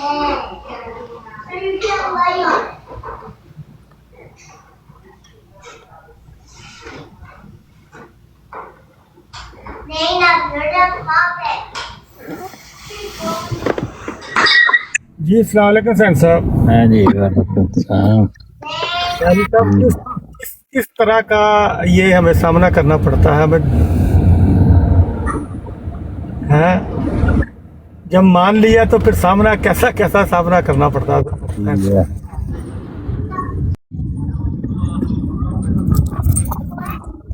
جی السلام علیکم سین صاحب. ہاں جی وعلیکم السلام. یعنی صاحب کس طرح کا یہ ہمیں سامنا کرنا پڑتا ہے ہمیں ہے جب مان لیا تو پھر سامنا کیسا سامنا کرنا پڑتا ہے.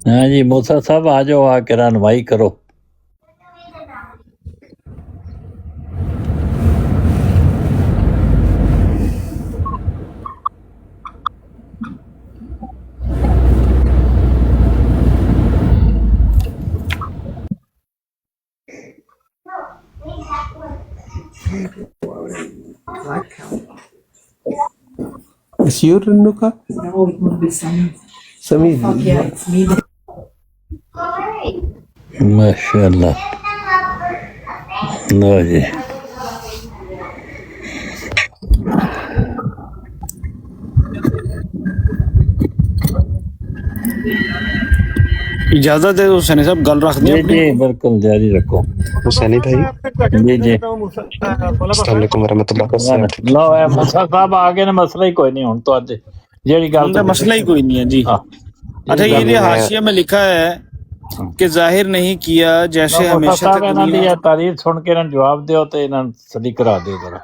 ہاں جی موسیٰ صاحب آ جاؤ، آ کے رہنمائی کرو. Is your Renuka? No, it would be Samid. yeah, it's me. ماشاء اللہ. لو جی اجازت ہے تو حسین صاحب گل رکھ دیں جی اپنی. جی بالکل جاری رکھو. حسینی بھائی جی جی السلام علیکم ورحمۃ اللہ وبرکاتہ. لو اے موسیٰ صاحب آگے نے مسئلہ ہی کوئی نہیں ہوں تو آج جیڑی گل ان کا مسئلہ ہی کوئی نہیں ہے جی. ہاں اچھا یہ میں حاشیہ میں لکھا ہے کہ ظاہر نہیں کیا جیسے موسیٰ ہمیشہ صاحب انہوں نے دنیا. یہ تعریف سن کے انہوں جواب دیو تو انہوں صدی کرا دیو ذرا.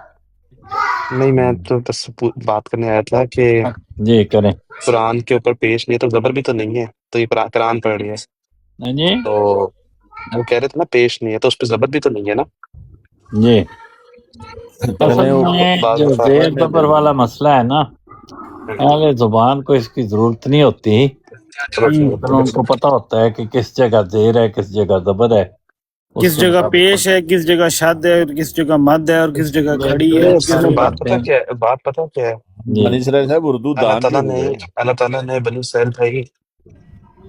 نہیں، میں تو بس بات کرنے آیا تھا کہ جی کریں. قرآن کے اوپر پیش نہیں ہے تو زبر بھی تو نہیں ہے، تو یہ قرآن پڑھ رہی ہے جی تو وہ کہہ رہے تھے نا پیش نہیں ہے تو اس پہ زبر بھی تو نہیں ہے نا. جی تو اصل میں میں بعض جو دفعہ زیر زبر والا مسئلہ ہے نا، اہل زبان کو اس کی ضرورت نہیں ہوتی، ان کو پتہ ہوتا ہے کہ کس جگہ زیر ہے کس جگہ زبر ہے. اس کس کے جگہ مطابق پیش ہے، کس جگہ شد ہے، کس جگہ مد ہے اور کس جگہ کھڑی ہے. اصل میں بات پتہ کیا ہے، جی بنی اسرائیل صاحب اردو دان بھی ہو گئے. اللہ تعالیٰ نے بنی اسرائیل بھائی،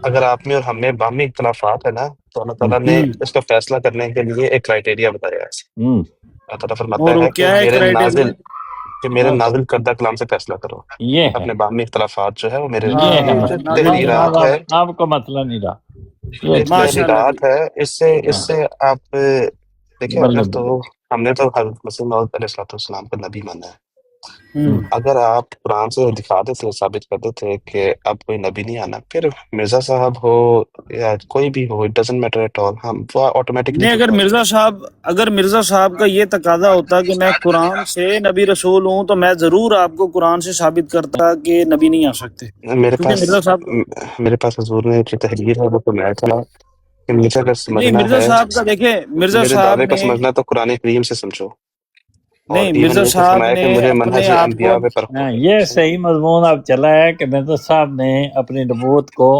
اگر آپ میں اور ہم میں باہمی اختلافات ہے نا تو اللہ تعالیٰ نے اس کا فیصلہ کرنے کے لیے ایک کرائٹیریا بتایا ہے. اللہ تعالیٰ فرماتا اور وہ ہے کہ کیا ہے کرائٹیریا؟ میرے نازل کردہ کلام سے فیصلہ کرو. یہ ہے اپنے باہمی اختلافات جو ہے وہ میرے یہ ہے جو مسئلہ. تحریرات ہے، آپ کا مسئلہ نہیں رہا یہ ایک ماشاء اللہ جی. تحریرات ہے، اس سے آپ دیکھیں. بلے اگر تو ہم نے تو حضرت مسیح موعود علیہ الصلوۃ والسلام کو نبی مانا ہے. ہوں. اگر آپ قرآن سے دکھاتے تھے، ثابت کرتے تھے کہ اب کوئی نبی نہیں آنا، پھر مرزا صاحب ہو یا کوئی بھی ہو، it doesn't matter at all, ہم وہ آٹومیٹکلی نہیں، چپ ہو جائیں. اگر مرزا صاحب کا یہ تقاضا ہوتا کہ میں قرآن سے نبی رسول ہوں تو میں ضرور آپ کو قرآن سے ثابت کرتا کہ نبی نہیں آ سکتے، کیونکہ مرزا صاحب میرے پاس حضور نے جو تحریر ہے وہ تو میں تھا کہ مجھے اگر نہیں، سمجھنا مرزا ہے، صاحب کا دیکھیں، مرزا میرے صاحب دعوے کو نے سمجھنا تو قرآن کریم سے سمجھو. اور نہیں ایون مرزا یہ کہ صاحب فرمایا کہ نے مجھے اپنے منہج آپ کو انبیاء پہ پرکھو. یہ صحیح مضمون اب چلا ہے کہ مرزا صاحب نے اپنی نبوت کو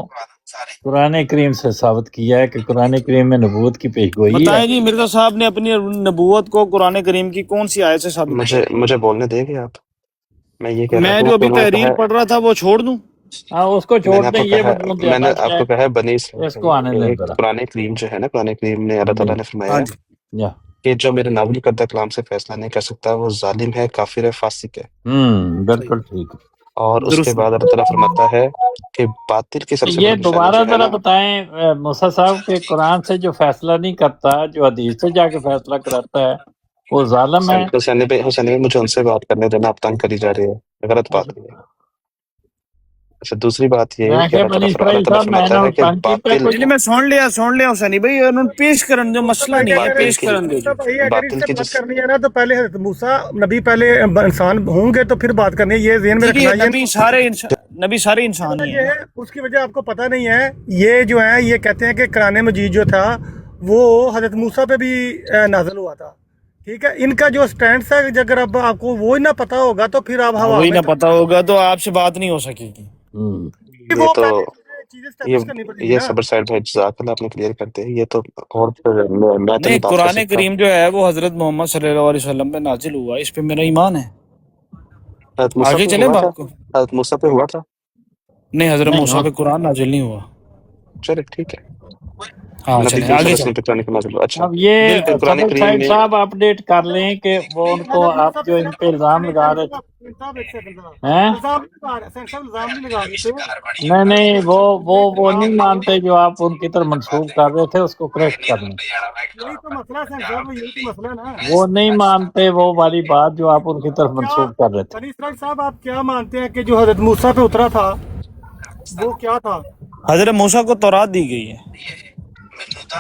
قرآن کریم سے ثابت کیا ہے کہ قرآن کریم میں نبوت کی پیشگوئی ہے. بتائیں جی، مرزا صاحب نے اپنی نبوت کو قرآن کریم کی کون سی آیت سے ثابت کیا؟ مجھے بولنے دیں گے آپ؟ میں یہ کہہ رہا میں ہوں جو کہ ابھی انہوں نے کہا تحریر پڑھ رہا تھا وہ چھوڑ دوں؟ ہاں اس کو میں چھوڑ نے آپ دیں، کو یہ کہا مضمون میں نے زیادہ آپ اچھا کو کہا ہے بنی ہے، اس کو آنے دیں ذرا. قرآن کریم جو ہے نا، قرآن کریم نے اللہ جی تعالیٰ نے ہاں فرمایا جی. جا کہ جو میرے نازل کردہ کلام سے فیصلہ نہیں کر سکتا وہ ظالم ہے، کافر ہے، فاسق ہے. بالکل ٹھیک. اور اس کے درست. بعد اللہ تعالیٰ فرماتا ہے کہ باطل کی سب سے یہ بڑی نشانی دوبارہ جو ہے ذرا نا، بتائیں موسیٰ صاحب کہ قرآن سے جو فیصلہ نہیں کرتا، جو حدیث سے جا کے فیصلہ کراتا ہے وہ ظالم ہے. حسین بھائی مجھے ان سے بات کرنے دینا، آپ تنگ کری جا رہے ہیں، غلط بات ہے. اچھا دوسری بات یہ میں کہ کہ بنی اللہ اسرائیل تعالیٰ صاحب میں فرماتا ہے کہ تنگ کیتا باطل کوئی. چلیے میں سن لیا حسینی بھائی، انہوں نے پیش کرن جو مسئلہ نہیں ہے، باطل پیش کی کرن دے جو. بھائی اگر اس باطل سے کی بات کرنی ہے نا تو پہلے حضرت موسیٰ نبی پہلے انسان ہوں گے تو پھر بات کرنی ہے، یہ ذہن میں جی جی، رکھنا. نبی سارے انسان ہی یہ ہیں. ہے اس کی وجہ آپ کو پتہ نہیں ہے. یہ جو ہے یہ کہتے ہیں کہ قرآن مجید جو تھا وہ حضرت موسیٰ پہ بھی نازل ہوا تھا. ٹھیک ہے، ان کا جو سٹینڈ ہے اگر اب آپ کو وہی نہ پتہ ہوگا تو پھر آپ ہوا وہی میں نہ پتا ہوگا تو آپ سے بات نہیں ہو سکے گی. یہ وہ تو پہلے چیزیں اسٹیبلش کرنی پڑیں گی یہ نا. صبر سائڈ بھائی جزاک اللہ آپ نے کلیئر کرتے ہیں. یہ تو اور پھر میں تو نہیں، نہیں بات کر قرآن سکتا. کریم جو ہے وہ حضرت محمد صلی اللہ علیہ وسلم پہ نازل ہوا، اس پہ میرا ایمان ہے. حضرت موسیٰ آگے پہ چلیں ہوا تھا، بات کو. حضرت موسیٰ پہ ہوا تھا. نہیں، حضرت نہیں موسیٰ پہ قرآن نازل نہیں ہوا. چلے ٹھیک ہے. ہاں نبی چلیں کریم آگے صلی اللہ علیہ وسلم پہ قرآن کریم نازل ہوا. اچھا اب یہ پھر قرآن صدر کریم صاحب میں صاحب اپڈیٹ کر لیں کہ وہ ان کو آپ جو ان پہ الزام لگا رہے تھے ہیں نہیں وہ نہیں مانتے جو آپ ان کی طرف منسوخ کر رہے تھے اس کو کریکٹ کر لیں. یہی تو مسئلہ ہے صاحب، یہی تو مسئلہ ہے نا. وہ نہیں مانتے وہ والی بات جو آپ ان کی طرف منسوخ کر رہے تھے. بنی اسرائیل صاحب آپ کیا مانتے ہیں کہ جو حضرت موسیٰ پہ اترا تھا وہ کیا تھا؟ حضرت موسیٰ کو تورات دی گئی ہے.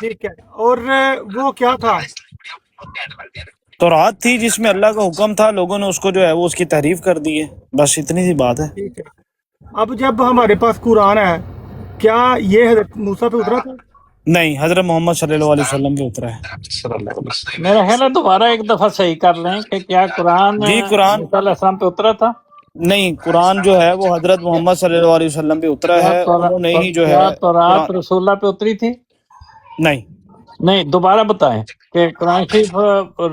ٹھیک ہے، اور وہ کیا تھا؟ تورات تھی جس میں اللہ کا حکم تھا، لوگوں نے اس کو جو ہے وہ اس کی تحریف کر دی ہے، بس اتنی سی بات ہے. ٹھیک ہے، اب جب ہمارے پاس قرآن ہے، کیا یہ حضرت موسیٰ پہ اترا تھا؟ نہیں، حضرت محمد صلی اللہ علیہ وسلم پہ اترا ہے. صلی اللہ علیہ وسلم. میرا خیال ہے دوبارہ ایک دفعہ صحیح کر لیں کہ کیا قرآن جی قرآن موسیٰ علیہ السلام پہ اترا تھا؟ نہیں، قرآن جو ہے وہ حضرت محمد صلی اللہ علیہ وسلم پہ اترا ہے، انہوں نے ہی جو ہے کیا تورات قرآن رسول اللہ پہ اتری تھی؟ نہیں. نہیں، دوبارہ بتائیں کہ قرآن شریف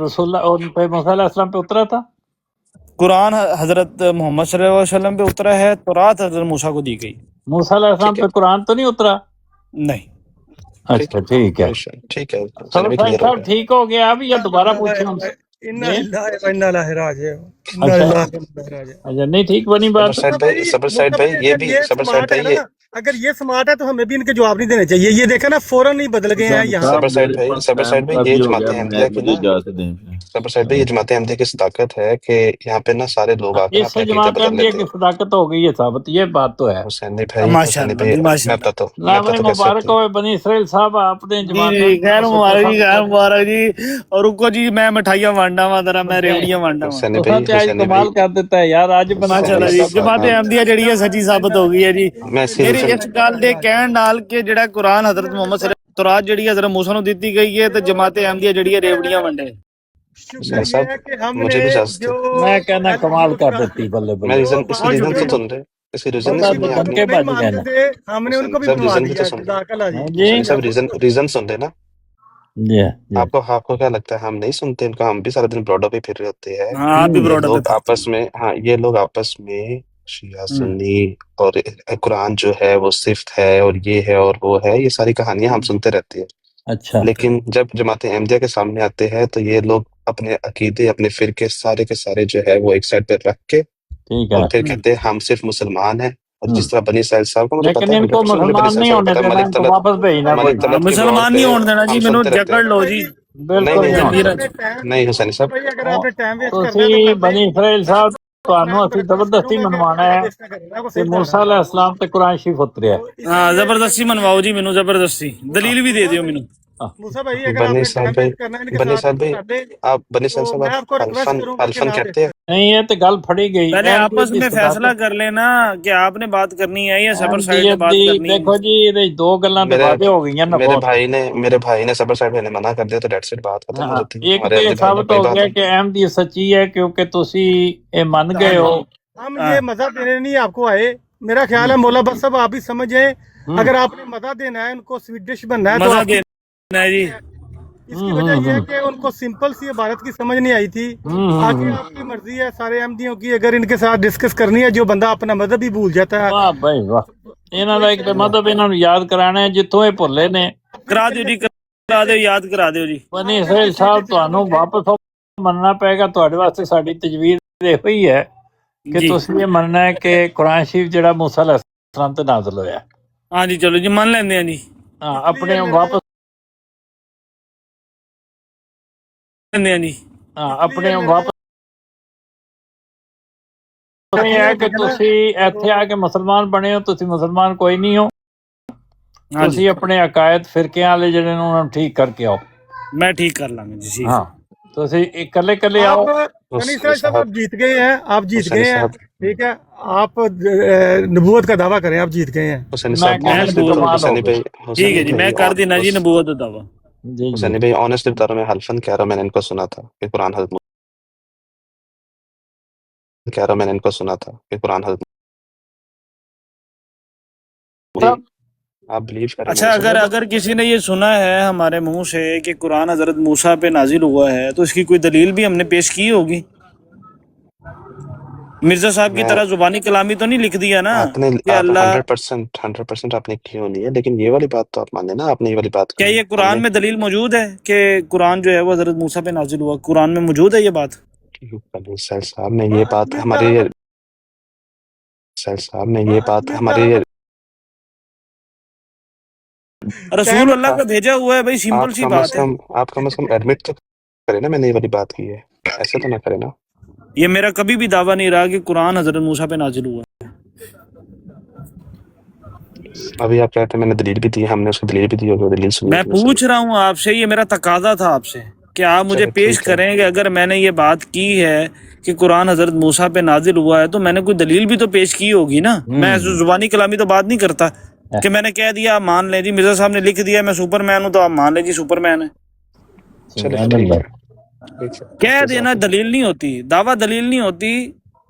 رسول اللہ ان پہ موسیٰ علیہ السلام پہ اترا تھا؟ قرآن حضرت محمد صلی اللہ علیہ وسلم پہ اترا ہے، تورات حضرت موسیٰ کو دی گئی. موسیٰ علیہ السلام ٹھیک ہے پہ قرآن تو نہیں اترا؟ نہیں. ٹھیک اچھا ٹھیک ہے. ٹھیک ہے صدر بھی صاحب کلیئر ہو صاحب گیا. ٹھیک ہو گیا اب یا دوبارہ پوچھیں ہم سے؟ اچھا اچھا نہیں ٹھیک بنی بات. صبر صاحب بھائی یہ بھی صبر صاحب بھائی یہ اگر یہ سمارٹ ہے تو ہمیں بھی ان کے جواب نہیں دینے چاہیے. یہ دیکھا نا فوراً ہی بدل گئے ہیں یہاں. صبر صاحب بھائی یہ جماعت احمدیہ کی نا، صبر صاحب بھائی یہ جماعت احمدیہ کی صداقت ہے کہ یہاں پہ نا سارے لوگ آ کر اس اپنے سے عقیدے جماعت بدل احمدیہ لیتے کی ہیں. صداقت ہو گئی ہے ثابت، یہ بات تو ہے. حسینی بھائی ماشاء حسینی اللہ بھائی جی، ماشاء میں اللہ. بتاتا ہوں لا میں بھائی بتاتا ہوں کیسے مبارک ہوتی ہو بنی اسرائیل صاحب، آپ نے جی جماعت جی، خیر مبارک جی، خیر احمدیہ مبارک جی. اور رکو جی، میں مٹھائیاں وانڈا ہوا ذرا، میں ریوڑیاں وانڈا ہوا. حسینی تو بھائی سچ آج حسینی بھائی کمال کر دیتا ہے یار، آج بنی ماشاء اللہ اسرائیل جی، صاحب جماعت احمدیہ جڑی ہے سچی ثابت ہو گئی ہے جی. میں اسی میرے ریزن اس گل دے کہن نال کہ جڑا قرآن حضرت محمد صلی اللہ علیہ وسلم تورات جڑی حضرت موسیٰ نوں دتی گئی ہے تے جماعت احمدیہ جڑی ہے ریوڑیاں ونڈے. شکر حسین یہ صاحب ہے کہ ہم مجھے نے بھی اجازت جو ہے. میں کہنا ایل پی کمال یو کر کا دیتی بلے میں بلے. جو اسی بات ریزن سے جو سن رہے اسی ریزن نہیں بندہ اسی سن تو رہے بات آپ کو بن کے لوگ. نہیں بج گئے مانتے نا. تھے، ہم نے ان حسین کو بھی صاحب منوا ریزن بھی تو دیا. سن رہے. جزاک اللہ جی. ہاں جی حسین صاحب ریزن سن رہے نا. جی جی. آپ کو کیا لگتا ہے ہم نہیں سنتے ان کا؟ ہم بھی سارا دن براڈ پہ پھر رہے ہوتے ہیں. ہاں آپ بھی یہ بروڈ پہ لوگ پھرتے آپس میں یہ لوگ آپس میں شیعہ سنی اور قرآن جو ہے وہ صفت ہے اور یہ ہے اور وہ ہے، یہ ساری کہانیاں ہم سنتے رہتے ہیں. اچھا لیکن جب جماعت احمدیہ کے سامنے آتے ہیں تو یہ لوگ اپنے عقیدے اپنے فرقے سارے کے سارے جو ہے وہ ایک سائڈ پہ رکھ کے ٹھیک اور ہے. پھر کہتے ہیں ہم صرف مسلمان ہیں. اور جس طرح بنی اسرائیل صاحب کو مجھے پتا لیکن ہے ان کو 100% مجھے بنی مسلمان اسرائیل نہیں صاحب کو ہونے پتا ہے. دینا، ان کو واپس بھیجنا کوئی. ملک طلب کے وار مسلمان پہ نہیں ہونے دینا جی، ہم مینوں سنتے رہتے ہیں. جکڑ لو جی. نہیں بالکل نہیں نہیں حسین ہونے جلدی دینا. رکھ. نہیں حسین صاحب بھائی اگر آپ نے ٹائم ویسٹ کرنا ہے تو تسی کر بنی لیں. اسرائیل صاحب تانوں میں اسی ریکویسٹ زبردستی کروں گا کہ منوانا ٹائم ہے ویسٹ نہ کریں. میں کو کہ صحیح بتا موسیٰ رہا علیہ السلام تے قرآن شریف اتریا ہے. ہوں. ہاں زبردستی منواؤ جی، مینوں زبردستی دلیل بھی دے دیو مینوں. موسیٰ بھائی اگر آپ بنی نے صاحب ٹائم بھائی ویسٹ کرنا ہے ان کے بنی ساتھ صاحب بھائی کر لیں. آپ بنی صاحب تو صاحب میں آپ آپ کو ریکویسٹ کروں گا کہ الفن نہ کہتے ویسٹ ہیں. کریں. نہیں یہ تو گل پھڑی گئی. پہلے آپس احمدیت میں دی فیصلہ صداقت، کر لینا کہ آپ نے بات کرنی ہے یا صبر صاحب نے احمدیت بات دی کرنی دیکھو ہے. جی یہ دو گلاں تے میرے واضح ہو گئی نا بہت. میرے بھائی نے صبر صاحب نے منع کر دیا تو دیٹس اٹ، بات ختم ہو ہاں جاتی ہے. ایک ہمارے تو یہ عزیز بھائی نے ثابت کوئی ہو بات گیا کہ احمدیت سچی ہے کیونکہ تسی یہ من گئے ہو. ہم ہاں یہ مزہ دینے نہیں آپ کو آئے. میرا خیال ہے مولا بس صاحب آپ بھی سمجھیں، اگر آپ نے مزہ دینا ہے ان کو سویٹ ڈش بننا ہے تو مزہ آپ کی دینا ہے جی. اس کی وجہ یہ ہے کہ ان کو سمپل سی عبارت کی سمجھ نہیں آئی تھی. آگے آپ کی مرضی ہے سارے احمدیوں کی، اگر ان کے ساتھ ڈسکس کرنی ہے جو بندہ اپنا مذہب ہی بھول جاتا ہے. واہ بھائی واہ. انہاں دا ایک تے مذہب انہاں نوں یاد کرانا ہے جتوں یہ بھلے نے. کرا دیو جی، کرا دیو، یاد کرا دیو جی. بنی اسرائیل صاحب تانوں واپس مننا پائے گا. تہاڈے واسطے ساڈی تجویز یہ ہوئی ہے کہ جی تسی یہ مننا ہے کہ قرآن شریف جڑا موسیٰ علیہ السلام تے نازل ہویا ہے. ہاں جی، چلو جی مان لیندے ہیں جی. ہاں اپنے واپس لیندے ہیں جی. اپنے واپس یہ ہے کہ تسی ایتھے آ کے مسلمان بنے ہو. تسی مسلمان کوئی نہیں ہو. ہاں جی، تسی اپنے عقائد فرقے والے جڑے نے انہاں نوں ٹھیک کر کے آؤ. میں ٹھیک کر لاں گا جی. ٹھیک. ہاں تسی اکلے کلے آپ آؤ. بنی اسرائیل صاحب آپ جیت گئے ہیں، آپ جیت حسین گئے ہیں. صاحب ٹھیک ہے، آپ نبوت کا دعویٰ کریں، آپ جیت گئے ہیں. حسین میں صاحب میں کہنے آنےسٹلی تو نبوت، کمال ہو حسین گئی. بھائی ٹھیک ہے جی، میں کر دینا جی نبوت کا دعویٰ. جی جی حسین بھائی آنےسٹلی بتا رہا ہوں، میں حلفن کہہ رہا ہوں، میں نے ان کو سنا تھا کہ قرآن حضرت کہہ رہا ہوں، میں نے ان کو سنا تھا کہ قرآن حضرت صاحب آپ بلیو کریں اچھا، میرے ساتھ. اگر کسی نے یہ سنا ہے ہمارے منہ سے کہ قرآن حضرت موسیٰ پہ نازل ہوا ہے تو اس کی کوئی دلیل بھی ہم نے پیش کی ہوگی. مرزا صاحب کی میں طرح زبانی کلامی تو نہیں لکھ دیا نا آپ نے کہ اللہ 100% آپ نے کی ہونی ہے، لیکن یہ والی بات تو آپ مان لیں نا، آپ نے یہ والی بات کیا کی یہ ہم نے قرآن میں دلیل موجود ہے کہ قرآن جو ہے وہ حضرت موسیٰ پہ نازل ہوا؟ قرآن میں موجود ہے یہ بات؟ سیل صاحب نے یہ بات ہمارے سیل صاحب نے یہ بات ہمارے رسول اللہ کا بھیجا ہوا ہے بھائی، سمپل آپ سی کم از بات ہے۔ کم ایڈمٹ تو کرے نا میں نے یہ والی بات کی ہے، ایسے تو نہ کرے نا۔ یہ میرا کبھی بھی دعویٰ نہیں رہا کہ قرآن حضرت موسیٰ پہ نازل ہوا۔ ابھی آپ کہتے ہیں میں نے دلیل بھی دی، ہم نے اس کی دلیل بھی دی ہوگی، دلیل سنی میں ہوگی اس پوچھ رہا ہوں آپ سے، یہ میرا تقاضا تھا آپ سے کہ آپ مجھے چلے پیش ٹھیک ہے۔ کریں کہ اگر میں نے یہ بات کی ہے کہ قرآن حضرت موسیٰ پہ نازل ہوا ہے تو میں نے کوئی دلیل بھی تو پیش کی ہوگی نا۔ میں زبانی کلامی تو بات نہیں کرتا کہ میں نے کہہ دیا آپ مان لیں جی، مرزا صاحب نے لکھ دیا میں سپر مین ہوں تو آپ مان لیں جی سپر مین ہے۔ چلے سبحان ٹھیک اللہ۔ ہے، ٹھیک ہے، کہہ دینا دلیل نہیں ہوتی، دعویٰ دلیل نہیں ہوتی،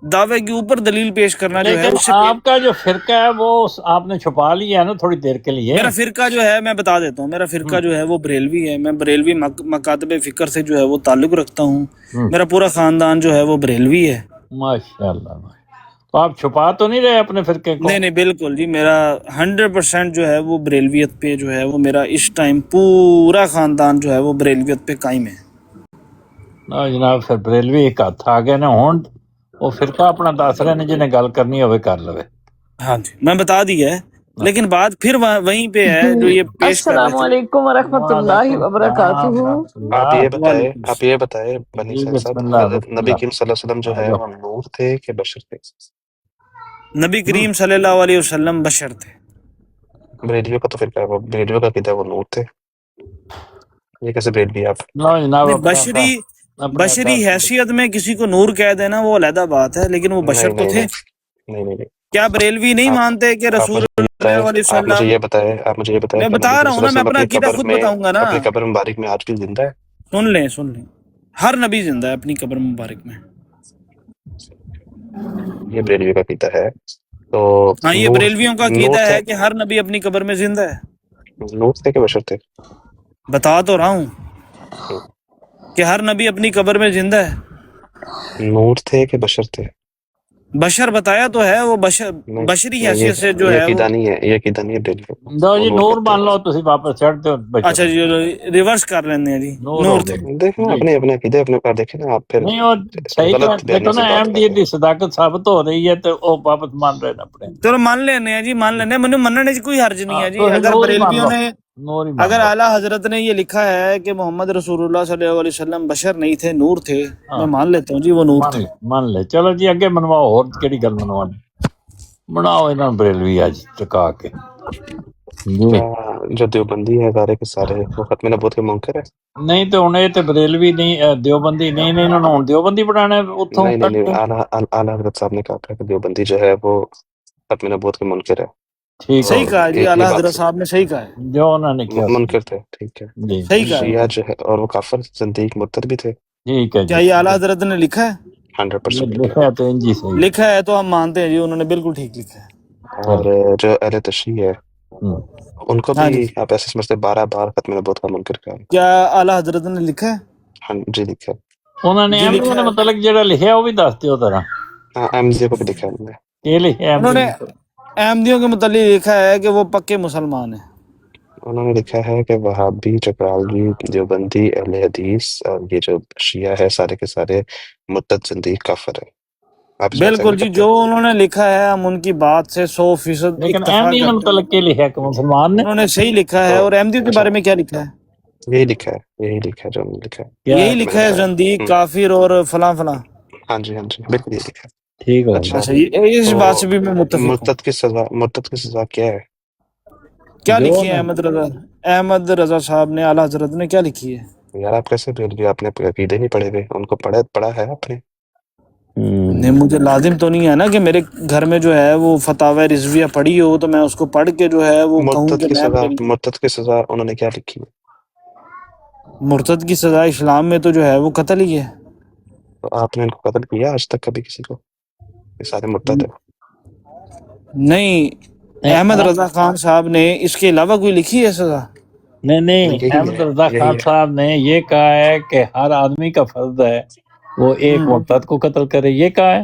دعوے کے اوپر دلیل پیش کرنا جو ہے لیکن اس سے آپ کا جو فرقہ ہے وہ آپ نے چھپا لیا ہے نا تھوڑی دیر کے لیے۔ میرا فرقہ جو ہے میں بتا دیتا ہوں، میرا فرقہ جو ہے وہ بریلوی ہے، میں بریلوی مکاتب فکر سے جو ہے وہ تعلق رکھتا ہوں، میرا پورا خاندان جو ہے وہ بریلوی ہے۔ ماشاء اللہ، تو آپ چھپا تو نہیں رہے اپنے فرقے کو؟ نہیں نہیں بالکل جی، میرا 100% جو ہے وہ بریلویت پہ جو ہے وہ میرا اس ٹائم پورا خاندان جو ہے وہ بریلویت پہ قائم ہے۔ ਨਾ ਜਨਾਬ ਫਿਰ ਬਰੇਲਵੀ ਇੱਕ ਹੱਥ ਆ ਗਏ ਨੇ ਹੁਣ ਉਹ ਫਿਰਕਾ ਆਪਣਾ ਦੱਸ ਰਹੇ ਨੇ ਜਿਹਨੇ ਗੱਲ ਕਰਨੀ ਹੋਵੇ ਕਰ ਲਵੇ۔ ہاں جی میں بتا دیا ہے، لیکن بات پھر وہیں پہ ہے جو یہ پیش کر رہے السلام تھے۔ علیکم ورحمۃ اللہ وبرکاتہ۔ آپ یہ بتائیں بنی جی صاحب بسم صاحب، اللہ حضرت بسم نبی اللہ۔ کریم صلی اللہ علیہ وسلم جو ہے آجو۔ وہ نور تھے کہ بشر تھے؟ نبی کریم صلی اللہ علیہ وسلم بشر تھے۔ بریلویوں کا تو فرقہ ہے، وہ بریلویوں کا عقیدہ ہے وہ نور تھے، یہ کیسے بریلوی آپ؟ لو جناب نہیں، اپنا بشری حیثیت میں کسی کو نور کہہ دینا وہ علیحدہ بات ہے، لیکن وہ بشر نہیں تو نہیں تھے۔ نہیں نہیں نہیں، کیا بریلوی نہیں آپ مانتے کہ آپ رسول مجھے اللہ علیہ آپ مجھے وسلم؟ یہ بتائیں آپ مجھے یہ بتائیں میں کہ بتا نبی کریم رہا ہوں صلی نا، اللہ میں علیہ وسلم اپنا اپنی عقیدہ قبر خود میں بتاؤں گا نا۔ اپنی قبر مبارک میں آج بھی زندہ ہے؟ سن لیں ہر نبی زندہ ہے اپنی قبر مبارک میں۔ یہ بریلوی کا عقیدہ ہے، تو ہاں یہ نور بریلویوں کا نور عقیدہ تھے ہے کہ ہر نبی اپنی قبر میں زندہ ہے۔ نور تھے کہ بشر تھے؟ بتا تو رہا ہوں کہ ہر نبی اپنی قبر میں زندہ ہے۔ نور تھے کہ بشر تھے؟ بشر بتایا تو ہے، وہ بشری حیثیت سے جو یہ ہے وہ۔ عقیدہ نہیں ہے، یہ عقیدہ نہیں ہے بریلوی کا، دو وہ جی نور نور کرتے مان ہیں۔ لو تسی واپس چڑھ دو اچھا جی ریورس کر لینے ہیں جی، نور نور ہو تھے۔ گئے دیکھیں جی۔ اپنے اپنے عقیدے اپنے پاس دیکھیں نا، آپ پھر نہیں وہ صحیح غلط دیکھو بیانی نا سے بات کر احمدیت رہے دی ہیں۔ صداقت ثابت ہو رہی ہے تو وہ واپس مان رہے ہیں اپنے۔ چلو مان لینے ہیں جی، مان لینے ہیں، مجھے مننے سے کوئی حرج نہیں ہے جی۔ تو اگر نور ہی مان بریلویوں لو، نے، نور ہی مان اگر لو۔ اعلیٰ حضرت نے یہ لکھا ہے کہ محمد رسول اللہ صلی اللہ علیہ وسلم بشر نہیں تھے، نور تھے، میں مان لیتا ہوں جی وہ نور تھے۔ مان لے چلو جی اگے منواؤ، اور کیڑی گل منوانی؟ بناؤ انہاں بریلوی اج چکا کے جی۔ کیا جو دیوبندی ہے سارے کے سارے وہ ختم نبوت کے منکر ہے؟ نہیں تو ہن اے تے بریلوی نہیں دیوبندی نہیں انہاں نوں ہن دیوبندی بنانا اتھوں نہیں نہیں کٹ نہیں، کے۔ اعلیٰ حضرت صاحب نے کہا تھا کہ دیوبندی جو ہے وہ ختم نبوت کے منکر ہے، ٹھیک ہے صحیح کہا جی، یہ اعلیٰ بات حضرت صاحب نے صحیح کہا ہے، جو انہوں نے کیا منکر تھے، ٹھیک ہے۔ جی صحیح کہا ہے۔ شیعہ جو ہے اور وہ کافر زندیق مرتد بھی تھے، ٹھیک ہے کیا جی، یہ اعلیٰ حضرت نے لکھا ہے؟ 100% لکھا لکھا ہے تو انجی صحیح لکھا ہے تو ہم مانتے ہیں جی، انہوں نے بالکل ٹھیک لکھا ہے۔ ہے۔ اور جو اہل تشیع ہے ان کو ہاں بھی جی، آپ ایسے سمجھتے 12 بار ختم نبوت کا منکر کہا ہے؟ کیا اعلیٰ حضرت نے لکھا ہے؟ ہاں جی لکھا ہے، انہوں نے جی احمدیہ لکھا نے ہے۔ متعلق جڑا لکھیا وہ بھی دس دیو ذرا، ہاں احمدیہ کو بھی لکھا ہے انہوں نے۔ یہ لکھیا انہوں نے احمدیہ احمدیوں کے متعلق لکھا ہے کہ وہ پکے مسلمان ہیں۔ انہوں نے لکھا ہے کہ وہابی، چکرالوی، دیوبندی، اہل حدیث اور یہ جو شیعہ ہے سارے کے سارے مرتد زندیق کافر ہیں۔ آپ اس بات سے بالکل ایگری جی، کرتے جو ہیں؟ انہوں نے لکھا ہے ہم ان کی بات سے 100% لیکن اتفاق احمدیہ نے کرتے ہیں۔ متعلق کیا لکھیا کہ مسلمان نے انہوں نے صحیح لکھا ہے، تو اور احمدیوں کے اچھا بارے میں کیا لکھا ہے؟ یہی لکھا ہے جو انہوں نے لکھا ہے، کیا یہی میں نے لکھا ہے، بتایا۔ زندیق، کافر اور فلاں فلاں۔ ہاں جی بالکل یہ لکھا ہے۔ ٹھیک ہو اچھا اچھا اس تو بات سے بھی میں متفق ہوں۔ مرتد کی سزا کیا ہے؟ کیا جو لکھی ہے نا احمد رضا صاحب نے، اعلیٰ حضرت نے کیا لکھی ہے؟ یار آپ کیسے بول گئے؟ آپ نے عقیدے نہیں پڑھے ہوئے، ان کو پڑھا ہے آپ نے؟ نہیں، مجھے لازم تو نہیں ہے نا کہ میرے گھر میں جو ہے وہ فتاوی رضویہ پڑھی ہو تو میں اس کو پڑھ کے جو ہے وہ کہوں کہ میں مرتد کی سزا انہوں نے کیا لکھی ہے؟ مرتد کی سزا اسلام میں تو جو ہے وہ قتل ہی ہے۔ تو آپ نے ان کو قتل کیا آج تک کبھی کسی کو؟ یہ سارے مرتد ہیں۔ نہیں، احمد رضا خان صاحب نے اس کے علاوہ کوئی لکھی ہے سزا؟ نہیں یہی احمد ہے رضا یہی خان ہے۔ صاحب نے یہ کہا ہے کہ ہر آدمی کا فرض ہے وہ ایک مرتد کو قتل کرے، یہ کہا ہے۔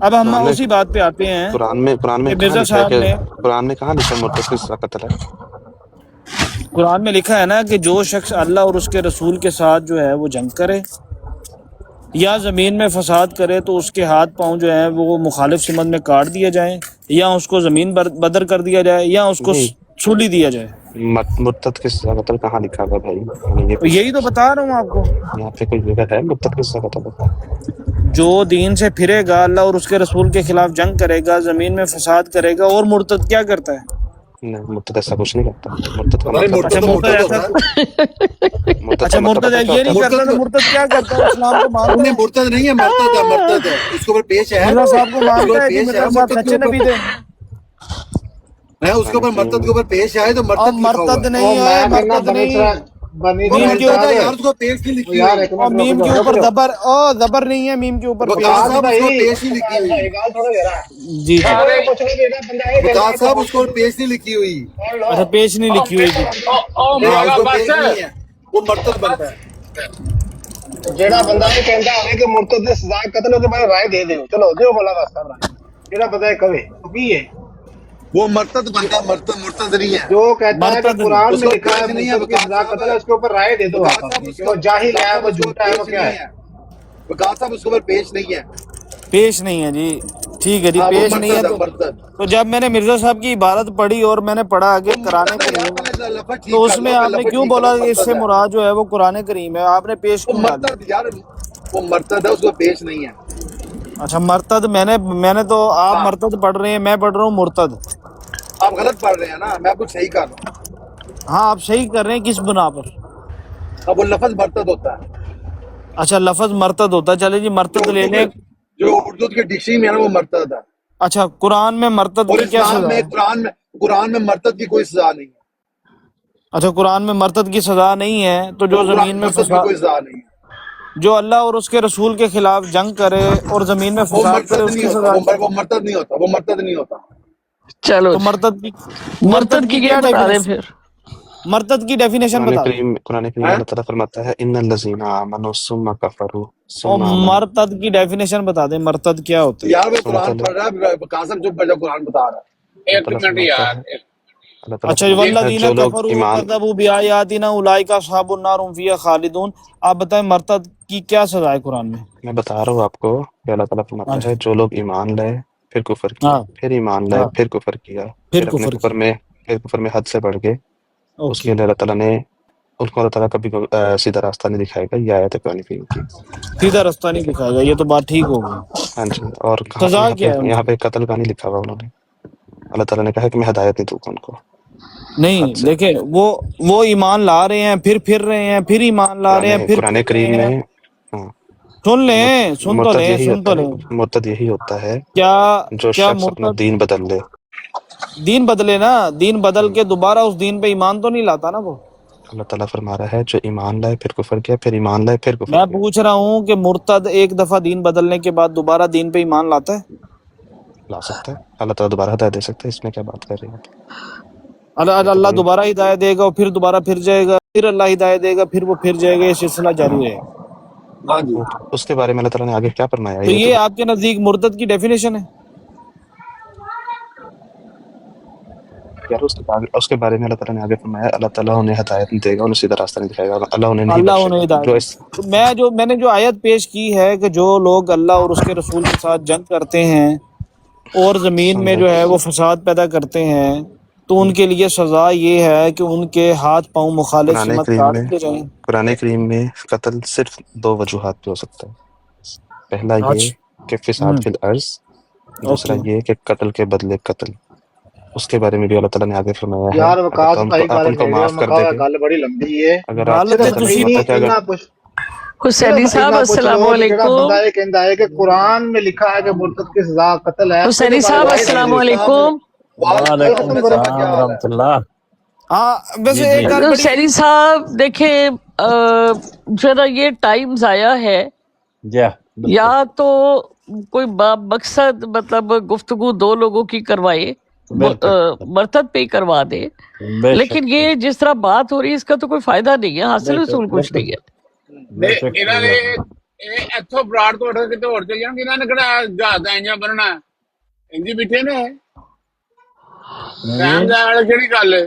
اب ہم قرآن میں اسی بات پہ آتے ہیں قرآن میں کہ کہاں مرزا لکھا ہے صاحب کہ نے قرآن میں کہاں لکھا ہے مرتد کی سزا قتل ہے؟ قرآن میں لکھا ہے نا کہ جو شخص اللہ اور اس کے رسول کے ساتھ جو ہے وہ جنگ کرے یا زمین میں فساد کرے تو اس کے ہاتھ پاؤں جو ہیں وہ مخالف سمت میں کاٹ دیے جائیں یا اس کو زمین بدر کر دیا جائے یا اس کو نہیں، سولی دیا جائے. مرتد کی سزا قتل کہاں لکھا ہوا ہے بھائی؟ میں نے یہ تو یہی تو بتا رہا ہوں آپ کو. یہاں پہ کوئی جگہ ہے مرتد کی سزا قتل ہے؟ جو دین سے پھرے گا، اللہ اور اس کے رسول کے خلاف جنگ کرے گا، زمین میں فساد کرے گا. اور مرتد کیا کرتا ہے؟ نہیں، مرتد ایسا کچھ نہیں کرتا. مرتد کا ارے مطلب مرتد تو مرتد مرتد ہوتا ہے. مرتد اچھا کا مطلب مرتد پتہ کیا یہ نہیں ہوتا ہے؟ کرتا تو مرتد کیا کرتا ہے؟ اسلام کو مانتا نہیں ہے؟ مرتد نہیں ہے، مرتد ہے، مرتد ہے. اس کے اوپر پیش ہے، مرزا صاحب کو اس کے مانتا اوپر ہے کہ پیش ہے مرزا صاحب مرتد کے سچے اوپر. نبی تھے. ہے اس کے اوپر مرتد کے اوپر پیش ہے تو اور مرتد لکھا ہوا مرتد ہے. نہیں ہے، میں کہنا مرتد نہیں. بنی وہ میم کے مرتد اوپر ہے یار، اس کو پیش نہیں لکھی یار ہوئی. ایک اور منٹ میم کے اوپر زبر زبر نہیں ہے، میم کے اوپر وقاص پیش. صاحب اس کو پیش نہیں لکھی ہوئی. تھوڑا دے رہا جی جی. وقاص صاحب اس کو پیش نہیں لکھی ہوئی. اچھا پیش نہیں لکھی ہوئی جی. ہاں اس کو پیش نہیں ہے، وہ مرتد بنتا ہے. جیڑا بندہ یہ کہندا ہے کہ مرتد دی سزا قتل دے بارے رائے دے دیو، چلو دیو بولا واسطہ رائے. جیڑا بندہ یہ کہے تو کی ہے وہ مرتد بنتا ہے، مرتد نہیں ہے. جو کہتا ہے کہ مرتد قرآن اس میں کو لکھا ہے پیش نہیں ہے. مرتد کی سزا قتل ہے، اس کے اوپر رائے دے دو آپ اپنی کہ وہ جاہل ہے، وہ جھوٹا ہے، وہ کیا ہے. وقاص صاحب اس کے اوپر پیش نہیں ہے. پیش نہیں ہے جی. ٹھیک ہے جی، ہاں وہ پیش نہیں ہے. مرتد ہے، تو مرتد. تو جب میں نے مرزا صاحب کی عبارت پڑھی اور میں نے پڑھا کہ قرآن کریم تو اس میں آپ نے کیوں بولا کہ اس سے مراد جو ہے وہ قرآن کریم ہے؟ آپ نے پیش وہ کیوں ڈالی؟ مرتد یار، وہ مرتد ہے، اس کو پیش نہیں ہے. اچھا مرتد میں نے تو آپ ہاں. مرتد پڑھ رہے ہیں، میں پڑھ رہا ہوں مرتد. آپ غلط پڑھ رہے ہیں نا، میں آپ کو صحیح کر رہا ہوں. ہاں آپ صحیح کر رہے ہیں، کس بنا پر؟ اب وہ لفظ مرتد ہوتا ہے اچھا لفظ مرتد ہوتا ہے. چلے جی مرتد لے لیں. جو اردو کے ڈکشنری میں ہے نا وہ مرتد ہے. اچھا قرآن میں مرتد اور کی کیا اسلام سزا میں ہے؟ قرآن میں مرتد کی کوئی سزا نہیں ہے. اچھا قرآن میں مرتد کی سزا نہیں ہے. تو جو قرآن زمین میں میں مرتد کی کوئی سزا نہیں ہے. جو اللہ اور اس کے رسول کے خلاف جنگ کرے اور زمین میں وہ فساد کرے مرتد اس نہیں کی ہوتا، سزا کیا؟ وہ مرتد نہیں ہوتا، وہ مرتد نہیں ہوتا. چلو تو مرتد کی کیا بتا دیں پھر. مرتد کی ڈیفینیشن قرآن بتا دیں. کریم میں اللہ تعالیٰ فرماتا ہے ان الذین آمنوا ثم کفروا اور ثم آمنوا. مرتد کی ڈیفینیشن بتا دیں، مرتد کیا ہوتا ہے؟ یار وہ اللہ قرآن پڑھ تعالیٰ رہا ہے، قاسم چپ کر جا، قرآن بتا رہا ہے. اللہ تعالیٰ فرماتا ہے اللہ تعالیٰ اچھا فرماتا ہے والذین جو لوگ کفروا ایمان وکذبوا بآیاتنا اولئک اصحاب النار هم فیہا خالدون. آپ بتائیں مرتد کی کیا سزا ہے قرآن میں؟ میں بتا رہا ہوں آپ کو کہ اللہ تعالیٰ ہاں فرماتا جی. ہے جو لوگ ایمان لائے پھر کفر کیا، ہاں پھر ایمان لائے ہاں پھر کفر کیا، پھر پھر اپنے کفر کفر میں حد سے بڑھ گئے، اس کے اوکے لیے اللہ تعالیٰ نے ان کو اللہ تعالیٰ کبھی سیدھا راستہ نہیں دکھائے گا. یہ آیت ہے قرآن کریم کی. سیدھا راستہ نہیں دکھائے گا، یہ تو بات ٹھیک ہوگی. ہاں جی. اور کہاں سزا کیا ہے ان یہاں کی؟ پہ قتل کا نہیں لکھا ہوا انہوں نے. اللہ تعالیٰ نے کہا کہ میں ہدایت نہیں دوں گا ان کو نہیں حد سے. دیکھیں وہ ایمان لا رہے ہیں، پھر رہے ہیں، پھر ایمان لا رہے ہیں، پھر قرآن کریم رہے میں ہیں. سن لیں، سن تو مرتد لیں، یہی سن ہوتا تو ہے، لیں. مرتد یہی ہوتا ہے کیا جو کیا شخص اپنا مرتد دین بدل لے. دین بدلے نا؟ دین بدل کے دوبارہ اس دین پہ ایمان تو نہیں لاتا نا وہ. اللہ تعالیٰ فرما رہا ہے جو ایمان لائے پھر کفر کیا، پھر ایمان لائے پھر کفر میں کیا. پوچھ رہا ہوں کہ مرتد ایک دفعہ دین بدلنے کے بعد دوبارہ دین پہ ایمان لاتا ہے؟ لا سکتا ہے. اللہ تعالیٰ دوبارہ ہدایت دے سکتا ہے. اس میں کیا بات کر رہے ہیں آپ؟ اللہ دوبارہ ہدایت دے گا اور پھر دوبارہ پھر جائے گا، پھر اللہ ہدایت دے گا، پھر وہ پھر جائے گا، یہ سلسلہ جاری رہے گا. ہاں جی. اس کے بارے میں اللہ تعالیٰ نے آگے کیا فرمایا تو یہ یہ آپ کے نزدیک مرتد کی ڈیفینیشن ہے؟ یار اس کے بارے میں اللہ تعالیٰ نے آگے فرمایا اللہ تعالیٰ انہیں ہدایت نہیں دے گا، انہیں سیدھا راستہ نہیں دکھائے گا، اللہ انہیں نہیں اللہ بخشے انہیں گا. جو ہدایت. تو میں نے جو آیت پیش کی ہے کہ جو لوگ اللہ اور اس کے رسول کے ساتھ جنگ کرتے ہیں اور زمین میں جو ہے وہ فساد پیدا کرتے ہیں تو ان کے لیے سزا یہ ہے کہ ان کے ہاتھ پاؤں مخالف سمت کاٹ دیے جائیں. قرآن کریم میں قتل صرف 2 وجوہات پہ ہو سکتا ہے. پہلا یہ کہ فساد فی الارض، دوسرا یہ کہ قتل کے بدلے قتل. اس کے بارے میں بھی اللہ تعالیٰ نے آگے فرمایا ہے یار وقاص بھائی آپ ان کو معاف کر دیں گے گل بڑی لمبی ہے. اگر آپ حسینی صاحب السلام علیکم. بندہ یہ کہندا ہے کہ قرآن میں لکھا ہے کہ مرتد کی سزا قتل ہے. حسینی صاحب السلام علیکم. وعلیکم السلام ورحمۃ اللہ. ہاں ویسے ایک بار حسینی صاحب دیکھیں ذرا یہ ٹائم ضائع ہے، یا تو کوئی مقصد مطلب گفتگو 2 لوگوں کی کروائے، مرتد پہ ہی کروا دے، لیکن یہ جس طرح بات ہو رہی ہے اس کا تو کوئی فائدہ نہیں ہے، حاصل رسول کچھ نہیں ہے. ਇਹ ਇੱਥੋਂ ਬਰਾੜ ਤੋਂ ਉੱਠ ਕੇ ਕਿਤੇ ਹੋਰ ਚਲ ਜਾਣਗੇ, ਇਹਨਾਂ ਨੇ ਕਿਹੜਾ ਜਹਾਜ਼ ਦਾ ਇੰਜਣ ਬਣਨਾ, ਇੰਜੀ ਬਿਠੇ ਨੇ ਟਾਈਮ ਜਾਣ ਵਾਲੀ ਕਿਹੜੀ ਗੱਲ ਹੈ।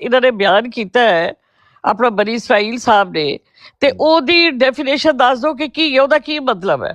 ਇਹਨਾਂ ਨੇ ਬਿਆਨ ਕੀਤਾ ਹੈ ਆਪਣਾ ਬਨੀ ਇਸਰਾਈਲ ਸਾਹਿਬ ਨੇ, ਤੇ ਉਹਦੀ ਡੈਫੀਨੇਸ਼ਨ ਦੱਸ ਦਿਓ ਕਿ ਕੀ ਹੈ, ਉਹਦਾ ਕੀ ਮਤਲਬ ਹੈ।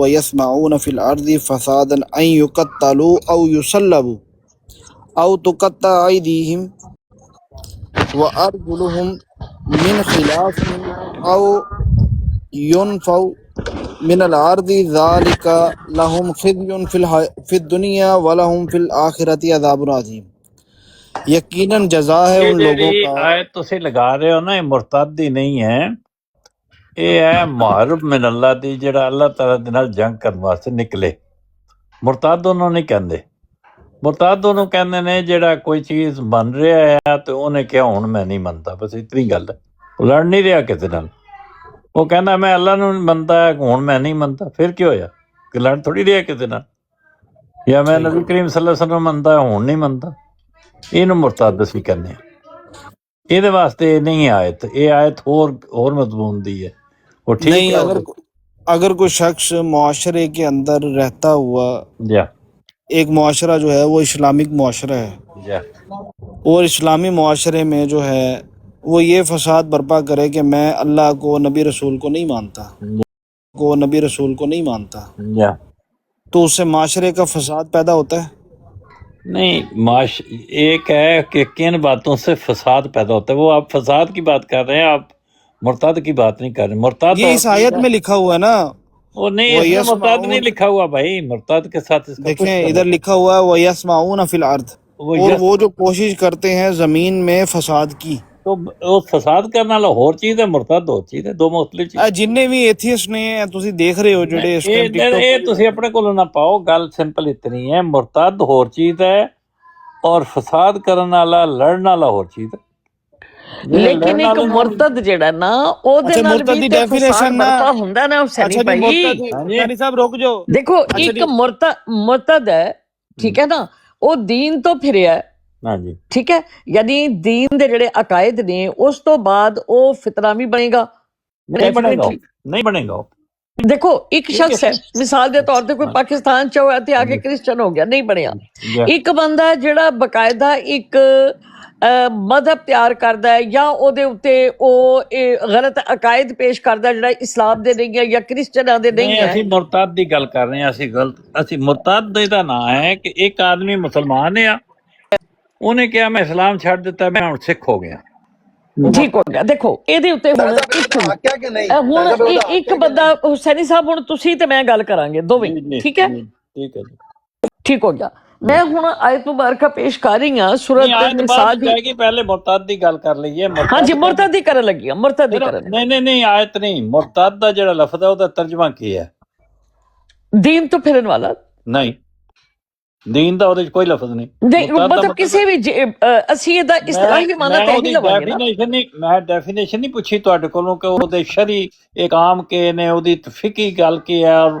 ويسمعون في الأرض فسادا أن يقتلوا أو يصلبوا أو تقطع أيديهم وأرجلهم من خلاف أو ينفوا من الأرض ذلك لهم خزي في الدنيا ولهم في الآخرة عذاب عظيم। یقیناً جزا ہے یہ ان لوگوں جڑی کا۔ آیت تسی لگا رہے ہو نا، یہ مرتدی نہیں ہے، یہ ہے محارب من اللہ دی، جڑا اللہ تعالیٰ دے نال جنگ کرن واسطے نکلے۔ مرتد انہوں نہیں کہندے، مرتد انہوں کہندے نے جڑا کوئی چیز من رہا ہے تو انہیں کیا ہن میں نہیں منتا، بس اتنی گل ہے۔ وہ لڑ نہیں رہا کسی نال، وہ کہنا میں اللہ نو نہیں منتا ہے، ہن میں نہیں منتا، پھر کی ہویا؟ کہ لڑ تھوڑی رہا کسی نال، یا میں نبی کریم صلی اللہ علیہ وسلم منتا ہے ہن نہیں منتا، ਇਹਨੂੰ ਮੁਰਤਦ ਅਸੀਂ ਕਹਿੰਦੇ ਹਾਂ। ਇਹਦੇ ਵਾਸਤੇ ਨਹੀਂ ਆਇਤ, ਇਹ ਆਇਤ ਹੋਰ ਮਜ਼ਮੂਨ ਦੀ ਹੈ। وہ ٹھیک نہیں، ہے اگر کوئی شخص معاشرے کے اندر رہتا ہوا، جا ایک معاشرہ جو ہے وہ اسلامک معاشرہ ہے، جا اور اسلامی معاشرے میں جو ہے وہ یہ فساد برپا کرے کہ میں اللہ کو نبی رسول کو نہیں مانتا، جا تو اس سے معاشرے کا فساد پیدا ہوتا ہے۔ نہیں، ایک ہے کہ کن باتوں سے فساد پیدا ہوتا ہے، وہ آپ فساد کی بات کر رہے ہیں، آپ مرتد کی بات نہیں کر رہے۔ مرتد یہ اس آیت میں لکھا ہوا ہے نا، وہ نہیں، اس میں مرتد نہیں لکھا ہوا بھائی، مرتد کے ساتھ اس کا دیکھیں ادھر لکھا ہوا ہے وَيَسْمَعُونَ فِي الْأَرْضِ، اور وہ جو کوشش کرتے ہیں زمین میں فساد کی۔ تو وہ فساد کرنا والا اور چیز ہے، مرتد اور چیز ہے، دو مختلف چیز۔ جننے بھی ایتھیسٹ نے ਤੁਸੀਂ ਦੇਖ ਰਹੇ ਹੋ ਜਿਹੜੇ ਇਸ ਟਾਈਮ ਇਹ ਤੁਸੀਂ ਆਪਣੇ ਕੋਲੋਂ ਨਾ ਪਾਓ، ਗੱਲ ਸਿੰਪਲ ਇਤਨੀ ਹੈ، ਮੁਰਤਦ ਹੋਰ ਚੀਜ਼ ਹੈ اور فساد ਕਰਨ ਵਾਲਾ ਲੜਨ ਵਾਲਾ ਹੋਰ ਚੀਜ਼ ਹੈ۔ ਲੇਕਿਨ ਇੱਕ ਮੁਰਤਦ ਜਿਹੜਾ ਨਾ ਉਹਦੇ ਨਾਲ ਵੀ ਤੇ ਫਸਾਦ ਬਰਪਾ ਹੁੰਦਾ ਨਾ ਹੁਸੈਨੀ ਭਾਈ। ਹੁਸੈਨੀ ਸਾਹਿਬ ਰੁਕ ਜਾਓ। ਦੇਖੋ ਇੱਕ ਮੁਰਤਦ ਹੈ, ਠੀਕ ਹੈ ਨਾ, ਉਹ ਦੀਨ ਤੋਂ ਫਿਰਿਆ ਹੈ, ਹਾਂਜੀ ਠੀਕ ਹੈ, ਯਾਨੀ ਦੀਨ ਦੇ ਜਿਹੜੇ ਅਕਾਇਦ ਨੇ ਉਸ ਤੋਂ ਬਾਅਦ ਉਹ ਫਿਤਨਾ ਵੀ ਬਣੇਗਾ। ਨਹੀਂ ਬਣੇਗਾ। ਦੇਖੋ ਇੱਕ ਸ਼ਖਸ ਹੈ, ਮਿਸਾਲ ਦੇ ਤੌਰ ਤੇ ਕੋਈ ਪਾਕਿਸਤਾਨ ਚ ਹੋਇਆ ਤੇ ਆ ਕੇ ਕ੍ਰਿਸਚਨ ਹੋ ਗਿਆ, ਨਹੀਂ ਬਣਿਆ। ਇੱਕ ਬੰਦਾ ਜਿਹੜਾ ਬਕਾਇਦਾ ਇੱਕ ਮਜ਼ਹਬ ਤਿਆਰ ਕਰਦਾ ਹੈ ਜਾਂ ਉਹਦੇ ਉੱਤੇ ਉਹ ਇਹ ਗਲਤ ਅਕਾਇਦ ਪੇਸ਼ ਕਰਦਾ ਜਿਹੜਾ ਇਸਲਾਮ ਦੇ ਨਹੀਂ ਹੈ ਜਾਂ ਕ੍ਰਿਸਚਨਾਂ ਦੇ ਨਹੀਂ ਨਹੀਂ, ਹੈ। ਅਸੀਂ ਮੁਰਤਦ ਦੀ ਗੱਲ ਕਰ ਰਹੇ ਹਾਂ। ਅਸੀਂ ਮੁਰਤਦ ਦਾ ਨਾਂ ਹੈ ਕਿ ਇੱਕ ਆਦਮੀ ਮੁਸਲਮਾਨ ਆ, ਉਹਨੇ ਕਿਹਾ ਮੈਂ ਇਸਲਾਮ ਛੱਡ ਦਿੱਤਾ, ਮੈਂ ਹੁਣ ਸਿੱਖ ਹੋ ਗਿਆ। ਠੀਕ ਹੋ ਗਿਆ। ਦੇਖੋ ਇਹਦੇ ਉੱਤੇ ਹੁਣ ਆਖਿਆ ਕਿ ਨਹੀਂ ਹੁਣ ਇੱਕ ਬੰਦਾ ਹੁਸੈਨੀ ਸਾਹਿਬ, ਹੁਣ ਤੁਸੀਂ ਤੇ ਮੈਂ ਗੱਲ ਕਰਾਂਗੇ ਦੋਵੇਂ, ਠੀਕ ਹੈ? ਠੀਕ ਹੈ ਜੀ, ਠੀਕ ਹੋ ਗਿਆ। ਮੈਂ ਹੁਣ ਆਇਤ ਮੁਬਾਰਕਾ ਪੇਸ਼ ਕਰ ਰਹੀ ਹਾਂ ਸੂਰਤ ਨਿਸਾ ਦੀ। ਜਾਏਗੀ, ਪਹਿਲੇ ਮੁਰਤਦ ਦੀ ਗੱਲ ਕਰ ਲਈਏ। ਹਾਂਜੀ, ਮੁਰਤਦ ਦੀ ਕਰਨ ਲੱਗੀ ਹਾਂ, ਮੁਰਤਦ ਦੀ ਕਰਨ। ਨਹੀਂ ਆਇਤ ਨਹੀਂ, ਮੁਰਤਦ ਦਾ ਜਿਹੜਾ ਲਫ਼ਜ਼ ਹੈ ਉਹਦਾ ਤਰਜਮਾ ਕੀ ਹੈ? ਦੀਨ ਤੋਂ ਫਿਰਨ ਵਾਲਾ। ਨਹੀਂ, ਦੀਨ ਦਾ ਉਹਦੇ ਚ ਕੋਈ ਲਫ਼ਜ਼ ਨਹੀਂ। ਮਤਲਬ ਕਿਸੇ ਵੀ ਅਸੀਂ ਇਹਦਾ ਇਸਤਲਾਹੀ ਮਾਨਾ ਤੇ ਹੀ ਲਵਾਂਗੇ ਨਾ। ਮੈਂ ਡੈਫੀਨੇਸ਼ਨ ਨਹੀਂ ਪੁੱਛੀ ਤੁਹਾਡੇ ਕੋਲੋਂ ਕਿ ਉਹਦੇ ਸ਼ਰੀ ਇੱਕ ਆਮ ਕੇ ਨੇ, ਉਹਦੀ ਫਿਕੀ ਗੱਲ ਕੀ ਹੈ, ਔਰ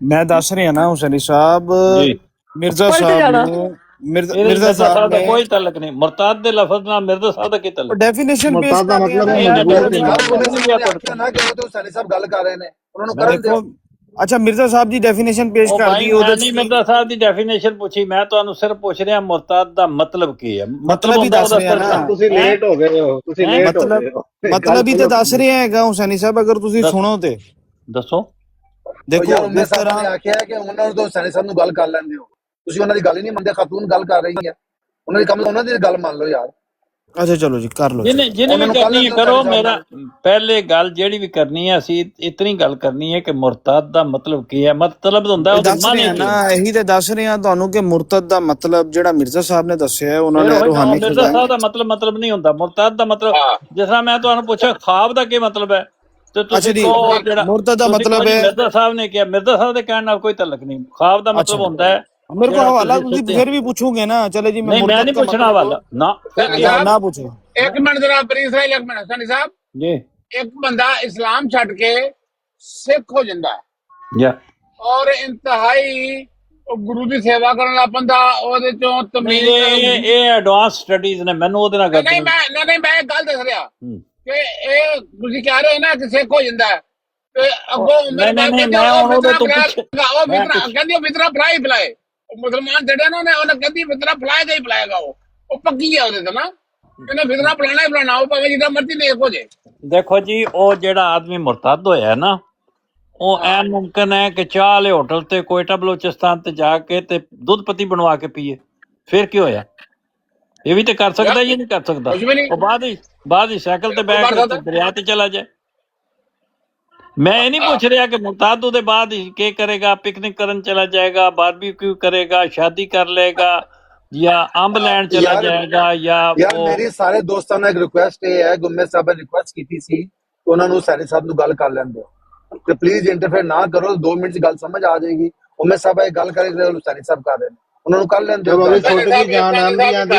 ਮੈਂ ਦੱਸ ਰਿਹਾ ਨਾ ਹੁਸੈਨੀ ਸਾਹਿਬ, ਮਿਰਜ਼ਾ ਸਾਹਿਬ ਨੂੰ ਮਿਰਜ਼ਾ ਸਾਹਿਬ ਦਾ ਕੋਈ ਤਾਲੁਕ ਨਹੀਂ। ਮੁਰਤਦ ਦੇ ਲਫ਼ਜ਼ ਨਾਲ ਮਿਰਜ਼ਾ ਸਾਹਿਬ ਦਾ ਕੀ ਤਾਲੁਕ? ਡੈਫੀਨੇਸ਼ਨ ਪੇਸ਼ ਦਾ ਮਤਲਬ ਹੈ ਨਾ ਕਿ ਉਹ ਤਾਂ ਸਾਡੇ ਸਾਹਿਬ ਗੱਲ ਕਰ ਰਹੇ ਨੇ, ਉਹਨਾਂ ਨੂੰ ਕਰਨ ਦਿਓ। ਅੱਛਾ, ਮਿਰਜ਼ਾ ਸਾਹਿਬ ਦੀ ਡੈਫੀਨੇਸ਼ਨ ਪੇਸ਼ ਕਰ ਦੀ। ਉਹਦੇ ਨਹੀਂ ਮਿਰਜ਼ਾ ਸਾਹਿਬ ਦੀ ਡੈਫੀਨੇਸ਼ਨ ਪੁੱਛੀ, ਮੈਂ ਤੁਹਾਨੂੰ ਸਿਰਫ ਪੁੱਛ ਰਿਹਾ ਮੁਰਤਦ ਦਾ ਮਤਲਬ ਕੀ ਹੈ। ਮਤਲਬ ਹੀ ਦੱਸ ਰਿਹਾ ਨਾ। ਤੁਸੀਂ ਲੇਟ ਹੋ ਗਏ ਹੋ, ਤੁਸੀਂ ਲੇਟ ਹੋ ਗਏ ਹੋ। ਮਤਲਬ ਹੀ ਤੇ ਦੱਸ ਰਿਹਾ ਹੈਗਾ ਹੁਸੈਨੀ ਸਾਹਿਬ, ਅਗਰ ਤੁਸੀਂ ਸੁਣੋ ਤੇ ਦੱਸੋ। ਦੇਖੋ ਮੈਂ ਸਾਰਾ ਆਖਿਆ ਕਿ ਉਹਨਾਂ ਨੂੰ ਤਾਂ ਸਾਡੇ ਸਾਹਿਬ ਨੂੰ ਗੱਲ ਕਰ ਲੈਂਦੇ ਹੋ, ਤੁਸੀਂ ਉਹਨਾਂ ਦੀ ਗੱਲ ਹੀ ਨਹੀਂ ਮੰਨਦੇ। ਖਾਤੂਨ ਗੱਲ ਕਰ ਰਹੀ ਹੈ, ਉਹਨਾਂ ਦੀ ਕੰਮ ਉਹਨਾਂ ਦੀ ਗੱਲ ਮੰਨ ਲਓ ਯਾਰ। ਅੱਛਾ ਚਲੋ ਜੀ, ਕਰ ਲਓ। ਜਿਹਨੇ ਵੀ ਕਰਨੀ ਹੈ ਕਰੋ। ਮੇਰਾ ਪਹਿਲੇ ਗੱਲ ਜਿਹੜੀ ਵੀ ਕਰਨੀ ਹੈ, ਅਸੀਂ ਇਤਨੀ ਗੱਲ ਕਰਨੀ ਹੈ ਕਿ ਮੁਰਤਦ ਦਾ ਮਤਲਬ ਕੀ ਹੈ। ਮਤਲਬ ਹੁੰਦਾ ਉਹਦਾ ਮਨ ਹੈ ਨਾ, ਇਹੀ ਤੇ ਦੱਸ ਰਹੇ ਹਾਂ ਤੁਹਾਨੂੰ ਕਿ ਮੁਰਤਦ ਦਾ ਮਤਲਬ ਜਿਹੜਾ ਮਿਰਜ਼ਾ ਸਾਹਿਬ ਨੇ ਦੱਸਿਆ ਹੈ, ਉਹਨਾਂ ਨੇ ਰੂਹਾਨੀ ਮਿਰਜ਼ਾ ਸਾਹਿਬ ਦਾ ਮਤਲਬ ਨਹੀਂ ਹੁੰਦਾ। ਮੁਰਤਦ ਦਾ ਮਤਲਬ, ਜਿਸ ਤਰ੍ਹਾਂ ਮੈਂ ਤੁਹਾਨੂੰ ਪੁੱਛਿਆ ਖਾਬ ਦਾ ਕੀ ਮਤਲਬ ਹੈ, ਤੇ ਤੁਸੀਂ ਜਿਹੜਾ ਮੁਰਤਦ ਦਾ ਮਤਲਬ ਹੈ, ਮਿਰਜ਼ਾ ਸਾਹਿਬ ਨੇ ਕਿਹਾ, ਮਿਰਜ਼ਾ ਸਾਹਿਬ ਦੇ ਕਹਿਣ ਨਾਲ ਕੋਈ ਤਾਲੁਕ ਨਹੀਂ। ਖਾਬ ਦਾ ਮਤਲਬ ਹੁੰਦਾ ਹੈ, ਮੇਰੇ ਕੋਲ ਹਵਾਲਾ ਤੁਸੀਂ ਫਿਰ ਵੀ ਪੁੱਛੋਗੇ ਨਾ। ਚਲੇ ਜੀ, ਮੈਂ ਨਹੀਂ ਪੁੱਛਣਾ ਹਵਾਲਾ ਨਾ ਪੁੱਛੋ। ਇੱਕ ਮਿੰਟ ਜਰਾ ਪ੍ਰੀਤ ਸਾਹਿਬ, ਇੱਕ ਮਿੰਟ ਹਸਨੀ ਸਾਹਿਬ ਜੀ। ਇੱਕ ਬੰਦਾ ਇਸਲਾਮ ਛੱਡ ਕੇ ਸਿੱਖ ਹੋ ਜਾਂਦਾ ਹੈ ਔਰ ਇੰਤਹਾਈ ਗੁਰੂ ਦੀ ਸੇਵਾ ਕਰਨ ਲੱਗ ਪੈਂਦਾ, ਉਹਦੇ ਚੋਂ ਤਮੀਜ਼। ਇਹ ਐਡਵਾਂਸ ਸਟੱਡੀਜ਼ ਨੇ, ਮੈਨੂੰ ਉਹਦੇ ਨਾਲ ਨਹੀਂ ਮੈਂ ਇੱਕ ਗੱਲ ਦੱਸ ਰਿਹਾ ਕਿ ਇਹ ਤੁਸੀਂ ਕਹਿ ਰਹੇ ਹੋ ਨਾ ਕਿ ਸਿੱਖ ਹੋ ਜਾਂਦਾ ਹੈ, ਤੇ ਅੱਗੋਂ ਕਹਿੰਦੀ ਫਿਤਰਾ ਫਲਾਈ ਫਲਾਏ। ਮੁਸਲਮਾਨ ਜਿਹੜੇ ਨਾ ਉਹਨੇ ਕਹਿੰਦੀ ਫਿਤਰਾ ਫਲਾਏਗਾ ਹੀ ਫਲਾਏਗਾ। ਉਹ ਪੱਕੀ ਹੈ ਉਹਦੇ ਤੇ ਨਾ, ਇਹਨੇ ਫਿਤਰਾ ਫਲਾਣਾ ਹੀ ਫਲਾਣਾ, ਉਹ ਭਾਵੇਂ ਜਿੱਦਾਂ ਮਰਜ਼ੀ ਦੇਖ ਹੋ ਜੇ। ਦੇਖੋ ਜੀ, ਉਹ ਜਿਹੜਾ ਆਦਮੀ ਮੁਰਤਦ ਹੋਇਆ ਨਾ, ਉਹ ਐਨ ਮੁਮਕਿਨ ਹੈ ਕਿ ਚਾਹ ਵਾਲੇ ਹੋਟਲ ਤੇ ਕੋਇਟਾ ਬਲੋਚਿਸਤਾਨ ਤੇ ਜਾ ਕੇ ਤੇ ਦੁੱਧ ਪੱਤੀ ਬਣਵਾ ਕੇ ਪੀਏ। ਫਿਰ ਕੀ ਹੋਇਆ? ਇਹ ਵੀ ਤੇ ਕਰ ਸਕਦਾ, ਇਹ ਨਹੀਂ ਕਰ ਸਕਦਾ। ਉਹ ਬਾਅਦ ਹੀ ਸਾਈਕਲ ਤੇ ਬੈਠ ਕੇ ਦਰਿਆ ਤੇ ਚਲਾ ਜਾਏ। ਮੈਂ ਇਹ ਨਹੀਂ ਪੁੱਛ ਰਿਹਾ ਕਿ ਮੁਰਤਦ ਉਹਦੇ ਬਾਅਦ ਹੀ ਕੀ ਕਰੇਗਾ, ਪਿਕਨਿਕ ਕਰਨ ਚਲਾ ਜਾਏਗਾ, ਬਾਰਬੀਕਿਊ ਕਰੇਗਾ, ਸ਼ਾਦੀ ਕਰ ਲਏਗਾ, ਜਾਂ ਅੰਬ ਲੈਣ ਚਲਾ ਜਾਏਗਾ, ਜਾਂ ਯਾਰ ਮੇਰੀ ਸਾਰੇ ਦੋਸਤਾਂ ਨੂੰ ਇੱਕ ਰਿਕੁਐਸਟ ਇਹ ਹੈ, ਗੁੰਮੇ ਸਾਹਿਬ ਨੇ ਰਿਕੁਐਸਟ ਕੀਤੀ ਸੀ ਉਹਨਾਂ ਨੂੰ ਸਾਰੇ ਸਾਹਿਬ ਨੂੰ ਗੱਲ ਕਰ ਲੈਣ ਦਿਓ ਤੇ ਪਲੀਜ਼ ਇੰਟਰਫੇਅਰ ਨਾ ਕਰੋ। 2 ਮਿੰਟ ਦੀ ਗੱਲ ਸਮਝ ਆ ਜਾਏਗੀ। ਗੁੰਮੇ ਸਾਹਿਬ ਇਹ ਗੱਲ ਕਰੇ ਸਾਰੇ ਸਾਹਿਬ ਕਰ ਰਹੇ ਨੇ, ਉਹਨਾਂ ਨੂੰ ਕਰ ਲੈਣ ਦਿਓ। ਛੋਟਕੀ ਜਾਨ ਆਂਦੀਆਂ ਦੀ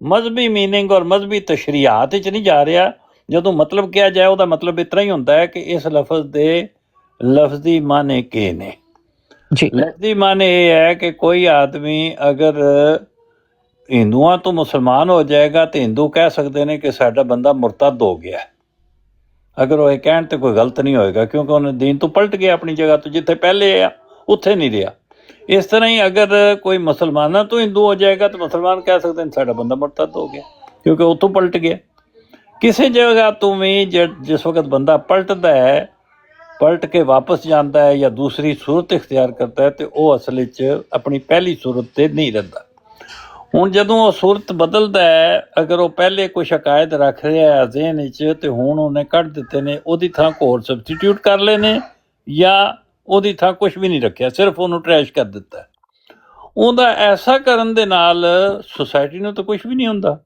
ਮਜ਼ਹਬੀ ਮੀਨਿੰਗ ਔਰ ਮਜ਼ਹਬੀ ਤਸ਼ਰੀਆਤ ਵਿੱਚ ਨਹੀਂ ਜਾ ਰਿਹਾ। ਜਦੋਂ ਮਤਲਬ ਕਿਹਾ ਜਾਏ, ਉਹਦਾ ਮਤਲਬ ਇਤਨਾ ਹੀ ਹੁੰਦਾ ਹੈ ਕਿ ਇਸ ਲਫ਼ਜ਼ ਦੇ ਲਫ਼ਜ਼ੀ ਮਾਨੇ ਕੀ ਨੇ। ਲਫ਼ਜ਼ੀ ਮਾਨੇ ਇਹ ਹੈ ਕਿ ਕੋਈ ਆਦਮੀ ਅਗਰ ਹਿੰਦੂਆਂ ਤੋਂ ਮੁਸਲਮਾਨ ਹੋ ਜਾਏਗਾ ਤੇ ਹਿੰਦੂ ਕਹਿ ਸਕਦੇ ਨੇ ਕਿ ਸਾਡਾ ਬੰਦਾ ਮੁਰਤਦ ਹੋ ਗਿਆ। ਅਗਰ ਉਹ ਇਹ ਕਹਿਣ ਤੇ ਕੋਈ ਗਲਤ ਨਹੀਂ ਹੋਏਗਾ, ਕਿਉਂਕਿ ਉਹਨੇ ਦੀਨ ਤੋਂ ਪਲਟ ਗਿਆ, ਆਪਣੀ ਜਗ੍ਹਾ ਤੋਂ ਜਿੱਥੇ ਪਹਿਲੇ ਆ ਉੱਥੇ ਨਹੀਂ ਰਿਹਾ। ਇਸ ਤਰ੍ਹਾਂ ਹੀ ਅਗਰ ਕੋਈ ਮੁਸਲਮਾਨਾਂ ਤੋਂ ਹਿੰਦੂ ਹੋ ਜਾਏਗਾ ਤਾਂ ਮੁਸਲਮਾਨ ਕਹਿ ਸਕਦੇ ਨੇ ਸਾਡਾ ਬੰਦਾ ਮੁਰਤਦ ਹੋ ਗਿਆ, ਕਿਉਂਕਿ ਉੱਥੋਂ ਪਲਟ ਗਿਆ। ਕਿਸੇ ਜਗ੍ਹਾ ਤੋਂ ਵੀ ਜਿਸ ਵਕਤ ਬੰਦਾ ਪਲਟਦਾ ਹੈ, ਪਲਟ ਕੇ ਵਾਪਸ ਜਾਂਦਾ ਹੈ ਜਾਂ ਦੂਸਰੀ ਸੂਰਤ ਇਖਤਿਆਰ ਕਰਦਾ ਹੈ, ਤੇ ਉਹ ਅਸਲ ਵਿੱਚ ਆਪਣੀ ਪਹਿਲੀ ਸੂਰਤ ਤੇ ਨਹੀਂ ਰਹਿੰਦਾ। ਹੁਣ ਜਦੋਂ ਉਹ ਸੂਰਤ ਬਦਲਦਾ ਹੈ, ਅਗਰ ਉਹ ਪਹਿਲੇ ਕੁਛ ਅਕਾਇਦ ਰੱਖ ਰਿਹਾ ਹੈ ਜ਼ਿਹਨ ਵਿੱਚ, ਤੇ ਹੁਣ ਉਹਨੇ ਕੱਢ ਦਿੱਤੇ ਨੇ, ਉਹਦੀ ਥਾਂ ਹੋਰ ਸਬਸਟੀਟਿਊਟ ਕਰ ਲਏ ਨੇ, ਜਾਂ ਉਹਦੀ ਥਾਂ ਕੁਛ ਵੀ ਨਹੀਂ ਰੱਖਿਆ, ਸਿਰਫ ਉਹਨੂੰ ਟਰੈਸ਼ ਕਰ ਦਿੱਤਾ। ਉਹਦਾ ਐਸਾ ਕਰਨ ਦੇ ਨਾਲ ਸੁਸਾਇਟੀ ਨੂੰ ਤਾਂ ਕੁਛ ਵੀ ਨਹੀਂ ਹੁੰਦਾ।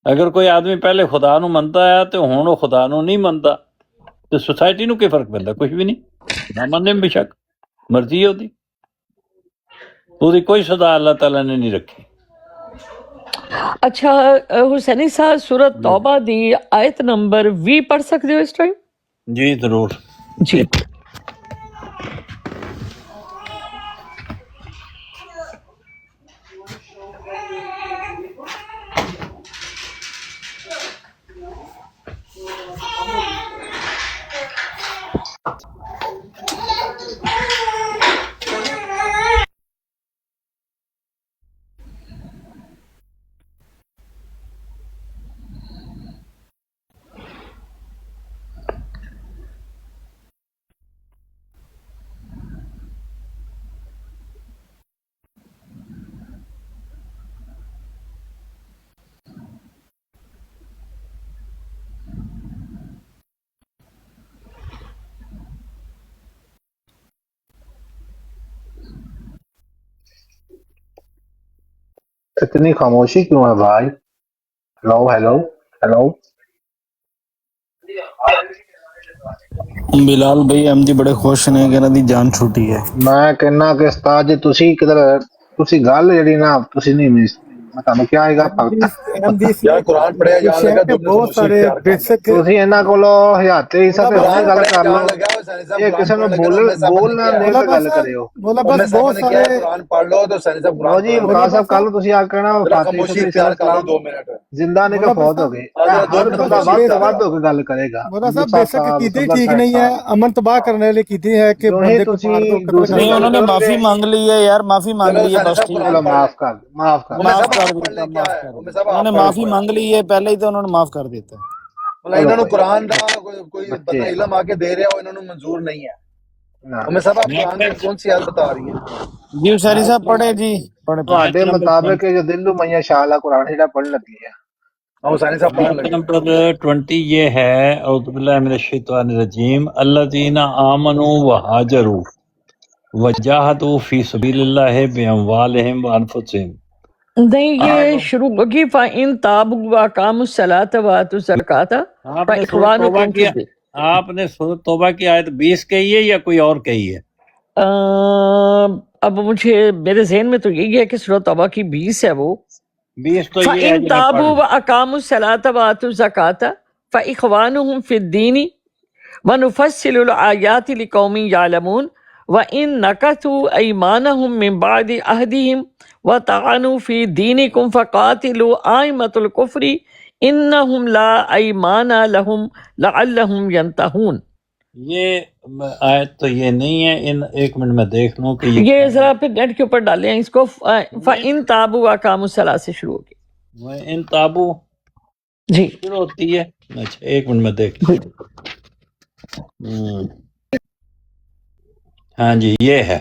ਅਗਰ ਕੋਈ ਆਦਮੀ ਪਹਿਲੇ ਖੁਦਾ ਨੂੰ ਮੰਨਦਾ ਹੈ ਤੇ ਹੁਣ ਉਹ ਖੁਦਾ ਨੂੰ ਨਹੀਂ ਮੰਨਦਾ, ਤੇ ਸੁਸਾਇਟੀ ਨੂੰ ਕੀ ਫਰਕ ਪੈਂਦਾ? ਕੁਛ ਵੀ ਨਹੀਂ। ਨਾ ਮੰਨੇ ਬੇਸ਼ੱਕ, ਮਰਜ਼ੀ ਹੈ ਉਹਦੀ ਕੋਈ ਸਜ਼ਾ ਅੱਲਾਹ ਤਾਲਾ ਨੇ ਨਹੀਂ ਰੱਖੀ। اچھا حسینی صاحب سورت توبہ دی آیت نمبر 20 پڑھ سکتے ہو اس ٹائم؟ جی ضرور. جی. اتنی خاموشی کیوں ہے بھائی؟ Hello hello hello. بلال بھائی احمدی بڑے خوش نے کہ دی جان چھوٹی ہے. میں کہنا کہ استاد جی تسی کدھر تسی گل جڑی نا تسی نہیں میں تانوں کیا آئے گا یار قرآن پڑھیا جان لگا تم نے بہت خاموشی سارے اختیار کر لی. بیسک تسی انہاں کولو ہیاتے ہی سب قرآن گل پڑھیا کر لو. جان لگا حسین صاحب یہ قرآن کسی پڑھنے نے لگے نا بولنا دے مولا کے گل کریو. بس صاحب بہت نے کیا ہے سارے قرآن پڑھ لو تو حسین صاحب لو قرآن جی پڑھنے وقاص لگے. صاحب کل تسی آ کہنا ذرا فاتح خاموشی فتح اختیار صاحب کر لو کلام 2 منٹ. زندہ نے کہ فوت ہو گئے. ذرا 2 ہر منٹ بندہ خاموشی ود اختیار ود کرو. ہو کے گل کرے گا. مولا صاحب مصعب بیسک صاحب عقیدے صبر ٹھیک صاحب نہیں ہے، امن تباہ کرنے والے عقیدے ہے کہ جو ہی بندے کو تسی مار دو قتل دوسرے کر نہیں دو. گل انہوں نے کرو معافی گے. مانگ لی ہے یار، معافی مانگ چلو لی ہے، حسین بس صاحب ٹھیک ہے. قرآن چلو پڑھ لیں. معاف کر امر معاف صاحب کر آپ پڑھ دیتا، لیں. کیا معاف ہے کر امر دیتا. صاحب انہوں آپ نے پڑھ لیں معافی قرآن. مانگ لی ہے پہلے ہی تو انہوں نے معاف کر دیتا. مطلب چلو انہوں نے کوئی قرآن دا کوئی بچے بندہ علم آ کے دے رہا ہو انہوں نے منظور نہیں ہے. نہ امر صاحب آپ میں قرآن پھر میں کون سی آیت بتا رہی ہیں؟ جی حسینی صاحب پڑھے جی، پڑھے پڑھے. آیت تواڈے نمبر مطابق جو دلو میاں شاء اللہ قرآن جڑا پڑھن لگی ہے. ہم حسین صاحب پڑھنے آیت لگے. نمبر 20 یہ ہے، اعوذ باللہ من الشیطان الرجیم، الذین آمنوا وہاجروا وجاہدوا فی سبیل اللہ باموالہم وانفسہم. نہیں، یہ شروع ہوگی فَإِن تَابُوا وَأَقَامُوا الصَّلَاةَ وَآتُوا الزَّكَاةَ آپ نے سورۃ توبہ فَإِخْوَانُكُمْ فِي کی الدِّينِ. آپ نے سورۃ توبہ کی آیت 20 کہی ہے یا کوئی اور کہی ہے؟ اب مجھے میرے ذہن میں تو یہی ہے کہ سورۃ توبہ کی 20 ہے وہ. 20 تو یہ ہے فَإِن جو میں پڑھ تَابُوا رہا وَأَقَامُوا الصَّلَاةَ وَآتُوا الزَّكَاةَ فَإِخْوَانُهُمْ فِي الدِّينِ وَنُفَصِّلُ الْآيَاتِ لِقَوْمٍ يَعْلَمُونَ وَإِن نَكَثُوا أَيْمَانَهُم مِّن بَعْدِ عَهْدِهِمْ وَطَعَنُوا فِي دِينِكُمْ فَقَاتِلُوا أَئِمَّةَ الْكُفْرِ إِنَّهُمْ لَا أَيْمَانَ لَهُمْ لَعَلَّهُمْ يَنْتَهُونَ. یہ آیت تو یہ نہیں ہے. ایک منٹ میں دیکھ لوں کہ یہ یہ ذرا پھر نیٹ کے اوپر ڈالیں اس کو. فَإِن تَابُوا وَأَقَامُوا الصَّلَاةَ سے شروع ہوگی. ان تابو جی شروع ہوتی ہے. اچھا ایک منٹ میں دیکھ جی. ہاں جی یہ ہے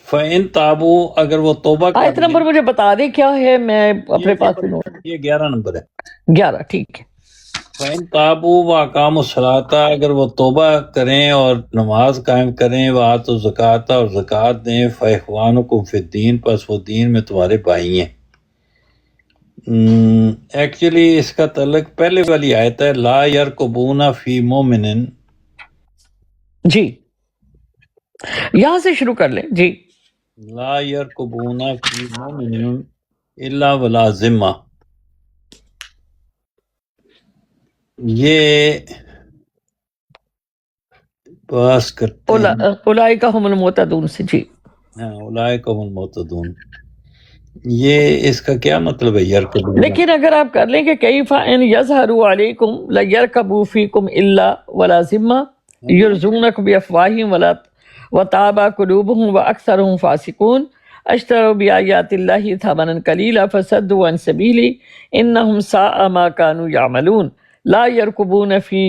فَإِن تابو، اگر وہ توبہ کر آیت لیں. نمبر مجھے بتا دیں کیا ہے، میں اپنے پاس یہ بھی نوٹ. یہ 11 نمبر ہے. 11 ٹھیک ہے. فَإِن تابوا وَأَقَامُوا الصَّلَاةَ، اگر وہ توبہ کریں اور نماز قائم کریں، وَآتُوا الزَّکَاةَ، اور زکوٰۃ دیں، فَإِخْوَانُکُمْ فِی الدِّین، پس وہ دین میں تمہارے بھائی ہیں. ایکچولی اس کا تعلق پہلے والی آیت ہے، لا یرقبون فی مومن. جی یہاں سے شروع کر لیں. جی لا یرقبون فی مومن الا ولا ذمہ. یہ بس کرتے ہیں. اولئک هم المعتدون سے. جی ہاں اولئک هم المعتدون. یہ اس کا کیا مطلب ہے یرقبون؟ لیکن اگر آپ کر لیں کہ کیف ان یظہروا علیکم لیرکبوا فیکم الا ولا ذمہ یرزونکم بافواہہم وتابى قلوبهم واکثرهم فاسقون اشتروا بآیات اللہ ثمنا قلیلا فصدوا عن سبیلہ انہم ساء ما كانوا يعملون لا يرقبون فی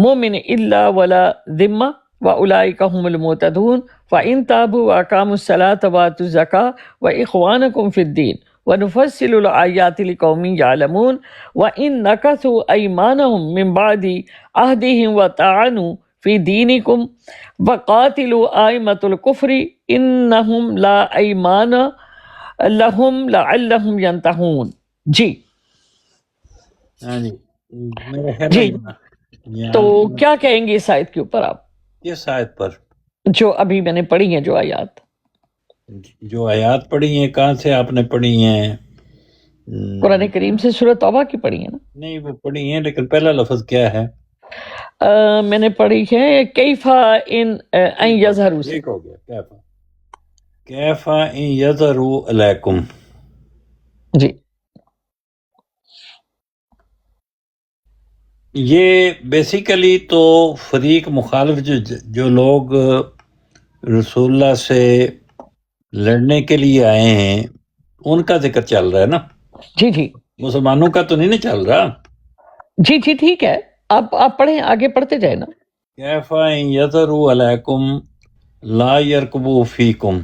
مؤمن الا ولا ذمہ واولئک هم المعتدون فإن تابوا واقاموا الصلاة وآتوا الزکاة واخوانکم فی الدین وَنُفَصِّلُ الْآيَاتِ لِقَوْمٍ يَعْلَمُونَ وَإِن نَكَثُوا أَيْمَانَهُم مِّن بَعْدِ عَهْدِهِمْ وَطَعَنُوا فِي دِينِكُمْ فَقَاتِلُوا أَئِمَّةَ الْكُفْرِ إِنَّهُمْ لَا أَيْمَانَ لَهُمْ لَعَلَّهُمْ يَنْتَهُونَ. جی ہاں جی میرا خیال ہے جی تو کیا کہیں گے اس آیت کے اوپر آپ، کس آیت پر جو ابھی میں نے پڑھی ہیں جو آیات؟ جو آیات پڑھی ہیں کہاں سے آپ نے پڑھی ہیں؟ قرآن کریم سے سورہ توبہ کی پڑھی ہے نا؟ نہیں وہ پڑھی ہیں، لیکن پہلا لفظ کیا ہے؟ میں نے پڑھی ہے کیفا ان یظہروا سے۔ ایک ہو گیا کیفا، کیفا ان یظہروا علیکم۔ جی یہ بیسیکلی تو فریق مخالف جو لوگ رسول اللہ سے لڑنے کے لیے آئے ہیں ان کا ذکر چل رہا ہے نا، جی جی مسلمانوں کا تو نہیں چل رہا۔ جی جی ٹھیک ہے، آپ پڑھیں، آگے پڑھتے جائیں نا۔ کیفا ان یظہروا علیکم لا یرقبوا فیکم،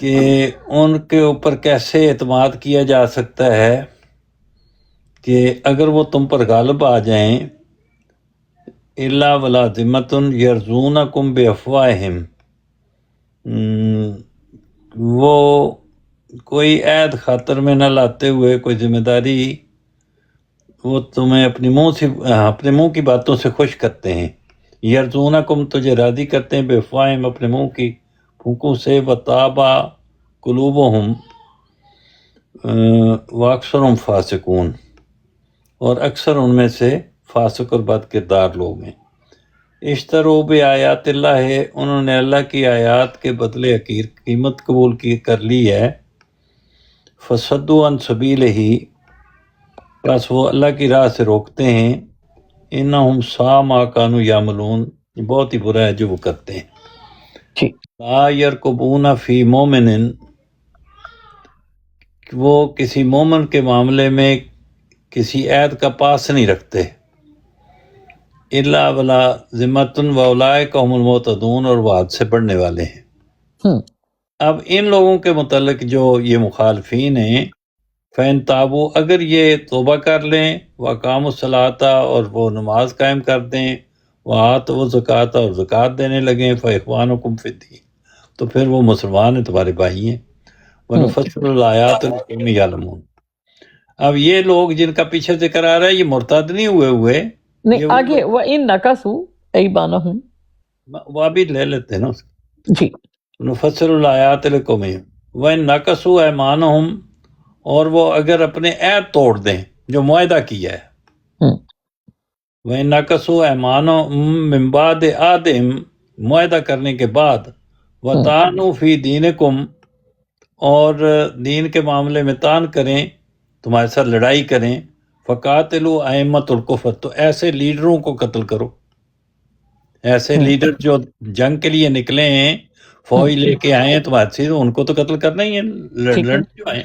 کہ ان کے اوپر کیسے اعتماد کیا جا سکتا ہے کہ اگر وہ تم پر غالب آ جائیں، الا ولا ذمۃ یرزونکم بافواہہم، وہ کوئی عہد خاطر میں نہ لاتے ہوئے، کوئی ذمہ داری، وہ تمہیں اپنے منہ کی باتوں سے خوش کرتے ہیں۔ یرزونکم تجھے راضی کرتے ہیں، بافواہہم اپنے منہ کی پھونکوں سے، وتابا قلوبہم واکثرہم فاسقون، اور اکثر ان میں سے فاسق اور بد کردار لوگ ہیں۔ اشتروا بآیات اللہ، انہوں نے اللہ کی آیات کے بدلے حقیر قیمت قبول کر لی ہے۔ فصدوا عن سبیلہ، بس وہ اللہ کی راہ سے روکتے ہیں۔ انہم ساء ما کانوا یعملون، یہ بہت ہی برا ہے جو وہ کرتے ہیں۔ جی لا یرقبون فی مومن، وہ کسی مومن کے معاملے میں کسی عہد کا پاس نہیں رکھتے۔ الا ولا ذمۃ واولئک هم المعتدون، اور وہ حد سے بڑھنے والے ہیں۔ اب ان لوگوں کے متعلق جو یہ مخالفین ہیں، فین تابو، اگر یہ توبہ کر لیں، وقام الصلاۃ، اور وہ نماز قائم کر دیں، وآتوا الزکوٰۃ، اور زکوٰۃ دینے لگیں، فاخوانکم فی الدین، تو پھر وہ مسلمان ہیں، تمہارے بھائی ہیں۔ ونفصل الآیات لقوم یعلمون۔ اب یہ لوگ جن کا پیچھے ذکر آ رہا ہے، یہ مرتد نہیں ہوئے، نہیں یہ آگے وَإِن نَكَثُوا أَيْمَانَهُمْ، وہ بھی لے لیتے ہیں نا اس کو۔ جی نفصل الآیات لقوم، وَإِن نَكَثُوا أَيْمَانَهُمْ، اور وہ اگر اپنے عہد توڑ دیں جو معاہدہ کیا ہے، وَإِن نَكَثُوا أَيْمَانَهُمْ مِن بَعْدِ عَهْدِهِمْ، معاہدہ کرنے کے بعد، وَطَعَنُوا فِي دِينِكُمْ، اور دین کے معاملے میں طعن کریں، تمہارے ساتھ لڑائی کریں، فَقَاتِلُوا أَئِمَّةَ الْكُفْرِ، تو ایسے لیڈروں کو قتل کرو، ایسے لیڈر جو جنگ کے لیے نکلے ہیں، فوج لے کے آئے ہیں تمہارے سے، ان کو تو قتل کرنا ہی ہے، لڑنے جو آئے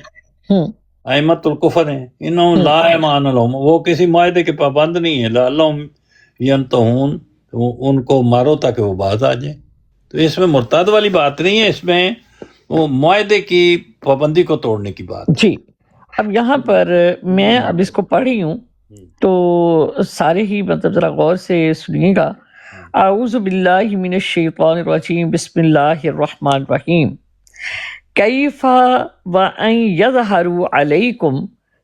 ہیں۔ ائمۃ الکفر ہیں، انہم لا ایمان لہم، وہ کسی معاہدے کے پابند نہیں ہیں، لعلہم ینتہون، ان کو مارو تاکہ وہ باز آ جائیں۔ تو اس میں مرتد والی بات نہیں ہے، اس میں وہ معاہدے کی پابندی کو توڑنے کی بات۔ جی اب یہاں پر میں اب اس کو پڑھی ہوں تو سارے ہی مطلب ذرا غور سے سنیے گا۔ اعوذ باللہ من الشیطان الرجیم، بسم اللہ الرحمن الرحیم۔ کیف وان یظہروا علیکم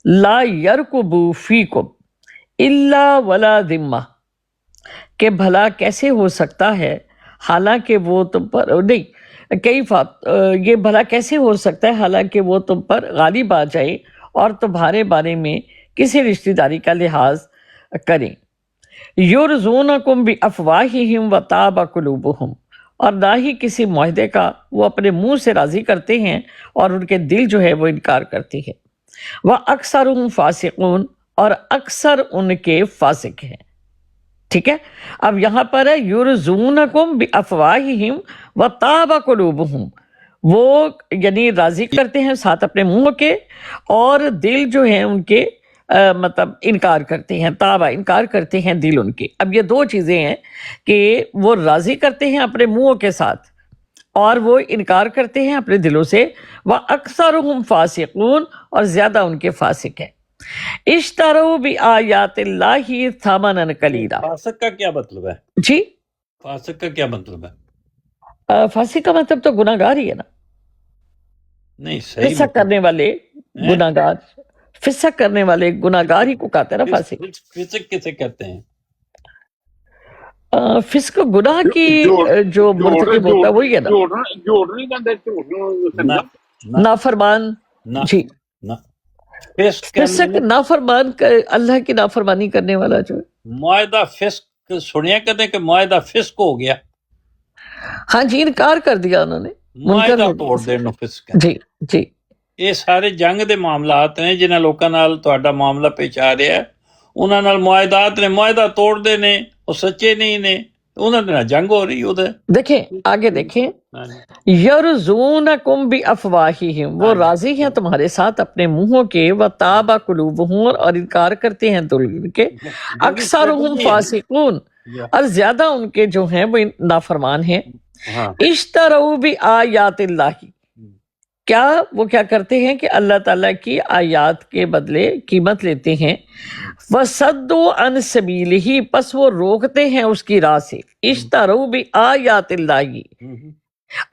لا یرقبوا فیکم الا ولا ذمہ، کہ بھلا کیسے ہو سکتا ہے حالانکہ وہ تم پر نہیں، کیف یہ بھلا کیسے ہو سکتا ہے حالانکہ وہ تم پر غالب آ جائے اور تمہارے بارے میں کسی رشتہ داری کا لحاظ کریں۔ یرزونکم بافواہہم وتابا قلوبہم، اور نہ ہی کسی معاہدے کا وہ اپنے منہ سے راضی کرتے ہیں اور ان کے دل جو ہے وہ انکار کرتی ہے۔ وَأَكْثَرُهُمْ فَاسِقُونَ، اور اکثر ان کے فاسق ہیں۔ ٹھیک ہے، اب یہاں پر ہے یرزونکم بافواہہم وتابا قلوبہم، وہ یعنی راضی کرتے ہیں ساتھ اپنے منہ کے، اور دل جو ہیں ان کے مطلب انکار کرتے ہیں، تابا انکار کرتے ہیں دل ان کے۔ اب یہ دو چیزیں ہیں کہ وہ راضی کرتے ہیں اپنے منہوں کے ساتھ اور وہ انکار کرتے ہیں اپنے دلوں سے۔ وَأَكْثَرُهُمْ فَاسِقُونَ، اور زیادہ ان کے فاسق ہیں۔ اشتروا بآیات اللہ ثمنا قلیلا، فاسق کا کیا مطلب ہے؟ جی فاسق کا کیا مطلب ہے؟ فاسق کا مطلب تو گناہ گار ہی ہے نا، نہیں صحیح فسق کرنے والے گناہ گار، فسق کرنے والے گناہ گار ہی کو کہتے ہیں نا فاسق۔ فسق کسے کہتے ہیں؟ فسق گناہ کی جو مرتکب ہوتا ہے وہی ہے نا، جھوٹ نہیں کہتے، جھوٹ نافرمان، جی نا فسق کے فسق اندر نافرمان اللہ کی نافرمانی کرنے والا جو ہے. معاہدہ فسق سنیا کہتے کہ معاہدہ فسق ہو گیا، ہاں جی، انکار کر دیا انہوں نے، منکر معاہدہ ہو توڑ گیا. دینا فسق ہے. جی جی. یہ سارے جنگ دے معاملات ہیں جنہاں لوکاں نال تہاڈا معاملہ پیش آ رہا ہے، انہاں نال معاہدات نے، معاہدہ توڑ دے نے، وہ سچے نہیں نے، انہاں دے نال جنگ ہو رہی ادھر. دیکھیں آگے دیکھیں، یرزونکم بافواہہم، وہ راضی ہیں تمہارے ساتھ اپنے منہوں کے، وتابع قلوبہم، اور انکار کرتے ہیں دل کے، اکثرہم فاسقون، اور زیادہ ان کے جو ہیں وہ نافرمان ہیں. اشتروا بآیات اللہ، کیا وہ کیا کرتے ہیں کہ اللہ تعالیٰ کی آیات کے بدلے قیمت لیتے ہیں. وَصَدُّوا عَنْ سَبِيلِهِ، پس وہ روکتے ہیں اس کی راہ سے. اشتروا بآیات اللہ،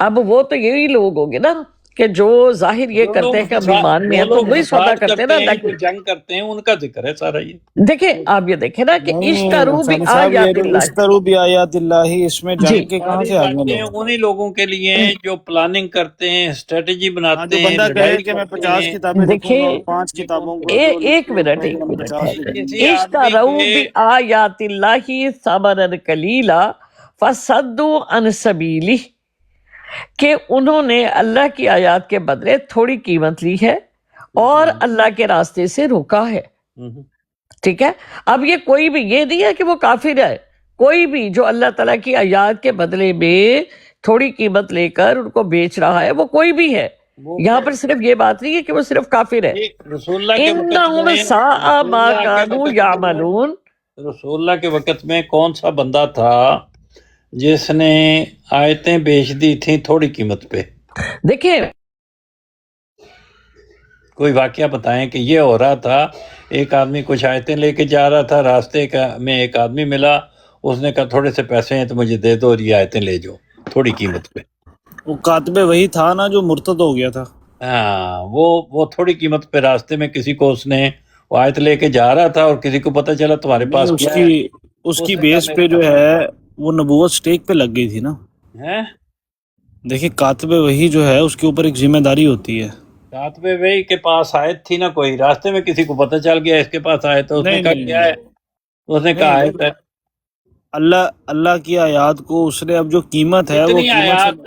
اب وہ تو یہی لوگ ہوں گے نا کہ جو ظاہر یہ کرتے ہیں کہ ہم ایمان میں ہیں، تو وہی سودا کرتے ہیں نا اللہ کی. جنگ کرتے ہیں، ان کا ذکر ہے سارا یہ. دیکھیں آپ یہ دیکھیں نا کہ اشتروا ثانی صاحب، یہ بآیات جو اللہ. اشتروا بآیات اللہ، اس میں جی. جنگ کے کہاں سے آگے باتیں انہی لوگوں کے لیے ہیں جو پلاننگ کرتے ہیں، اسٹریٹجی جو بناتے ہیں، بندہ لڑائی کہے کہ میں کرتے 50 ہیں. کتابیں لکھوں گا اور دیکھیں 5 کتابوں کو ایک منٹ ایک منٹ 50 لکھ دیں. کسی آدمی اشتروا کے بآیات اللہ ثمنا قلیلا فصدوا عن سبیلہ، کہ انہوں نے اللہ کی آیات کے بدلے تھوڑی قیمت لی ہے اور اللہ کے راستے سے روکا ہے. ٹھیک ہے. اب یہ کوئی بھی یہ نہیں ہے کہ وہ کافر ہے، کوئی بھی جو اللہ تعالیٰ کی آیات کے بدلے میں تھوڑی قیمت لے کر ان کو بیچ رہا ہے، وہ کوئی بھی ہے. یہاں پر صرف یہ بات نہیں ہے کہ وہ صرف کافر ہے. رسول اللہ کے وقت انہم میں ساء ما کانوا یعملون. رسول اللہ کے وقت میں کون سا بندہ تھا جس نے آیتیں بیچ دی تھیں تھوڑی قیمت پہ؟ دیکھیں کوئی واقعہ بتائیں کہ یہ ہو رہا تھا. ایک آدمی کچھ آیتیں لے کے جا رہا تھا، راستے میں ایک آدمی ملا، اس نے کہا تھوڑے سے پیسے ہیں تو مجھے دے دو اور یہ آیتیں لے جاؤ تھوڑی قیمت پہ. وہ کاتب وہی تھا نا جو مرتد ہو گیا تھا. ہاں، وہ تھوڑی قیمت پہ راستے میں کسی کو اس نے وہ آیت لے کے جا رہا تھا اور کسی کو پتہ چلا تمہارے پاس کیا ہے. اس کی بیس پہ جو ہے وہ نبوت سٹیک پہ لگ گئی تھی نا. دیکھیں کاتب وہی جو ہے اس کے اوپر ایک ذمہ داری ہوتی ہے. کاتب وہی کے پاس آیت تھی نا، کوئی راستے میں کسی کو پتہ چل گیا اس کے پاس آیت ہے، اس نے کہا کیا ہے، اس نے کہا آیت ہے. اللہ کی آیات کو اس نے اب جو قیمت ہے وہ اتنی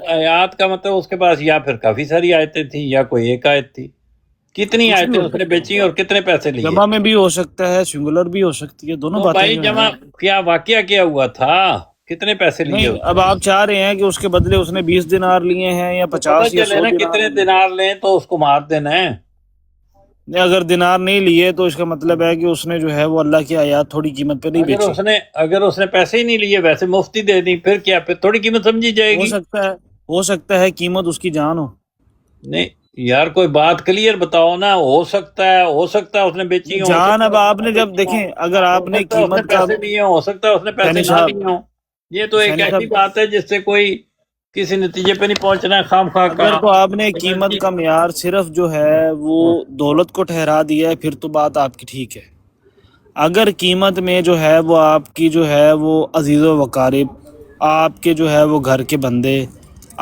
آیات کا مطلب اس کے پاس یا پھر کافی ساری آیتیں تھیں یا کوئی ایک آیت تھی. کتنی آیتیں اس نے بیچی اور کتنے پیسے لیے؟ جمع میں بھی ہو سکتا ہے، سنگولر بھی ہو سکتی ہے، دونوں باتیں. بھائی جمع کیا واقعہ کیا ہوا تھا، کتنے پیسے لیے؟ اب آپ چاہ رہے ہیں کہ اس کے بدلے اس نے 20 دینار لیے ہیں یا 50 یا 100 دینار. کتنے دینار لیں تو اس کو مار دینا ہے. اگر دینار نہیں لیے تو اس کا مطلب ہے کہ اس نے جو ہے وہ اللہ کی آیات تھوڑی قیمت پہ نہیں بیچی. اگر اس نے پیسے ہی نہیں لیے، ویسے مفتی دے دی، پھر کیا، پھر تھوڑی قیمت سمجھی جائے گی؟ ہو سکتا ہے قیمت اس کی جان ہو. نہیں یار کوئی بات کلیئر بتاؤ نا. ہو سکتا ہے اس نے بیچی ہو جان. اب آپ نے جب دیکھیں اگر آپ نے قیمت کا پیسے لیے ہو سکتا ہے اس نے پیسے نہ لیے ہوں. یہ تو ایک ایسی بات ہے جس سے کوئی کسی نتیجے پہ نہیں پہنچنا ہے خام خواہ. اگر تو آپ نے قیمت کا معیار صرف جو ہے وہ دولت کو ٹھہرا دیا ہے پھر تو بات آپ کی ٹھیک ہے. اگر قیمت میں جو ہے وہ آپ کی جو ہے وہ عزیز و وقارب، آپ کے جو ہے وہ گھر کے بندے،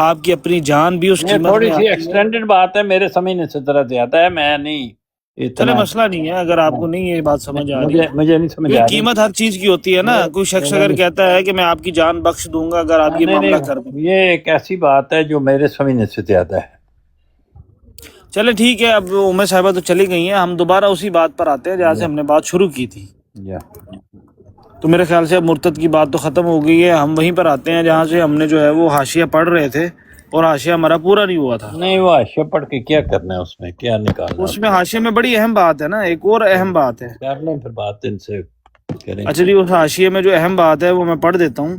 آپ کی اپنی جان بھی اس قیمت میں تھوڑی سی ایکسٹینڈڈ بات ہے، میرے سمجھنے سے ذرا زیادہ ہے. میں نہیں چلے مسئلہ نہیں ہے اگر آپ کو نہیں یہ بات سمجھ آ رہی ہے. مجھے نہیں سمجھ آ رہی. قیمت ہر چیز کی ہوتی ہے نا. کوئی شخص اگر کہتا ہے کہ میں آپ کی جان بخش دوں گا اگر آپ یہ معاملہ کر دیں، یہ ایک ایسی بات ہے جو میرے سمجھنے سے زیادہ ہے. چلے ٹھیک ہے. اب عمر صاحبہ تو چلی گئی ہیں، ہم دوبارہ اسی بات پر آتے ہیں جہاں سے ہم نے بات شروع کی تھی. تو میرے خیال سے اب مرتد کی بات تو ختم ہو گئی ہے. ہم وہیں پر آتے ہیں جہاں سے ہم نے جو ہے وہ حاشیہ پڑھ رہے تھے اور حاشیہ ہمارا پورا نہیں ہوا تھا. نہیں وہ حاشیہ پڑھ کے کیا کرنا ہے، اس میں کیا نکالنا؟ اس میں حاشیے میں بڑی اہم بات ہے نا، ایک اور اہم بات ہے. کر لیں پھر بات ان سے کریں. اچھا جی، اس حاشیے میں جو اہم بات ہے وہ میں پڑھ دیتا ہوں.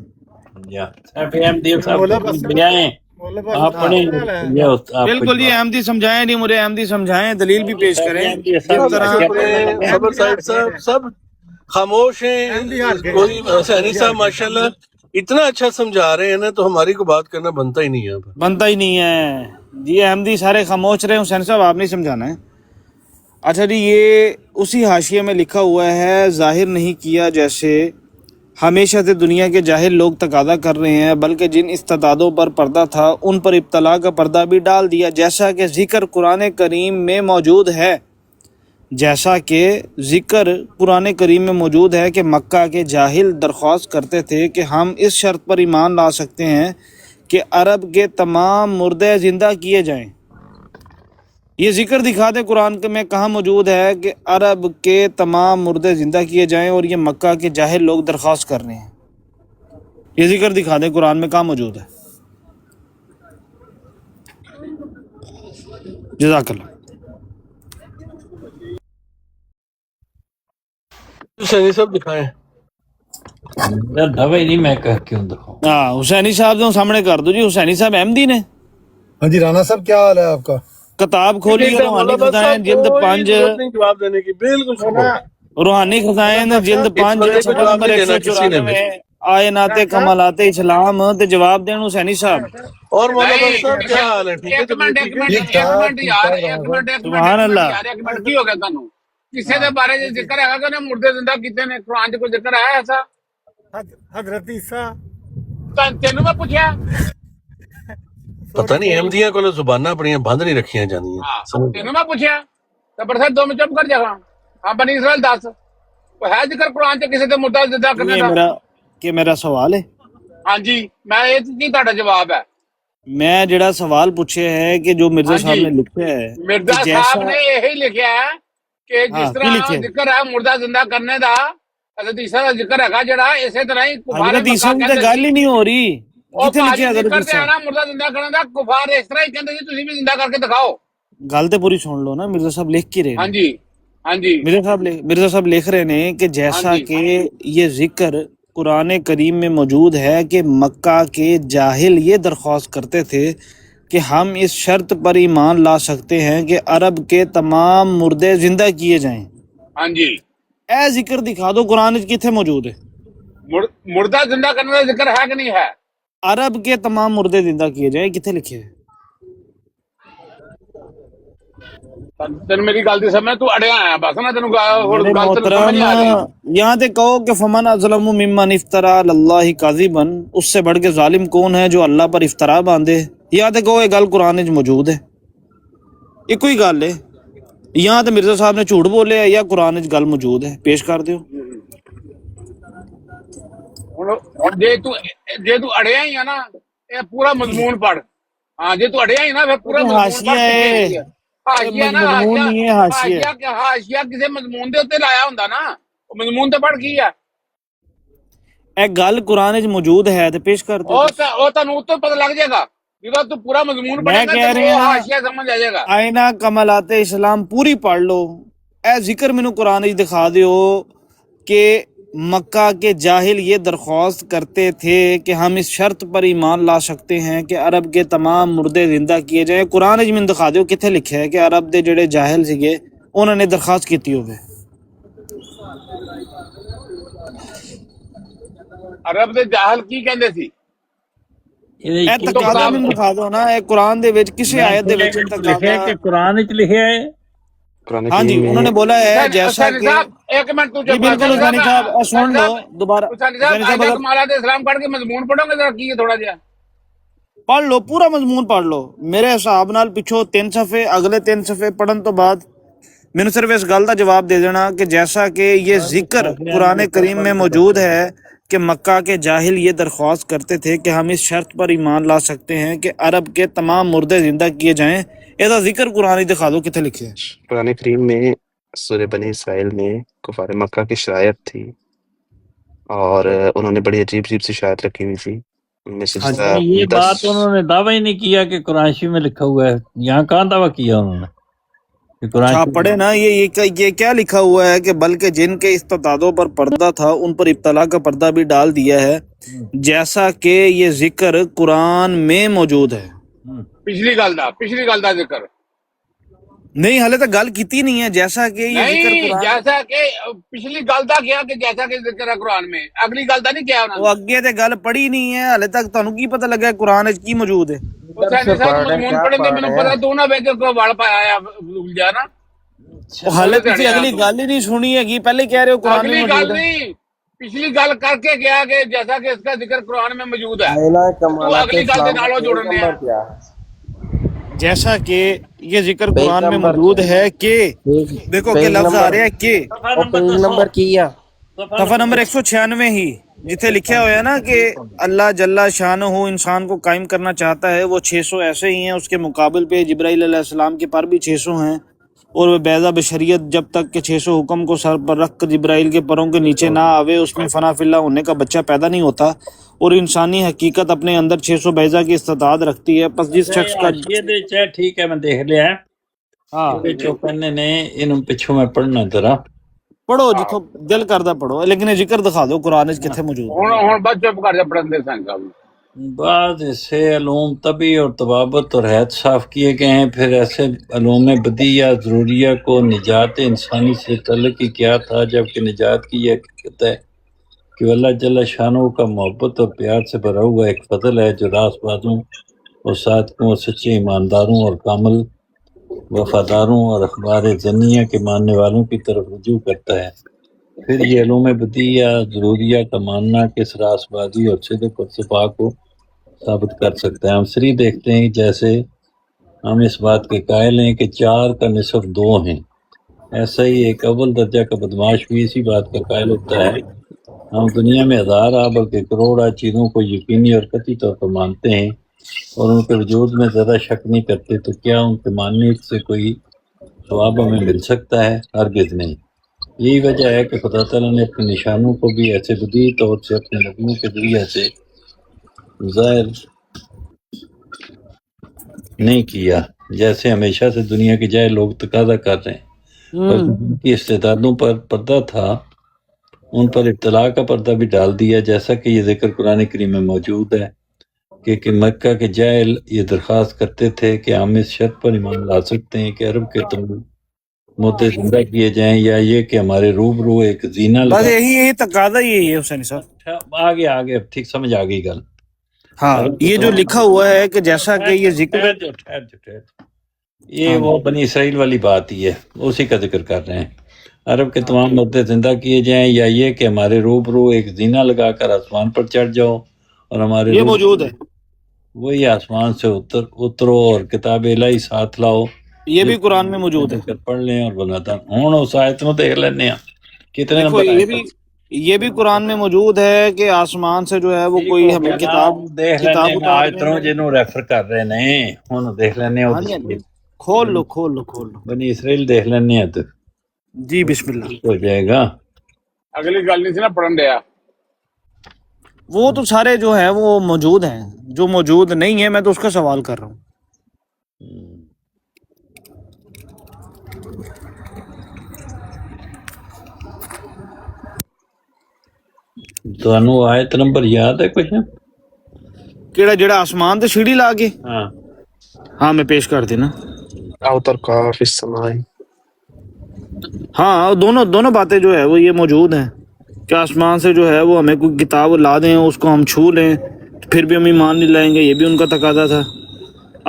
بالکل جی، احمدی سمجھائیں، نہیں مجھے احمدی سمجھائیں، دلیل بھی پیش کریں. صبر صاحب سب خاموش ہیں. کوئی ثانی صاحب ماشاءاللہ اتنا اچھا سمجھا رہے ہیں نا تو ہماری کو بات کرنا بنتا ہی نہیں ہے. بنتا ہی نہیں ہے جی. احمدی سارے خاموش رہے. حسین صاحب آپ نہیں سمجھانا ہے. اچھا جی، یہ اسی حاشیے میں لکھا ہوا ہے، ظاہر نہیں کیا جیسے ہمیشہ سے دنیا کے جاہل لوگ تقاضا کر رہے ہیں، بلکہ جن استعدادوں پر پردہ تھا ان پر ابتلا کا پردہ بھی ڈال دیا، جیسا کہ ذکر قرآن کریم میں موجود ہے. جیسا کہ ذکر قرآن کریم میں موجود ہے کہ مکہ کے جاہل درخواست کرتے تھے کہ ہم اس شرط پر ایمان لا سکتے ہیں کہ عرب کے تمام مردے زندہ کیے جائیں۔ یہ ذکر دکھا دے قرآن میں کہاں موجود ہے کہ عرب کے تمام مردے زندہ کیے جائیں، اور یہ مکہ کے جاہل لوگ درخواست کر رہے ہیں۔ یہ ذکر دکھا دے قرآن میں کہاں موجود ہے۔ جزاک اللہ۔ حسینی صاحب دکھائیں۔ دعوی نہیں میں کہہ کیوں دکھاؤں؟ ہاں حسینی صاحب نے سامنے کر دو جی۔ حسینی صاحب احمدی نے ہاں جی رانا صاحب کیا حال ہے آپ کا؟ کتاب کھولی ہے روحانی خزائن جلد 5، جواب دینے کی بالکل روحانی خزائن جلد 5 صفحہ نمبر 194 میں آیات کمالات اسلام تے جواب دین حسینی صاحب۔ اور مولانا صاحب کیا حال ہے؟ ٹھیک ہے سبحان اللہ۔ کی ہو گیا تانوں کسے دے بارے وچ ذکر ہے کہ انہیں مردے زندہ کیتے نے؟ قرآن چ کوئی ذکر ہے ایسا؟ حضرت عیسیٰ تینوں میں پوچھیا؟ پتہ نہیں احمدیاں کو زباناں اپنی بند نہیں رکھیاں جاندیاں۔ تینوں میں پوچھیا تو پر دو میں چپ کر جا۔ ہاں بنی اسرائیل دس کوئی ہے ذکر قرآن چ کسی تے مردہ زندہ کرنے دا؟ کہ میرا سوال ہے؟ ہاں جی میں یہ کی تہاڈا جواب ہے؟ میں جڑا سوال پوچھے ہے کہ جو مرزا صاحب نے لکھا ہے مرزا کہ صاحب جیسا نے یہی لکھا ہے کہ ہاں جس کی طرح لکھے ذکر ہے مردہ زندہ کرنے دا، حضرت عیسیٰ دا ذکر ہے جڑا اسی طرح ہی کفار حضرت عیسیٰ مکہ کی تو کہندے گل ہی نہیں ہو رہی۔ او کتنے بھاجی لکھے حضرت ذکر تے عیسیٰ؟ آنا مردہ زندہ کرنے دا، کفار اس طرح ہی کہندے جی تسی بھی زندہ کر کے دکھاؤ۔ گل تو پوری سن لو نا، مرزا صاحب لکھ کی رہے ہاں ہیں۔ جی ہاں جی مرزا صاحب لکھ رہے ہیں کہ ہاں جیسا جی کہ یہ ذکر قرآن کریم میں موجود ہے کہ مکہ کے جاہل یہ درخواست کرتے تھے کہ ہم اس شرط پر ایمان لا سکتے ہیں کہ عرب کے تمام مردے زندہ کیے جائیں۔ ہاں جی اے ذکر دکھا دو قرآن وچ کتنے موجود ہے؟ مردہ زندہ کرنے کا ذکر ہے کہ نہیں ہے؟ عرب کے تمام مردے زندہ کیے جائیں، کتنے لکھے ہیں؟ تین میری گل دی سمجھ تو اڑیا آیا بس نا، تینوں میرے گل تینوں سمجھ محترم نہیں آ رہی۔ یہاں تے کہو کہ فمن اظلم ممن افترا علی اللہ کاذبا، اس سے بڑھ کے ظالم کون ہے جو اللہ پر افطرا باندھے؟ یہاں تے کہو یہ گل قرآن وچ موجود ہے، ایک ہی گل ہے۔ یہاں تے مرزا صاحب نے جھوٹ بولے ہے یا قرآن وچ گل موجود ہے؟ پیش کر دیو۔ ہن جے تو اڑیا ہی ہے نا، یہ پورا مضمون پڑھ۔ ہاں جے تو اڑیا ہی نا پھر پورا یہ مضمون حاشیہ پڑھ کے ہے، دیکھ۔ حاشیہ نا مضمون نہیں ہے، حاشیہ ہے۔ حاشیہ کسی مضمون دے اوتے لایا ہوندا نا، وہ مضمون تے پڑھ کی ہے؟ اے گل قرآن وچ موجود ہے تے پیش کر دو۔ وہ تینوں تو پتہ لگ جائے گا، جب تو پورا مضمون پڑھے میں گا کہہ تو رہی وہ ہوں حاشیہ سمجھ آ جائے گا۔ آئینہ کمالات اسلام پوری پڑھ لو۔ اے ذکر مینوں قرآن وچ دکھا دیو کہ مکہ کے جاہل یہ درخواست کرتے تھے کہ ہم اس شرط پر ایمان لا سکتے ہیں کہ عرب کے تمام مردے زندہ کیے جائیں۔ قرآن وچ مینوں دکھا دیو کتنے لکھا ہے کہ عرب دے جڑے جاہل سیگے انہوں نے درخواست کیتی ہوئے۔ عرب دے جاہل کی کہندے سی؟ اے تقاضا مینوں دکھا دو نا، اے قرآن دے وچ کسے آیت دے وچ لکھے کہ قرآن وچ لکھے ہے؟ قرآن ہاں جی کریم انہوں نے میں بولا ہے جیسا حسین کہ صاحب ایک منٹ تو جی چپ بالکل حسینی صاحب سن لو دوبارہ۔ حسین صاحب حسینی صاحب آیت اگر کمالات اسلام پڑھ کے مضمون پڑھو گے ذرا کی ہے تھوڑا جہا؟ پڑھ لو پورا مضمون پڑھ لو میرے حساب نال، پچھو 3 صفحے اگلے 3 صفحے پڑھن تو بعد مینوں صرف اس گل کا جواب دے دینا کہ جیسا کہ یہ ذکر قرآن کریم میں موجود ہے کہ مکہ کے جاہل یہ درخواست کرتے تھے کہ ہم اس شرط پر ایمان لا سکتے ہیں کہ عرب کے تمام مردے زندہ کیے جائیں، ایسا ذکر قرآن ہی دکھا دو کتنے لکھے ہیں۔ قرآن کریم میں سورہ بنی اسرائیل میں کفار مکہ کی شرائط تھی، اور انہوں نے بڑی عجیب عجیب سی شرائط رکھی ہوئی تھی، ان میں سے ہاں جی یہ 10 بات انہوں نے دعویٰ ہی نہیں کیا کہ قرآن شریف میں لکھا ہوا ہے، یہاں کہاں دعویٰ کیا انہوں نے کہ قرآن اچھا شریف پڑھے نا، یہ کیا لکھا ہوا ہے کہ بلکہ جن کے استطاعتوں پر پردہ تھا ان پر ابتلا کا پردہ بھی ڈال دیا ہے، جیسا کہ یہ ذکر قرآن میں موجود ہے۔ پچھلی گل دا ذکر نہیں ہلے تک گل کیتی نہیں ہے، جیسا کہ یہ ذکر نہیں، قرآن، جیسا کہ پچھلی گل دا کیا کہ جیسا کہ ذکر ہے قرآن میں، اگلی گل دا نہیں کیا انہوں وہ اگے تے گل پڑھی نہیں ہے ہلے تک، تانوں کی پتہ لگا ہے قرآن وچ کی موجود ہے؟ نے۔ حسین صاحب مضمون پڑھن دے مینوں پتہ تو نہ وچ کوئی وڑ پایا یا جا نا، وہ ہلے تسی اگلی گل ہی نہیں سنی ہے، پہلے کہہ رہے ہو قرآن میں اگلی موجود گل ہے۔ نہیں، پچھلی گل کر کے گیا کہ جیسا کہ اس کا ذکر قرآن میں موجود ہے، آئینہ تو کمالات اگلی گل دے اسلام نالوں کا پیج جوڑنے نمبر ہیں۔ کیا ہے؟ جیسا کہ یہ ذکر قرآن میں موجود ہے کہ دیکھو کہ لفظ آ رہا ہے کہ صفحہ نمبر 196 ہی جتھے لکھا ہوا ہے نا کہ اللہ جل شانہ انسان کو قائم کرنا چاہتا ہے، وہ 600 ایسے ہی ہیں، اس کے مقابل پہ جبرائیل علیہ السلام کے پر بھی 600 ہیں، اور وہ بیضا بشریت جب تک کہ 600 حکم کو سر پر رکھ کر جبرائیل کے پروں کے نیچے نہ آوے، اس میں فنا فی اللہ ہونے کا بچہ پیدا نہیں ہوتا، اور انسانی حقیقت اپنے اندر 600 بیضا کی استطاعت رکھتی ہے۔ پس جس شخص کا ٹھیک ہے، میں دیکھ لیا ہے، ہاں چوپنے نے ان پچھوں میں پڑھنا ذرا پڑھو جتوں دل کردا پڑھو، لیکن یہ ذکر دکھا دو قرآن وچ کتھے موجود ہے۔ ہن بس چپ کر جا پڑھن دے سن صاحب۔ بعض ایسے علوم طبی اور طبابت اور حید صاف کیے گئے ہیں، پھر ایسے علوم بدیہ ضروریہ کو نجات انسانی سے تعلق ہی کیا تھا، جبکہ نجات کی یہ حقیقت ہے کہ اللہ جل شانہ کا محبت اور پیار سے بھرا ہوا ایک فضل ہے جو راست بازوں اور صادقوں اور سچے ایمانداروں اور کامل وفاداروں اور اخبار ذنیہ کے ماننے والوں کی طرف رجوع کرتا ہے۔ پھر یہ علوم بدیہ ضروریہ کا ماننا کس راست بازی اور صدق اور صفا کو ثابت کر سکتا ہے۔ ہم سری دیکھتے ہیں جیسے ہم اس بات کے قائل ہیں کہ 4 کا نصف 2 ہیں، ایسا ہی ایک اول درجہ کا بدماش بھی اسی بات کا قائل ہوتا ہے۔ ہم دنیا میں ہزارہ بلکہ کروڑا چیزوں کو یقینی اور قطعی طور پر مانتے ہیں اور ان کے وجود میں زیادہ شک نہیں کرتے، تو کیا ان کے ماننے سے کوئی ثواب ہمیں مل سکتا ہے؟ ہرگز نہیں۔ یہی وجہ ہے کہ خدا تعالیٰ نے اپنے نشانوں کو بھی ایسے بدیہی طور سے اپنے نبیوں کے ذریعے سے ظاہر نہیں کیا، جیسے ہمیشہ سے دنیا کے جائے لوگ تقاضا کر رہے ہیں، بلکہ ان کی استعدادوں پر پردہ تھا، ان پر ابتلاء کا پردہ بھی ڈال دیا، جیسا کہ یہ ذکر قرآن کریم میں موجود ہے کہ مکہ کے جاہل یہ درخواست کرتے تھے کہ ہم اس شرط پر ایمان لا سکتے ہیں کہ عرب کے تم مدعے زندہ کیے جائیں، یا یہ کہ ہمارے روبرو ایک زینہ بس لگا۔ یہی تقاضا یہی ہے حسین صاحب۔ آگے اب ٹھیک سمجھ آ گئی گل۔ ہاں یہ جو لکھا ہوا ہے کہ جیسا کہ یہ ذکر ٹھہر جو یہ وہ بنی اسرائیل والی بات ہی ہے، اسی کا ذکر کر رہے ہیں۔ عرب کے تمام مدعے زندہ کیے جائیں، یا یہ کہ ہمارے روبرو ایک زینہ لگا کر آسمان پر چڑھ جاؤ، اور ہمارے یہ موجود ہے، وہی آسمان سے اترو اور کتاب الہی ساتھ لاؤ، یہ بھی قرآن میں موجود ہے۔ پڑھ لیں اور بناتا ہوں اس آیت نو دیکھ لینے ہیں کتنے دیکھو نمبر یہ بھی قرآن میں موجود ہے کہ آسمان سے جو ہے وہ کوئی ہمیں کتاب دیکھ لینے ہیں، آیت نو جنہوں ریفر کر رہے ہیں ہوں دیکھ لینے ہیں، کھول لو بنی اسرائیل دیکھ لینے ہیں تو جی بسم اللہ ہو جائے گا۔ اگلی گل نہیں سی نا پڑھن دیا۔ وہ تو سارے جو ہے وہ موجود ہیں، جو موجود نہیں ہے میں تو اس کا سوال کر رہا ہوں۔ تانوں آیت نمبر یاد ہے کچھ؟ کیڑا جڑا آسمان تے سیڑھی لا کے ہاں میں پیش کر دینا۔ او ترقا فی السماء، ہاں دونوں باتیں جو ہے وہ یہ موجود ہیں کہ آسمان سے جو ہے وہ ہمیں کوئی کتاب لا دیں، اس کو ہم چھو لیں پھر بھی ہم ایمان نہیں لائیں گے، یہ بھی ان کا تقاضا تھا۔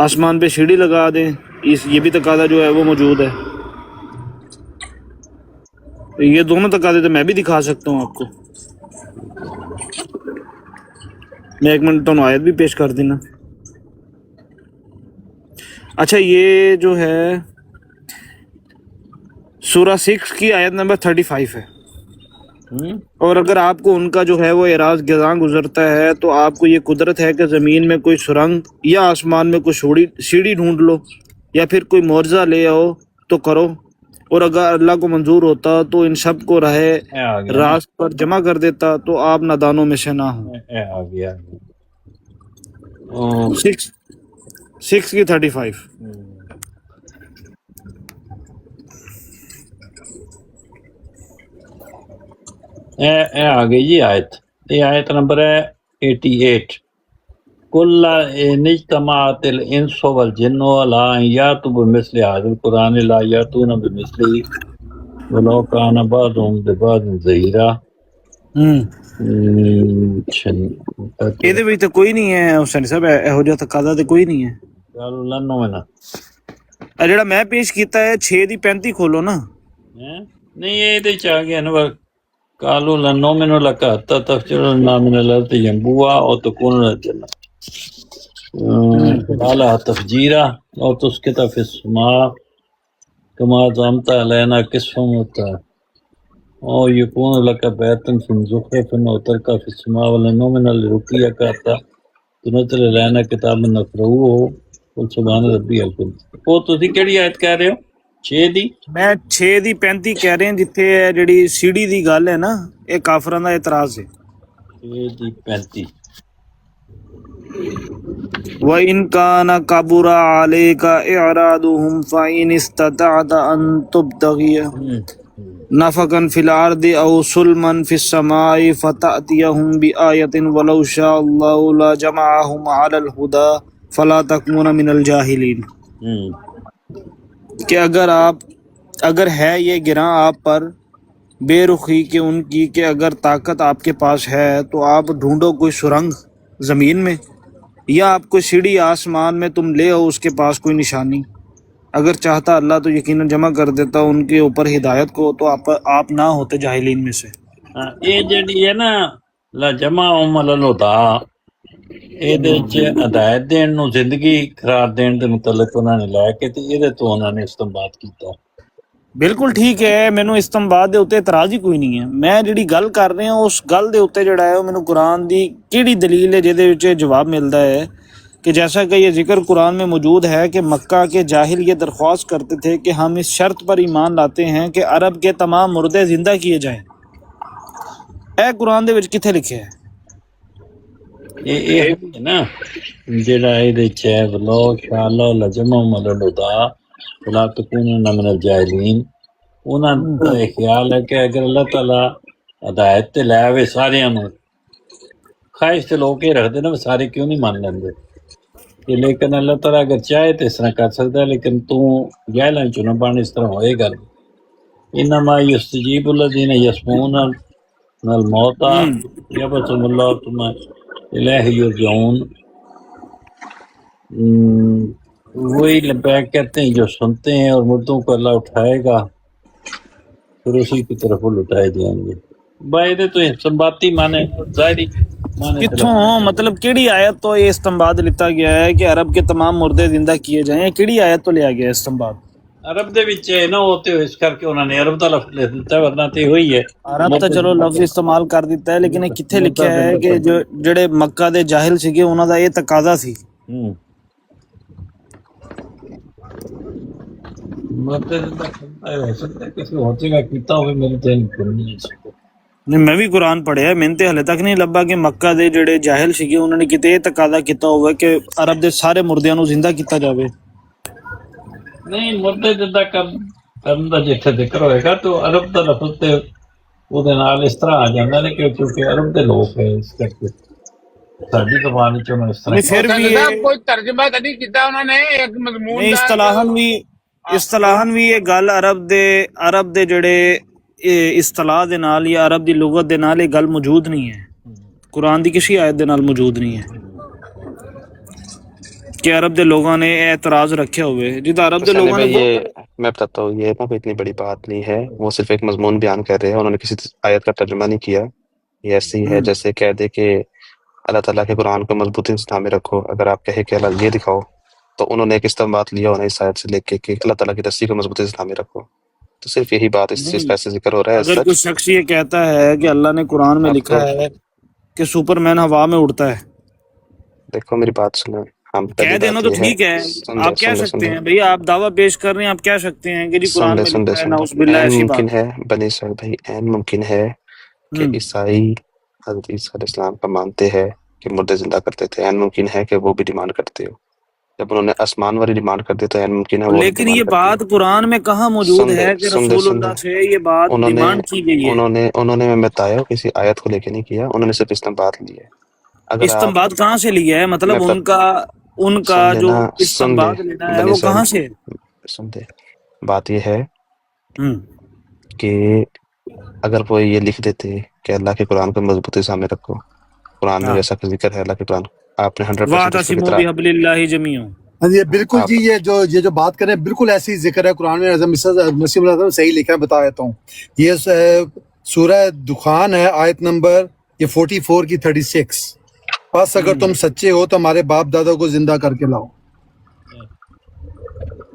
آسمان پہ سیڑھی لگا دیں، یہ بھی تقاضا جو ہے وہ موجود ہے۔ یہ دونوں تقاضے تو میں بھی دکھا سکتا ہوں آپ کو، میں 1 منٹ تو آیت بھی پیش کر دینا۔ اچھا یہ جو ہے سورہ 6 کی آیت نمبر 35 ہے، اور اگر آپ کو ان کا جو ہے وہ اعراض گزاں گزرتا ہے تو آپ کو یہ قدرت ہے کہ زمین میں کوئی سرنگ یا آسمان میں کوئی سیڑھی ڈھونڈ لو یا پھر کوئی معجزہ لے آؤ تو کرو، اور اگر اللہ کو منظور ہوتا تو ان سب کو راہ راست پر جمع کر دیتا تو آپ نادانوں میں سے نہ ہوں۔ 6 کی 35۔ آ گئی جی آیت، یہ آیت نمبر ہے 88۔ کل نجتمعت الانس والجن علی ان یاتوا بمثل هذا القرآن لا یاتون بمثله ولو کان بعضهم لبعض ظہیرا۔ ਇਹਦੇ ਵਿੱਚ ਤਾਂ ਕੋਈ ਨਹੀਂ ਹੈ ਹੁਸੈਨ ਸਾਹਿਬ، ਇਹੋ ਜਿਹਾ ਤਕਾਜ਼ਾ ਤੇ ਕੋਈ ਨਹੀਂ ਹੈ। قالوا لن نؤمن، ਇਹ ਜਿਹੜਾ ਮੈਂ ਪੇਸ਼ ਕੀਤਾ ਹੈ 6 ਦੀ 35 ਖੋਲੋ ਨਾ۔ نہیں یہ ਇਹਦੇ ਚ ਆ ਗਿਆ ਨਾ، قالوا لن نؤمن لك حتى تفجر لنا من الارض ينبوعا وتكون لنا الجنة قالها تفجيرا، اور تسقط فی السماء کما زعمت علینا کسفا ہوتا ہے اور یکون لک بیتن فی زخرف و ترک فی السماء ولنؤمن لرقیک حتی تنزل علینا کتاب نقرؤہ قل سبحان ربی العظیم۔ وہ ਤੁਸੀਂ ਕਿਹੜੀ ਆਇਤ ਕਹਿ ਰਹੇ ਹੋ 6 ਦੀ ਮੈਂ 6 ਦੀ 35 ਕਹਿ ਰਿਹਾ, ਜਿੱਥੇ ਇਹ ਜਿਹੜੀ ਸੀੜੀ ਦੀ ਗੱਲ ਹੈ ਨਾ, ਇਹ ਕਾਫਰਾਂ ਦਾ ਇਤਰਾਜ਼ ਹੈ। 6 ਦੀ 35 وَإِنْ كَانَ كَبُرَ عَلَيْكَ إِعْرَاضُهُمْ فَإِنِ اسْتَطَعْتَ أَنْ تُبْتَغِيَ نَفَقًا فِي الْأَرْضِ أَوْ سُلْمًا فِي السَّمَاءِ فَتَأْتِيَهُمْ بِآيَةٍ وَلَوْ شَاءَ اللَّهُ لَجَمَعَهُمْ عَلَى الْهُدَى فَلَا تَكُونَ مِنَ الْجَاهِلِينَ، کہ اگر ہے یہ گراں آپ پر بے رخی کہ ان کی، کہ اگر طاقت آپ کے پاس ہے تو آپ ڈھونڈو کوئی سرنگ زمین میں، یا آپ کوئی سیڑھی آسمان میں تم لے آؤ اس کے پاس کوئی نشانی، اگر چاہتا اللہ تو یقیناً جمع کر دیتا ان کے اوپر ہدایت کو، تو آپ نہ ہوتے جاہلین میں سے۔ یہ جڑی ہے نا لجمعہم علی الہدی، ਇਹਦੇ ਚ ਹਦਾਇਤ ਦੇਣ ਨੂੰ ਜ਼ਿੰਦਗੀ ਕਰਾਰ ਦੇਣ ਦੇ ਮੁਤਲਕ ਉਹਨਾਂ ਨੇ ਲੈ ਕੇ ਤੇ ਇਹਦੇ ਤੋਂ ਉਹਨਾਂ ਨੇ ਇਸਤੰਬਾਤ ਕੀਤਾ। ਬਿਲਕੁਲ ਠੀਕ ਹੈ, ਮੈਨੂੰ ਇਸਤੰਬਾਤ ਦੇ ਉੱਤੇ ਇਤਰਾਜ਼ ਹੀ ਕੋਈ ਨਹੀਂ ਹੈ। ਮੈਂ ਜਿਹੜੀ ਗੱਲ ਕਰ ਰਿਹਾ ਉਸ ਗੱਲ ਦੇ ਉੱਤੇ ਜਿਹੜਾ ਹੈ ਉਹ ਮੈਨੂੰ ਕੁਰਾਨ ਦੀ ਕਿਹੜੀ ਦਲੀਲ ਹੈ ਜਿਹਦੇ ਵਿੱਚ ਇਹ ਜਵਾਬ ਮਿਲਦਾ ਹੈ کہ جیسا کہ یہ ذکر قرآن میں موجود ہے کہ مکہ کے جاہل یہ درخواست کرتے تھے کہ ہم اس شرط پر ایمان لاتے ہیں کہ عرب کے تمام مردے زندہ کیے جائیں۔ اے قرآن دے وچ کتھے لکھے ہے؟ ਇਹ ਹੈ ਨਾ ਜਿਹੜਾ ਇਹਦੇ ਚ ਹੈ ਵਲੋ ਸ਼ਾਅ ਲਜਮਹੁਮ ਅਲਲ ਹੁਦਾ ਵਲਾ ਤਕੂਨਨ ਮਿਨ ਅਲ-ਜਾਹਿਲੀਨ، ਉਹਨਾਂ ਦਾ ਇਹ ਖਿਆਲ ਹੈ کہ اگر اللہ تعالیٰ ہدایت تے لے آوے ساریاں نوں، خواہش تے لوگ یہ رکھتے نا سارے کیوں نہیں مان لیندے، لیکن اللہ تعالیٰ اگر چاہے تو اس طرح کر سکتا ہے، لیکن تو جاہلاں چوں نہ بن، اس طرح ہوئے گا نہیں۔ انما یستجیب الذین یسمعون الموتى یبعثهم اللہ ثم الیہ یرجعون، وہی لبیک کہتے ہیں جو سنتے ہیں اور مردوں کو اللہ اٹھائے گا پھر اسی کی طرف وہ لٹائے جائیں گے۔ بھائی دے تو استنباطی معنی ظاہری معنی کتھوں مطلب کیڑی آیت تو یہ استنباط لیتا گیا ہے کہ عرب کے تمام مردے زندہ کیے جائیں؟ کیڑی آیت تو لیا گیا ہے استنباط؟ عرب دے وچ ہے نا، وہ تے اس کر کے انہوں نے عرب دا لفظ لے دیتا ہے، ورنہ تے ہوئی ہے عرب تو چلو لفظ استعمال کر دیتا ہے، لیکن یہ کتھے لکھا ہے کہ جو جڑے مکہ دے جاہل سیگے انہاں دا یہ تقاضا سی؟ نہیں، میں بھی قرآن پڑھیا، میں نے ہلے تک نہیں لبا کہ مکہ دے جڑے جاہل سیگے انہوں نے کتے یہ تقاضا کیتا ہوئے کہ عرب دے سارے مردیاں نو زندہ کیتا جاوے۔ نہیں، مردے زندہ کرن دا جتھے ذکر ہوئے گا تو عرب دا لفظ تے او دے نال اس طرح آ جاندا ہے کہ کیونکہ عرب دے لوگ ہیں، اس کرکے ساڈی زبان وچ انہوں اس طرح پھر بھی کوئی ترجمہ تو نہیں کیتا انہوں نے ایک مضمون نہیں، اصطلاحاً بھی یہ گل عرب دے جڑے اصطلاح دے نال یا عرب دی لغت دے نال یہ گل موجود نہیں ہے، قرآن دی کسی آیت دے نال موجود نہیں ہے کہ عرب دے لوگوں نے اعتراض رکھے ہوئے۔ جدھر عرب دے لوگوں نے یہ میں بتاتا ہوں، یہ نا کوئی اتنی بڑی بات نہیں ہے، وہ صرف ایک مضمون بیان کر رہے ہیں، انہوں نے کسی آیت کا ترجمہ نہیں کیا۔ یہ ایسی ہے جیسے کہہ دے کہ اللہ تعالیٰ کے قرآن کو مضبوطی سے تھامے رکھو، اگر آپ کہے کہ اللہ یہ دکھاؤ تو انہوں نے ایک استنباط لیا ہونا اس آیت سے لے کے کہ اللہ تعالیٰ کی رسی کو مضبوطی سے تھامے رکھو، تو صرف یہی بات اس چیز کا ایسے ذکر ہو رہا ہے۔ اگر کوئی شخص یہ کہتا ہے کہ اللہ نے قرآن میں لکھا ہے کہ سپر مین ہوا میں اڑتا ہے، دیکھو میری بات سنیں، ہم کہہ دینا تو ٹھیک ہے، آپ کہہ سکتے ہیں بھئی، آپ دعویٰ پیش کر رہے ہیں، آپ کہہ سکتے ہیں کہ جی قرآن میں لکھا ہے، نعوذ باللہ ایسی بات ممکن ہے بنی اسرائیل بھائی، این ممکن ہے کہ عیسائی حضرت عیسیٰ علیہ السلام کا مانتے ہیں کہ مردے زندہ کرتے تھے، این ممکن ہے کہ وہ بھی ڈیمانڈ کرتے ہو، جب انہوں نے آسمان والی ڈیمانڈ کر دی تو این ممکن ہے وہ، لیکن یہ بات قرآن میں کہاں موجود ہے کہ رسول اللہ سے یہ بات ڈیمانڈ کی گئی ہے؟ انہوں نے میں بتایا کسی آیت کو لے کے نہیں کیا، انہوں نے صرف استنباط لی ہے۔ استنباط کہاں سے لیا ہے؟ مطلب ان کا جو استنباط لینا ہے وہ کہاں سے؟ سن دے، بات یہ ہے کہ اگر وہ یہ لکھ دیتے کہ اللہ کے قرآن کو مضبوطی سامنے رکھو، قرآن میں جیسا کہ ذکر ہے اللہ کے قرآن، آپ نے 100% ہاں جی بالکل جی، یہ جو بات کریں بالکل ایسی ذکر ہے قرآن میں، مسیح اللہ صحیح لکھا ہے، بتا دیتا ہوں۔ یہ سورہ دخان ہے، آیت نمبر یہ 44 کی 36، بس اگر تم سچے ہو تو ہمارے باپ دادا کو زندہ کر کے لاؤ۔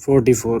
44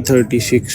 36।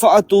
ਫਾਤੂ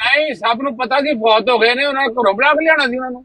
ਨਹੀਂ, ਸਭ ਨੂੰ ਪਤਾ ਕਿ ਫੌਤ ਹੋ ਗਏ ਨੇ, ਉਹਨਾਂ ਨੂੰ ਘਰੋਂ ਬੁਲਾ ਕੇ ਲਿਆਣਾ ਸੀ ਉਹਨਾਂ ਨੂੰ।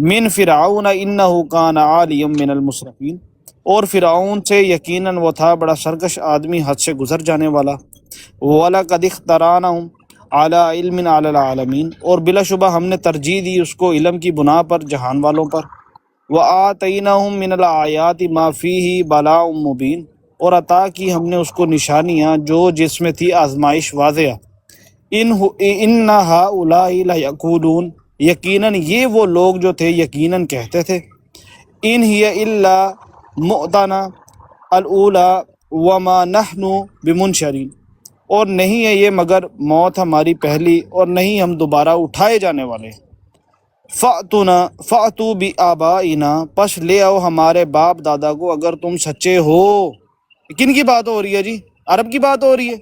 من فرعون انہ کان عالیا من المسرفین، اور فرعون سے یقیناً وہ تھا بڑا سرکش آدمی، حد سے گزر جانے والا۔ وَلَقَدِ اخْتَرَانَهُمْ عَلَىٰ عِلْمٍ عَلَى الْعَالَمِينَ، اور بلا شبہ ہم نے ترجیح دی اس کو علم کی بنا پر جہان والوں پر۔ وَآتَيْنَاهُمْ مِنَ الْآيَاتِ مَا فِيهِ بَلَاءٌ مُبِينٌ، اور عطا کی ہم نے اس کو نشانیاں جو جس میں تھی آزمائش واضح۔ اِنَّ هَٰؤُلَاءِ لَيَقُولُونَ، یقیناً یہ وہ لوگ جو تھے یقیناً کہتے تھے، ان ہی الا موتنا الاولی وما نحن بمنشرین، اور نہیں ہے یہ مگر موت ہماری پہلی اور نہیں ہم دوبارہ اٹھائے جانے والے۔ فَأْتُوا بِآبَائِنَا، پس لے آؤ ہمارے باپ دادا کو اگر تم سچے ہو۔ کن کی بات ہو رہی ہے جی؟ عرب کی بات ہو رہی ہے؟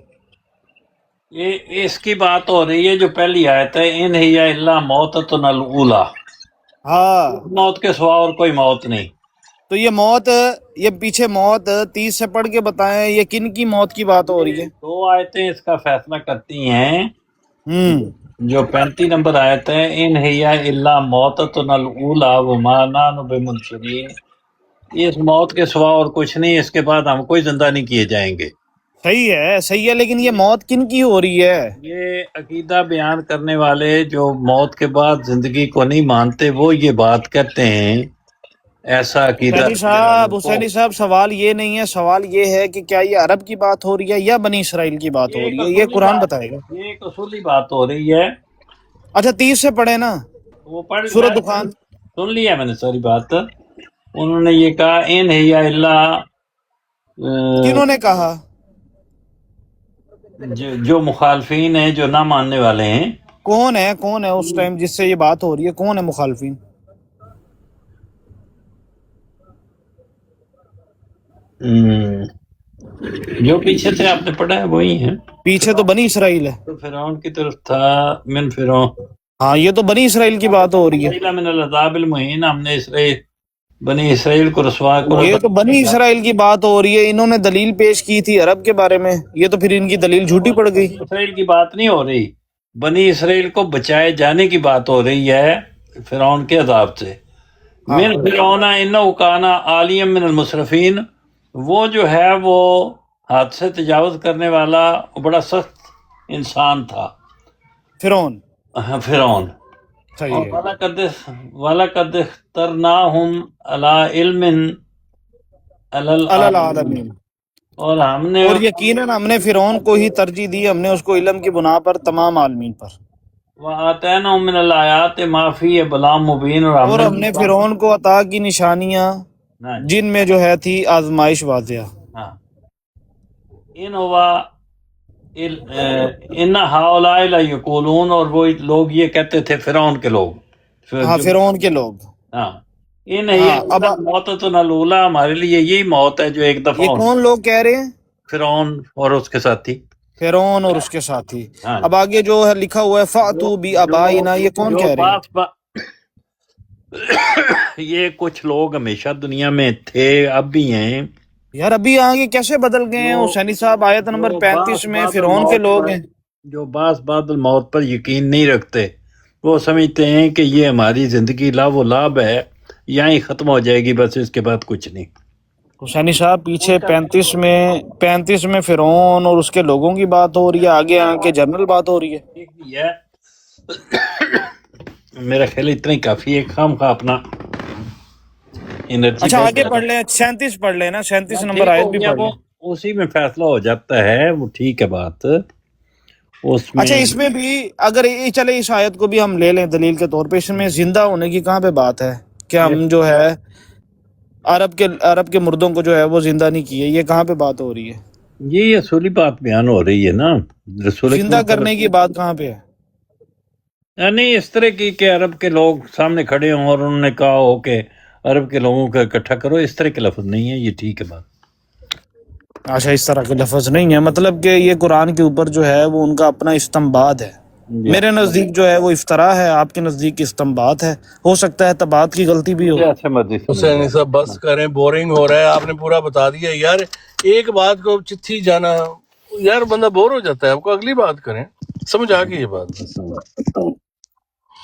یہ اس کی بات ہو رہی ہے جو پہلی آیت ہے، ان ہی الا موتتنا الاولی، ہاں، موت کے سوا اور کوئی موت نہیں۔ تو یہ موت، یہ پیچھے موت 30 سے پڑھ کے بتائیں یہ کن کی موت کی بات ہو رہی ہے؟ دو آیتیں اس کا فیصلہ کرتی ہیں۔ ہوں جو 35 نمبر آیت ہے، ان ہی الا موتتنا الاولی وما نحن بمنشرین، اس موت کے سوا اور کچھ نہیں، اس کے بعد ہم کوئی زندہ نہیں کیے جائیں گے۔ صحیح ہے، لیکن یہ موت کن کی ہو رہی ہے؟ یہ عقیدہ بیان کرنے والے جو موت کے بعد زندگی کو نہیں مانتے وہ یہ بات کہتے ہیں، ایسا عقیدہ حسینی صاحب سوال یہ نہیں ہے، سوال یہ ہے کہ کیا یہ عرب کی بات ہو رہی ہے یا بنی اسرائیل کی بات ہو رہی ہے؟ یہ قرآن بتائے گا۔ یہ ایک اصولی بات ہو رہی ہے۔ اچھا 30 سے پڑھے نا، وہ پڑھ سورۃ دخان۔ سن لیا میں نے ساری بات۔ انہوں نے یہ کہا ان ہی الا، کنہوں نے کہا؟ جو مخالفین ہیں، جو نہ ماننے والے ہیں۔ کون ہے اس ٹائم جس سے یہ بات ہو رہی ہے؟ کون ہے مخالفین؟ جو پیچھے سے آپ نے پڑھا ہے وہی ہیں۔ پیچھے تو بنی اسرائیل ہے، تو فرعون کی طرف تھا، من فرعون، ہاں یہ تو بنی اسرائیل کی بات ہو رہی ہے۔ من العذاب المہین، ہم نے بنی اسرائیل کو رسوا کرو۔ یہ تو بنی اسرائیل کی بات ہو رہی ہے، انہوں نے دلیل پیش کی تھی عرب کے بارے میں، یہ تو پھر ان کی دلیل جھوٹی پڑ گئی۔ اسرائیل کی بات نہیں ہو رہی، بنی اسرائیل کو بچائے جانے کی بات ہو رہی ہے فرعون کے عذاب سے۔ من فرعون انہ کان عالیا من المسرفین، وہ جو ہے وہ حد سے تجاوز کرنے والا بڑا سخت انسان تھا فرعون۔ اور وَلَقَدْ اخْتَرْنَاهُمْ عَلَىٰ عِلْمٍ عَلَى الْعَالَمِينَ، اور یقیناً ہم نے فرعون کو ہی ترجیح دی، ہم نے اس کو علم کی بنا پر تمام عالمین پر۔ وَآتَيْنَاهُم مِّنَ الْآيَاتِ مَا فِيهِ بَلَاءٌ مُّبِينٌ، اور ہم نے فرعون کو عطا کی نشانیاں جن میں جو ہے تھی آزمائش واضح۔ ان ہؤلاء لیقولون، اور وہ لوگ یہ کہتے تھے، فرعون کے لوگ، فرعون کے لوگ، ان موتتنا الاولی، ہمارے لیے یہی موت ہے جو ایک دفعہ۔ یہ کون لوگ کہہ رہے ہیں؟ فرعون اور اس کے ساتھی، فرعون اور اس کے ساتھی۔ اب آگے جو ہے لکھا ہوا ہے فَأْتُوا بِآبَائِنَا، یہ کون کہہ رہے ہیں؟ یہ کچھ لوگ ہمیشہ دنیا میں تھے، اب بھی ہیں یار، ابھی آگے کیسے بدل گئے ہیں حسینی صاحب؟ آیت نمبر 35 میں فرعون کے لوگ ہیں جو بعد الموت پر یقین نہیں رکھتے، وہ سمجھتے ہیں کہ یہ ہماری زندگی لا و لاب ہے، یہیں ختم ہو جائے گی، بس اس کے بعد کچھ نہیں۔ حسینی صاحب پیچھے 35 میں فرعون اور اس کے لوگوں کی بات ہو رہی ہے، آگے کے جنرل بات ہو رہی ہے۔ میرا خیال اتنا ہی کافی ہے، خام خواہ اپنا انرجی۔ اچھا آگے پڑھ لیں، 37 پڑھ لیں نا، 37 نمبر آیت بھی پڑھ لیں، اسی میں فیصلہ ہو جاتا ہے، وہ ٹھیک ہے بات اس میں۔ اچھا اس میں بھی اگر چلے اس آیت کو بھی ہم لے لیں دلیل کے طور پہ، اس میں زندہ ہونے کی کہاں پہ بات ہے کہ ہم جو ہے عرب کے مردوں کو جو ہے وہ زندہ نہیں کیے، یہ کہاں پہ بات ہو رہی ہے؟ یہ اصولی بات بیان ہو رہی ہے نا، زندہ کرنے کی بات کہاں پہ ہے؟ نہیں اس طرح کی کہ عرب کے لوگ سامنے کھڑے ہوں اور انہوں نے کہا ہو کہ عرب کے لوگوں کو اکٹھا کرو، اس طرح کے لفظ نہیں ہے، یہ ٹھیک ہے بات۔ اچھا اس طرح کے لفظ نہیں ہے، مطلب کہ یہ قرآن کے اوپر جو ہے وہ ان کا اپنا استنباط ہے۔ میرے نزدیک جو ہے وہ افطرا ہے، آپ کے نزدیک استنباط ہے، ہو سکتا ہے تبعات کی غلطی بھی ہو۔ حسین صاحب بس کریں، بورنگ ہو رہا ہے، آپ نے پورا بتا دیا یار، ایک بات کو چتھی جانا یار، بندہ بور ہو جاتا ہے، آپ کو اگلی بات کریں، سمجھ آ گئی یہ بات۔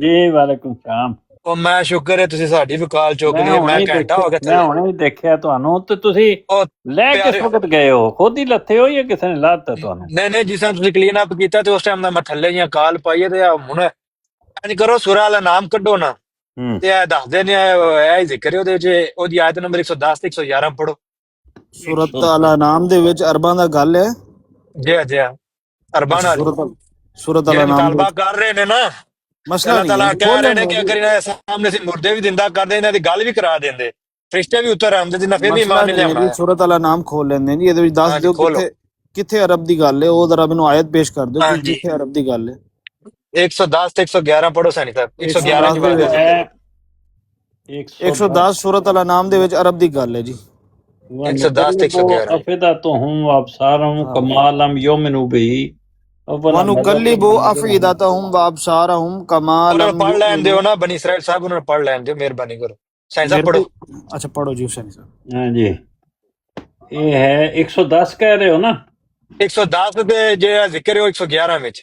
ਜੀ ਵਾਲੇਕੁਮ ਸਲਾਮ। ਉਹ ਮੈਂ ਸ਼ੁਕਰ ਹੈ ਤੁਸੀਂ ਸਾਡੀ ਵੀ ਕਾਲ ਚੁੱਕ ਮੈਂ ਲਈ ਹੁਣੇ ਮੈਂ ਹੀ ਘੰਟਾ ਦੇਖਿਆ ਹੋ ਗਿਆ ਮੈਂ ਥੱਲੇ ਹੁਣੇ ਹੀ ਦੇਖਿਆ ਤੁਹਾਨੂੰ ਤੇ ਤੁਸੀਂ ਉਹ ਲੈ ਕਿਸ ਪਿਆਰੇ ਵਕਤ ਗਏ ਹੋ? ਖੁਦ ਹੀ ਲੱਥੇ ਹੋ ਜਾਂ ਕਿਸੇ ਨੇ ਲਾਤਾ ਤੁਹਾਨੂੰ? ਨਹੀਂ ਜਿਸ ਤਰ੍ਹਾਂ ਤੁਸੀਂ ਕਲੀਨ ਅਪ ਕੀਤਾ ਤੇ ਉਸ ਟਾਈਮ ਦਾ ਮੈਂ ਥੱਲੇ ਜਾਂ ਕਾਲ ਪਾਈ ਹੈ ਤੇ ਆ ਹੁਣ ਇੰਜ ਕਰੋ ਸੂਰਾ ਵਾਲਾ ਨਾਮ ਕੱਢੋ ਨਾ ਹੂੰ ਤੇ ਇਹ ਦੱਸਦੇ ਨੇ ਇਹ ਹੀ ਜ਼ਿਕਰ ਹੈ ਉਹਦੇ ਚ ਉਹਦੀ ਆਇਤ ਨੰਬਰ 110 ਤੇ 111 ਪੜੋ ਸੂਰਤ ਅਲ ਨਾਮ ਦੇ ਵਿੱਚ ਅਰਬਾਂ ਦਾ ਗੱਲ ਹੈ। ਜੀ ਅਰਬਾਂ ਅੱਛਾ ਨਾਲ ਸੂਰਤ ਜਿਹੜੇ ਅਲ ਨਾਮ ਦੇ ਮੁਤਾਲਬਾ ਵਿੱਚ ਕਰ ਰਹੇ ਨੇ ਨਾ ਮਸਲਾ ਅੱਲਾਹ ਨਹੀਂ ਤਾਲਾ ਹੈ, ਕਹਿ ਖੋਲ ਰਹੇ ਨੇ ਲੈਣ ਕਿ ਦਿਓ। ਅਗਰ ਇਹਨਾਂ ਦੇ ਸਾਹਮਣੇ ਅਸੀਂ ਮੁਰਦੇ ਵੀ ਜ਼ਿੰਦਾ ਕਰਦੇ ਇਹਨਾਂ ਦੀ ਗੱਲ ਵੀ ਕਰਾ ਦਿੰਦੇ ਫਰਿਸ਼ਤੇ ਵੀ ਉੱਤਰ ਆਉਂਦੇ ਜਿੰਨਾ ਫਿਰ ਵੀ ਮਸਲਾ ਇਮਾਨ ਨਹੀਂ ਨਹੀਂ ਹੈ ਲਿਆਉਣਾ ਜੀ, ਸੂਰਤ ਅਲ ਨਾਮ ਖੋਲ ਲੈਂਦੇ ਜੀ। ਇਹਦੇ ਵਿੱਚ ਦੱਸ ਹਾਂਜੀ ਦਿਓ ਖੋਲੋ ਕਿੱਥੇ ਅਰਬ ਦੀ ਗੱਲ ਹੈ, ਉਹ ਜ਼ਰਾ ਮੈਨੂੰ ਆਇਤ ਪੇਸ਼ ਕਰ ਦਿਓ ਕਿ ਹਾਂਜੀ ਕਿੱਥੇ ਅਰਬ ਦੀ ਗੱਲ ਹੈ। 110 ਤੇ 111 ਪੜੋ ਸੈਣੀ ਸਾਹਿਬ 111 110 ਚ ਦੇ ਬਾਤ ਵਿੱਚ ਹੈ 110 ਸੂਰਤ ਅਲ ਨਾਮ ਦੇ ਵਿੱਚ ਅਰਬ ਦੀ ਗੱਲ ਹੈ ਜੀ। 110 ਤੇ 111 ਅਫਿਦਾਤੁਹੁਮ ਵਅਬਸਾਰਹੁਮ ਕਮਾ ਲਮ ਯੁਮਿਨੂ ਬਿhi ਵਨੁਕੱਲਿਬੁ ਅਫਇਦਤਹੁਮ ਵਅਬਸਾਰਹੁਮ ਕਮਾ ਉਹਨਾਂ ਲਮ ਨੂੰ ਪੜ੍ਹ ਲੈਣ ਦਿਓ ਯੁਮਿਨੂ ਨਾ ਬਨੀ ਇਸਰਾਇਲ ਸਾਹਿਬ ਉਹਨਾਂ ਨੂੰ ਪੜ੍ਹ ਲੈਣ ਦਿਓ ਮਿਹਰਬਾਨੀ ਕਰੋ ਸੈਣੀ ਸਾਹਿਬ ਮੇਰੇ ਪੜੋ ਅੱਛਾ ਪੜੋ ਜੀ ਹੁਸੈਨ ਸਾਹਿਬ। ਹਾਂ ਜੀ ਇਹ ਹੈ 110 ਕਹਿ ਰਹੇ ਹੋ ਨਾ? 110 ਤੇ ਜੇ ਜ਼ਿਕਰ ਹੈ ਉਹ 111 ਵਿੱਚ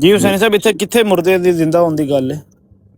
ਜੀ ਹੁਸੈਨ ਸਾਹਿਬ ਇੱਥੇ ਕਿੱਥੇ ਮੁਰਦੇ ਦੀ ਜ਼ਿੰਦਾ ਹੋਣ ਦੀ ਗੱਲ ਹੈ?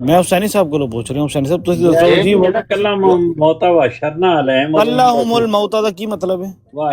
ਮੈਂ ਹੁਸੈਨੀ ਸਾਹਿਬ ਕੋਲੋਂ ਪੁੱਛ ਰਿਹਾ। ਹੁਸੈਨੀ ਸਾਹਿਬ ਤੁਸੀਂ ਦੱਸੋ ਜੀ ਜਿਹੜਾ ਕੱਲਾ ਮੌਤਾ ਵਾ ਸ਼ਰਨਾ ਅਲੈਮ ਅੱਲਾਹੁਮੁਲ ਮੌਤਾ ਦਾ ਕੀ ਮਤਲਬ ਹੈ? ਵਾ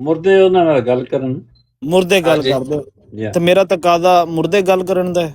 ਮੁਰਦੇ ਉਹਨਾਂ ਨਾਲ ਗੱਲ ਕਰਨ ਮੁਰਦੇ ਗੱਲ ਹਾਂਜੀ ਕਰਦੇ ਹੋ ਜੀ ਤੇ ਮੇਰਾ ਤਕਾਜ਼ਾ ਮੁਰਦੇ ਗੱਲ ਕਰਨ ਦਾ ਹੈ।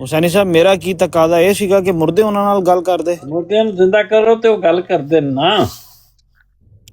ਹੁਸੈਨੀ ਸਾਹਿਬ ਮੇਰਾ ਕੀ ਤਕਾਜ਼ਾ ਇਹ ਸੀਗਾ ਕਿ ਮੁਰਦੇ ਉਹਨਾਂ ਨਾਲ ਗੱਲ ਕਰਦੇ। ਮੁਰਦਿਆਂ ਨੂੰ ਜ਼ਿੰਦਾ ਕਰੋ ਤੇ ਉਹ ਗੱਲ ਕਰਦੇ ਨੇ ਨਾ।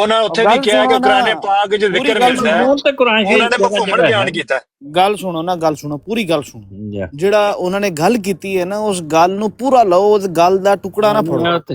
ਉਹਨਾਂ ਉੱਥੇ ਵੀ ਗੱਲ ਕਿਹਾ ਸੁਣੋ ਕਿ ਨਾ ਕੁਰਾਨ ਪਾਕ ਚ ਪੂਰੀ ਜ਼ਿਕਰ ਗੱਲ ਮਿਲਦਾ ਹੈ ਹੁਣ ਤੇ ਕੁਰਾਨ ਉਹਨਾਂ ਨੇ ਸ਼ਰੀਫ ਮਫਹੂਮਨ ਬਿਆਨ ਕੀਤਾ ਗੱਲ ਸੁਣੋ ਨਾ ਗੱਲ ਸੁਣੋ ਪੂਰੀ ਗੱਲ ਸੁਣੋ ਜੀ ਜਿਹੜਾ ਉਹਨਾਂ ਨੇ ਗੱਲ ਕੀਤੀ ਹੈ ਨਾ ਉਸ ਗੱਲ ਨੂੰ ਪੂਰਾ ਲਓ ਉਸ ਗੱਲ ਦਾ ਟੁਕੜਾ ਨਾ ਫੜੋ। ਉਹ ਤੇ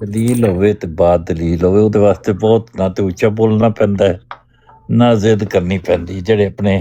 ਦਲੀਲ ਹੋਵੇ ਤੇ ਬਾਤ ਦਲੀਲ ਹੋਵੇ ਉਹਦੇ ਵਾਸਤੇ ਬਹੁਤ ਨਾ ਤੇ ਉੱਚਾ ਬੋਲਣਾ ਪੈਂਦਾ ਹੈ ਨਾ ਜ਼ਿੱਦ ਕਰਨੀ ਪੈਂਦੀ। ਜਿਹੜੇ ਆਪਣੇ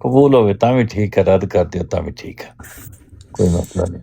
ਕਬੂਲ ਹੋਵੇ ਤਾਂ ਵੀ ਠੀਕ ਹੈ, ਰੱਦ ਕਰ ਦਿਓ ਤਾਂ ਵੀ ਠੀਕ ਹੈ, ਕੋਈ ਮਸਲਾ ਨਹੀਂ।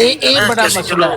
ਇਹ ਬੜਾ ਮਸਲਾ ਹੈ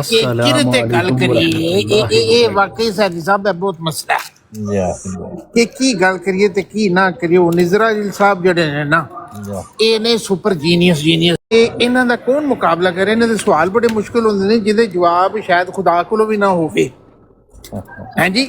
ਕਿ ਕਿਹਦੇ ਤੇ ਗੱਲ ਕਰੀਏ। ਇਹ ਵਾਕਈ ਸਾਡੀ ਸਾਹਿਬ ਦਾ ਬਹੁਤ ਮਸਲਾ ਹੈ ਕਿ ਕੀ ਗੱਲ ਕਰੀਏ ਤੇ ਕੀ ਨਾ ਕਰੀਏ। ਉਹ ਨਿਜ਼ਰਾਇਲ ਸਾਹਿਬ ਜਿਹੜੇ ਨੇ ਨਾ ਇਹ ਨੇ ਸੁਪਰ ਜੀਨੀਅਸ ਇਹ ਇਹਨਾਂ ਦਾ ਕੌਣ ਮੁਕਾਬਲਾ ਕਰੇ। ਇਹਨਾਂ ਦੇ ਸਵਾਲ ਬੜੇ ਮੁਸ਼ਕਿਲ ਹੁੰਦੇ ਨੇ ਜਿਹਦੇ ਜਵਾਬ ਸ਼ਾਇਦ ਖੁਦਾ ਕੋਲੋਂ ਵੀ ਨਾ ਹੋਵੇ। ਹਾਂਜੀ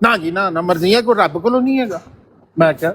ਨਾ ਜੀ ਨਾ ਮਰਜ਼ੀਆਂ ਕੋ ਰੱਬ ਕੋਲੋਂ ਨਹੀਂ ਹੈਗਾ। ਮੈਂ ਕਿਹਾ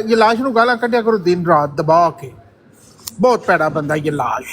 ਇਹ ਲਾਸ਼ ਨੂੰ ਗਾਲਾਂ ਕੱਢਿਆ ਕਰੋ ਦਿਨ ਰਾਤ ਦਬਾ ਕੇ। ਬਹੁਤ ਭੈੜਾ ਬੰਦਾ ਇਹ ਲਾਸ਼।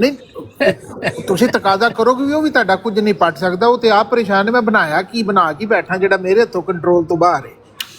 ਨਹੀਂ ਤੁਸੀਂ ਤਕਾਜ਼ਾ ਕਰੋਗੇ ਵੀ ਉਹ ਵੀ ਤੁਹਾਡਾ ਕੁਝ ਨਹੀਂ ਪੱਟ ਸਕਦਾ। ਉਹ ਤੇ ਆਪ ਪਰੇਸ਼ਾਨ ਹੈ ਮੈਂ ਬਣਾਇਆ ਕੀ ਬਣਾ ਕੇ ਬੈਠਾ ਜਿਹੜਾ ਮੇਰੇ ਹੱਥੋਂ ਕੰਟਰੋਲ ਤੋਂ ਬਾਹਰ ਹੈ।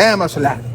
ਇਹ ਮਸਲਾ ਹੈ।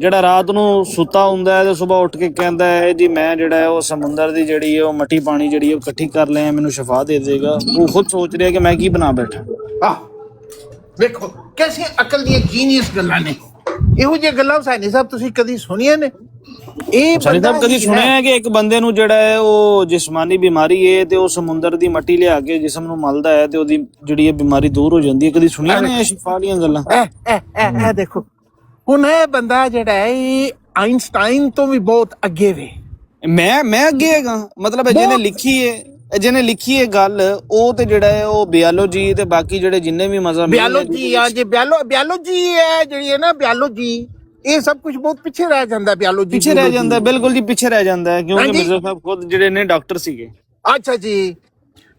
ਜਿਹੜਾ ਰਾਤ ਨੂੰ ਸੁੱਤਾ ਹੁੰਦਾ ਹੈ ਤੇ ਸਵੇਰ ਉੱਠ ਕੇ ਕਹਿੰਦਾ ਹੈ ਜੀ ਮੈਂ ਜਿਹੜਾ ਹੈ ਉਹ ਸਮੁੰਦਰ ਦੀ ਜਿਹੜੀ ਹੈ ਉਹ ਮੱਟੀ ਪਾਣੀ ਜਿਹੜੀ ਹੈ ਉਹ ਇਕੱਠੀ ਕਰ ਲਿਆ ਮੈਨੂੰ ਸ਼ਿਫਾ ਦੇ ਦੇਗਾ। ਉਹ ਖੁਦ ਸੋਚ ਰਿਹਾ ਕਿ ਮੈਂ ਕੀ ਬਣਾ ਬੈਠਾ। ਆਹ ਵੇਖੋ ਕਿੰਨੀਆਂ ਅਕਲ ਦੀਆਂ ਜੀਨੀਅਸ ਗੱਲਾਂ ਨੇ। ਇਹੋ ਜਿਹੀਆਂ ਗੱਲਾਂ ਹੁਸੈਨੀ ਸਾਹਿਬ ਤੁਸੀਂ ਕਦੀ ਸੁਣੀਆਂ ਨੇ? ਇਹ ਸਾਰੀ ਸਾਹਿਬ ਕਦੀ ਸੁਣਿਆ ਹੈ ਕਿ ਇੱਕ ਬੰਦੇ ਨੂੰ ਜਿਹੜਾ ਹੈ ਉਹ ਜਿਸਮਾਨੀ ਬਿਮਾਰੀ ਹੈ ਤੇ ਉਹ ਸਮੁੰਦਰ ਦੀ ਮਿੱਟੀ ਲਿਆ ਕੇ ਜਿਸਮ ਨੂੰ ਮਲਦਾ ਹੈ ਤੇ ਉਹਦੀ ਜਿਹੜੀ ਹੈ ਬਿਮਾਰੀ ਦੂਰ ਹੋ ਜਾਂਦੀ ਹੈ? ਕਦੀ ਸੁਣੀਆਂ ਨੇ ਇਹ ਸ਼ਿਫਾ ਦੀਆਂ ਗੱਲਾਂ? ਇਹ ਦੇਖੋ ਹੁਣ ਇਹ ਬੰਦਾ ਜਿਹੜਾ ਹੈ ਇਹ ਆਇਨਸਟਾਈਨ ਤੋਂ ਵੀ ਬਹੁਤ ਅੱਗੇ ਵੇ। ਮੈਂ ਅੱਗੇ ਹੈਗਾ ਮਤਲਬ ਜਿਹਨੇ ਲਿਖੀ ਹੈ ਗੱਲ ਉਹ ਤੇ ਜਿਹੜਾ ਹੈ ਉਹ ਬਿਓਲੋਜੀ ਤੇ ਬਾਕੀ ਜਿਹੜੇ ਜਿੰਨੇ ਵੀ ਮਜ਼ਹਬ ਬਿਓਲੋਜੀ ਆ ਜੇ ਬਿਓਲੋਜੀ ਹੈ ਜਿਹੜੀ ਹੈ ਨਾ ਬਿਓਲੋਜੀ ਇਹ ਸਭ ਕੁਝ ਬਹੁਤ ਪਿੱਛੇ ਰਹਿ ਜਾਂਦਾ। ਬਿਓਲੋਜੀ ਪਿੱਛੇ ਰਹਿ ਜਾਂਦਾ ਬਿਲਕੁਲ ਜੀ ਪਿੱਛੇ ਰਹਿ ਜਾਂਦਾ ਹੈ ਕਿਉਂਕਿ ਮਿਰਜ਼ਾ ਸਾਹਿਬ ਖੁਦ ਜਿਹੜੇ ਨੇ ਡਾਕਟਰ ਸੀਗੇ। ਅੱਛਾ ਜੀ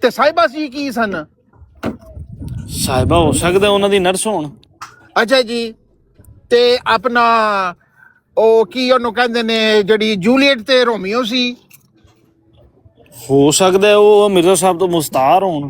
ਤੇ ਸਾਹਿਬਾ ਸੀ ਕੀ ਸਨ? ਸਾਹਿਬਾ ਹੋ ਸਕਦਾ ਉਹਨਾਂ ਦੀ ਨਰਸ ਹੋਣ। ਅੱਛਾ ਜੀ ਤੇ ਆਪਣਾ ਉਹ ਕੀ ਉਹਨੂੰ ਕਹਿੰਦੇ ਨੇ ਜਿਹੜੀ ਜੂਲੀਅਟ ਤੇ ਰੋਮੀਓ ਸੀ? ਹੋ ਸਕਦਾ ਹੈ ਉਹ ਮਿਰਜ਼ਾ ਸਾਹਿਬ ਤੋਂ ਮੁਸਤਾਰ ਹੋਣ।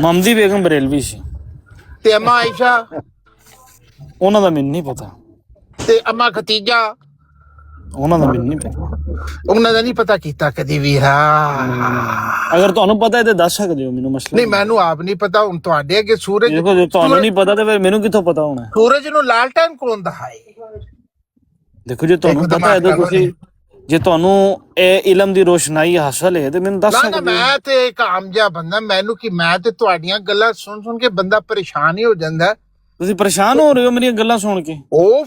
ਮਮਦੀ ਬੇਗਮ ਬਰੇਲਵੀ ਸੀ ਤੇ ਅਮਾ ਆਇਸ਼ਾ ਉਹਨਾਂ ਦਾ ਮੈਨੂੰ ਨਹੀਂ ਪਤਾ। ਤੇ ਅਮਾ ਖਤੀਜਾ ਉਹਨਾਂ ਦਾ ਮੈਨੂੰ ਨਹੀਂ ਪਤਾ। ਉਹਨਾਂ ਦਾ ਨਹੀਂ ਪਤਾ ਕੀਤਾ ਕਦੀ ਵੀ। ਹਾਂ ਅਗਰ ਤੁਹਾਨੂੰ ਪਤਾ ਹੈ ਤੇ ਦੱਸ ਸਕਦੇ ਹੋ ਮੈਨੂੰ ਮਸਲਾ ਨਹੀਂ ਮੈਨੂੰ ਆਪ ਨਹੀਂ ਪਤਾ। ਹੁਣ ਤੁਹਾਡੇ ਅੱਗੇ ਸੂਰਜ ਦੇਖੋ ਜੇ ਤੁਹਾਨੂੰ ਨਹੀਂ ਪਤਾ ਤੇ ਫਿਰ ਮੈਨੂੰ ਕਿੱਥੋਂ ਪਤਾ ਹੋਣਾ? ਸੂਰਜ ਨੂੰ ਲਾਲਟਨ ਕੌਣ ਦਿਖਾਏ? ਦੇਖੋ ਜੇ ਤੁਹਾਨੂੰ ਪਤਾ ਹੈ ਤਾਂ ਤੁਸੀਂ ਜੇ ਤੁਹਾਨੂੰ ਇਹ ਇਲਮ ਦੀ ਰੋਸ਼ਨਾਈ ਹਾਸਲ ਹੈ ਤੇ ਮੈਨੂੰ ਦੱਸ ਸਕਦੇ ਹੋ। ਮੈਂ ਤੇ ਇੱਕ ਆਮ ਜਿਹਾ ਬੰਦਾ ਮੈਨੂੰ ਕਿ ਮੈਂ ਤੇ ਤੁਹਾਡੀਆਂ ਗੱਲਾਂ ਸੁਣ ਕੇ ਬੰਦਾ ਪਰੇਸ਼ਾਨ ਹੀ ਹੋ ਜਾਂਦਾ। ਤੁਸੀਂ ਪਰੇਸ਼ਾਨ ਹੋ ਰਹੇ ਹੋ ਮੇਰੀਆਂ ਗੱਲਾਂ ਸੁਣ ਕੇ? ਉਹ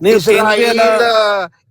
ਨਹੀਂ 93 ਵਾਲਾ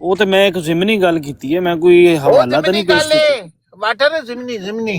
ਉਹ ਤੇ ਮੈਂ ਇੱਕ ਜ਼ਿਮਨੀ ਗੱਲ ਕੀਤੀ ਹੈ, ਮੈਂ ਕੋਈ ਉਹ ਹਵਾਲਾ ਤਾਂ ਜ਼ਿਮਨੀ ਨਹੀਂ ਪੇਸ਼ ਗੱਲ ਕੀਤਾ। ਏ, ਵਾਟਰ ਜ਼ਿਮਨੀ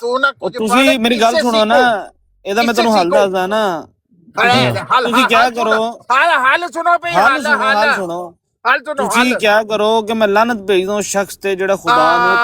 ਤੂੰ ਨਾ ਉਹ ਤੁਸੀਂ ਮੇਰੀ ਗੱਲ ਸੁਣੋ ਨਾ, ਇਹਦਾ ਮੈਂ ਤੁਹਾਨੂੰ ਹੱਲ ਦੱਸਦਾ ਨਾ। ਤੁਸੀਂ ਕਿਆ ਕਰੋ, ਹਾਲ ਸੁਣੋ ਭਈ, ਹੱਲ ਸੁਣੋ। ਤੁਸੀਂ ਕਿਆ ਕਰੋ ਕਿ ਮੈਂ ਲਾਨਤ ਭੇਜ ਦੂੰ ਉਸ ਸ਼ਖਸ ਤੇ ਜਿਹੜਾ ਖੁਦਾ ਨੂੰ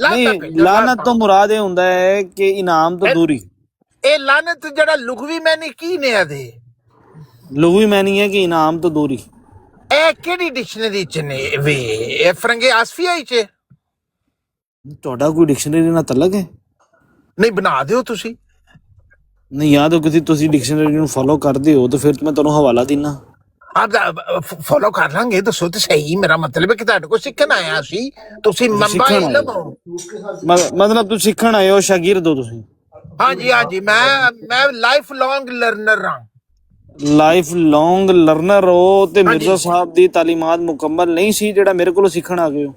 ਨਹੀਂ ਲਾਨਤ ਤੋਂ ਮੁਰਾਦ ਇਹ ਹੁੰਦਾ ਹੈ ਕਿ ਇਨਾਮ ਤੋਂ ਦੂਰੀ। ਇਹ ਲਾਨਤ ਜਿਹੜਾ ਲੁਗਵੀ ਮੈਨੀ ਕੀ ਨੇ ਆਦੇ, ਲੁਗਵੀ ਮੈਨੀ ਹੈ ਕਿ ਇਨਾਮ ਤੋਂ ਦੂਰੀ। ਇਹ ਕਿਹੜੀ ਡਿਕਸ਼ਨਰੀ ਚ ਨੇ ਵੇ? ਇਹ ਫਰੰਗੇ ਆਸਫੀਆ ਚ? ਤੁਹਾਡਾ ਕੋਈ ਡਿਕਸ਼ਨਰੀ ਨਾਲ ਤਲਕ ਹੈ? ਨਹੀਂ ਬਣਾ ਦਿਓ ਤੁਸੀਂ। ਨਹੀਂ ਯਾਦ ਹੋ ਕਿਸੇ ਤੁਸੀਂ ਡਿਕਸ਼ਨਰੀ ਨੂੰ ਫੋਲੋ ਕਰਦੇ ਹੋ ਤਾਂ ਫਿਰ ਮੈਂ ਤੁਹਾਨੂੰ ਹਵਾਲਾ ਦਿੰਨਾ। ਆਪ ਫੋਲੋ ਕਰ ਲਾਂਗੇ, ਦੱਸੋ ਤੇ ਸਹੀ। ਮੇਰਾ ਮਤਲਬ ਹੈ ਕਿ ਤੁਹਾਡੇ ਕੋਲ ਸਿੱਖਣ ਆਇਆ ਸੀ, ਤੁਸੀਂ ਮੰਬਾ ਇਲਮ ਹੋ। ਮਤਲਬ ਤੁਸੀਂ ਸਿੱਖਣ ਆਏ ਹੋ, ਸ਼ਾਗਿਰਦ ਹੋ ਤੁਸੀਂ? ਹਾਂਜੀ ਹਾਂਜੀ, ਮੈਂ ਲਾਈਫ ਲੌਂਗ ਲਰਨਰ ਹਾਂ। ਲਾਈਫ ਲੌਂਗ ਲਰਨਰ ਹੋ ਤੇ ਮਿਰਜ਼ਾ ਸਾਹਿਬ ਦੀ ਤਾਲੀਮਾਤ ਮੁਕੰਮਲ ਨਹੀਂ ਸੀ ਜਿਹੜਾ ਮੇਰੇ ਕੋਲੋਂ ਸਿੱਖਣ ਆ ਗਏ ਹੋ?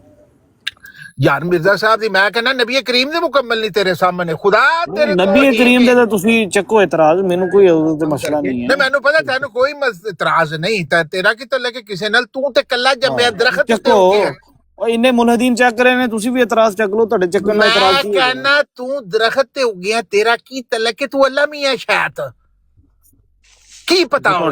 ਯਾਰ ਮਿਰਜ਼ਾ ਸਾਹਿਬ ਦੀ ਮੈਂ ਕਹਿੰਦਾ ਨਬੀ ਕਰੀਮ ਦੇ ਮੁਕੰਮਲ ਨਹੀਂ ਤੇਰੇ ਸਾਹਮਣੇ। ਖੁਦਾ ਤੇਰੇ ਨਬੀ ਕਰੀਮ ਦੇ ਤਾਂ ਤੁਸੀਂ ਚੱਕੋ ਇਤਰਾਜ਼, ਮੈਨੂੰ ਕੋਈ ਉਹਦੇ ਤੇ ਮਸਲਾ ਨਹੀਂ ਹੈ। ਨਹੀਂ ਮੈਨੂੰ ਪਤਾ ਤੈਨੂੰ ਕੋਈ ਇਤਰਾਜ਼ ਨਹੀਂ, ਤਾਂ ਤੇਰਾ ਕੀ ਤਾਂ ਲੱਗੇ ਕਿਸੇ ਨਾਲ, ਤੂੰ ਤੇ ਕੱਲਾ ਜੰਮਿਆ ਦਰਖਤ ਤੇ ਚੱਕੋ। ਹੋ ਗਿਆ। ਉਹ ਇੰਨੇ ਮੁਲਹਦੀਨ ਚੱਕ ਰਹੇ ਨੇ, ਤੁਸੀਂ ਵੀ ਇਤਰਾਜ਼ ਚੱਕ ਲਓ, ਤੁਹਾਡੇ ਚੱਕਣ ਨਾਲ ਇਤਰਾਜ਼ ਮੈਂ ਕੀ ਹੈ? ਕਹਿੰਦਾ ਤੂੰ ਦਰਖਤ ਤੇ ਹੋ ਗਿਆ, ਤੇਰਾ ਕੀ ਤਲਕ ਕਿ ਤੂੰ ਅੱਲਾ ਮੀਆਂ ਸ਼ਾਇਦ ਕੀ ਪਤਾ ਹੋ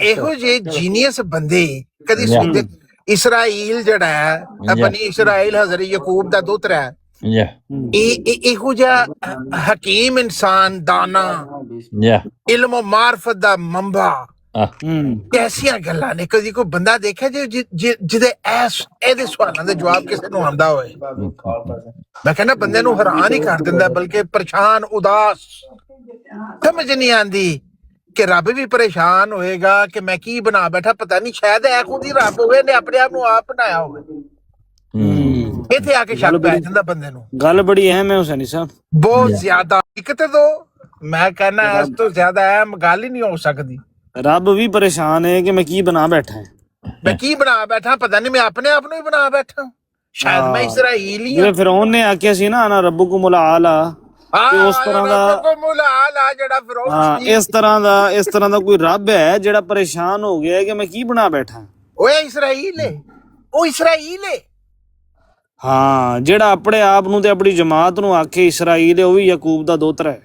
ਇਹੋ ਜਿਹੇ ਜੀਨੀਅਸ ਬੰਦੇ ਕਦੀ ਸੁਣਦੇ? ਇਸਰਾਈਲ ਜਿਹੜਾ ਹੈ ਆਪਣੀ ਇਸਰਾਈਲ ਹਜ਼ਰਤ ਯਾਕੂਬ ਦਾ ਦੋਤਰਾ ਹੈ, Yeah. ਇਹੋ ਜਿਹਾ ਹਕੀਮ ਇਨਸਾਨ, ਦਾਨਾ, Yeah. ਇਲਮ ਓ ਮਾਰਫਤ ਦਾ ਮੰਬਾ, Ah. ਕੈਸੀਆਂ ਗੱਲਾਂ ਨੇ। ਕਦੀ ਕੋਈ ਬੰਦਾ ਦੇਖਿਆ ਜਿਹਦੇ ਇਹਦੇ ਸਵਾਲਾਂ ਦੇ ਜਵਾਬ ਕਿਸੇ ਨੂੰ ਆਉਂਦਾ ਹੋਏ? ਮੈਂ ਕਹਿੰਦਾ ਬੰਦੇ ਨੂੰ ਹੈਰਾਨ ਹੀ ਕਰ ਦਿੰਦਾ, ਬਲਕਿ ਪਰੇਸ਼ਾਨ, ਉਦਾਸ। ਸਮਝ ਨਹੀਂ ਆਂਦੀ ਕਿ ਰੱਬ ਵੀ ਪਰੇਸ਼ਾਨ ਹੋਏਗਾ ਕਿ ਮੈਂ ਕੀ ਬਣਾ ਬੈਠਾ। ਪਤਾ ਨਹੀਂ, ਸ਼ਾਇਦ ਇਹ ਖੁਦ ਹੀ ਰੱਬ ਹੋਵੇ ਨੇ ਆਪਣੇ ਆਪ ਨੂੰ ਆਪ ਬਣਾਇਆ ਹੋਵੇ। ਇੱਥੇ ਆ ਕੇ ਸ਼ੱਕ ਪੈ ਜਾਂਦਾ ਬੰਦੇ ਨੂੰ। ਗੱਲ ਬੜੀ ਅਹਿਮ ਹੈ ਹੁਸੈਨੀ ਸਾਹਿਬ, ਬਹੁਤ ਜ਼ਿਆਦਾ। ਇੱਕ ਤੇ ਦੋ ਮੈਂ ਕਹਿੰਦਾ ਇਸ ਤੋਂ ਜ਼ਿਆਦਾ ਅਹਿਮ ਗੱਲ ਹੀ ਨਹੀਂ ਹੋ ਸਕਦੀ। ਰੱਬ ਵੀ ਪਰੇਸ਼ਾਨ ਹੈ ਕਿ ਮੈਂ ਕੀ ਬਣਾ ਬੈਠਾ ਹੈ। ਮੈਂ ਕੀ ਬਣਾ ਬੈਠਾ, ਪਤਾ ਨਹੀਂ, ਮੈਂ ਆਪਣੇ ਆਪ ਨੂੰ ਹੀ ਬਣਾ ਬੈਠਾ। ਸ਼ਾਇਦ ਮੈਂ ਇਸਰਾਈਲੀ ਜਿਵੇਂ ਫਿਰੌਨ ਨੇ ਆਖਿਆ ਸੀ ਨਾ, ਅਨਾ ਰੱਬੁਕੁਮ ਆਲਾ, ਤੇ ਉਸ ਤਰ੍ਹਾਂ ਦਾ ਜਿਹੜਾ ਫਿਰੌਨ ਹਾਂ, ਇਸ ਤਰ੍ਹਾਂ ਦਾ ਕੋਈ ਰੱਬ ਹੈ ਜਿਹੜਾ ਪਰੇਸ਼ਾਨ ਹੋ ਗਿਆ ਕਿ ਮੈਂ ਕੀ ਬਣਾ ਬੈਠਾ। ਓਏ ਇਸਰਾਈਲ ਹੈ, ਉਹ ਇਸਰਾਈਲ ਹੈ। ਹਾਂ, ਜਿਹੜਾ ਆਪਣੇ ਆਪ ਨੂੰ ਤੇ ਆਪਣੀ ਜਮਾਤ ਨੂੰ ਆਖੇ ਇਸਰਾਈਲ, ਉਹ ਵੀ ਯਾਕੂਬ ਦਾ ਦੋਤਰਾ ਹੈ।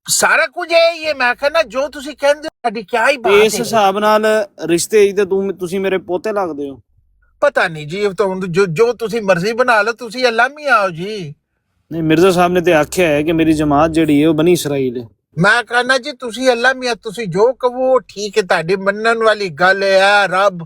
ਸਾਰਾ ਕੁਝ ਇਹ ਮੈਂ ਕਹਿੰਦਾ ਜੋ ਤੁਸੀਂ ਕਹਿੰਦੇ ਸਾਡੀ ਕਿਆ ਹੀ ਬਾਤ ਹੈ। ਇਸ ਹਿਸਾਬ ਨਾਲ ਰਿਸ਼ਤੇ ਤੇ ਤੁਸੀਂ ਮੇਰੇ ਪੋਤੇ ਲੱਗਦੇ ਹੋ। ਪਤਾ ਨਹੀਂ ਜੀ, ਜੋ ਤੁਸੀਂ ਮਰਜ਼ੀ ਬਣਾ ਲਓ, ਤੁਸੀਂ ਅੱਲਾ ਮੀ ਆਓ ਜੀ। ਨਹੀਂ, ਮਿਰਜ਼ਾ ਸਾਹਿਬ ਨੇ ਤੇ ਆਖਿਆ ਹੈ ਕਿ ਮੇਰੀ ਜਮਾਤ ਜਿਹੜੀ ਹੈ ਉਹ ਬਨੀ ਇਸਰਾਈਲ ਹੈ। ਮੈਂ ਕਹਿੰਦਾ ਜੀ ਤੁਸੀਂ ਅੱਲਾ ਮੀਆਂ, ਤੁਸੀਂ ਜੋ ਕਹੋ ਠੀਕ ਹੈ, ਤੁਹਾਡੀ ਮੰਨਣ ਵਾਲੀ ਗੱਲ ਹੈ। ਰੱਬ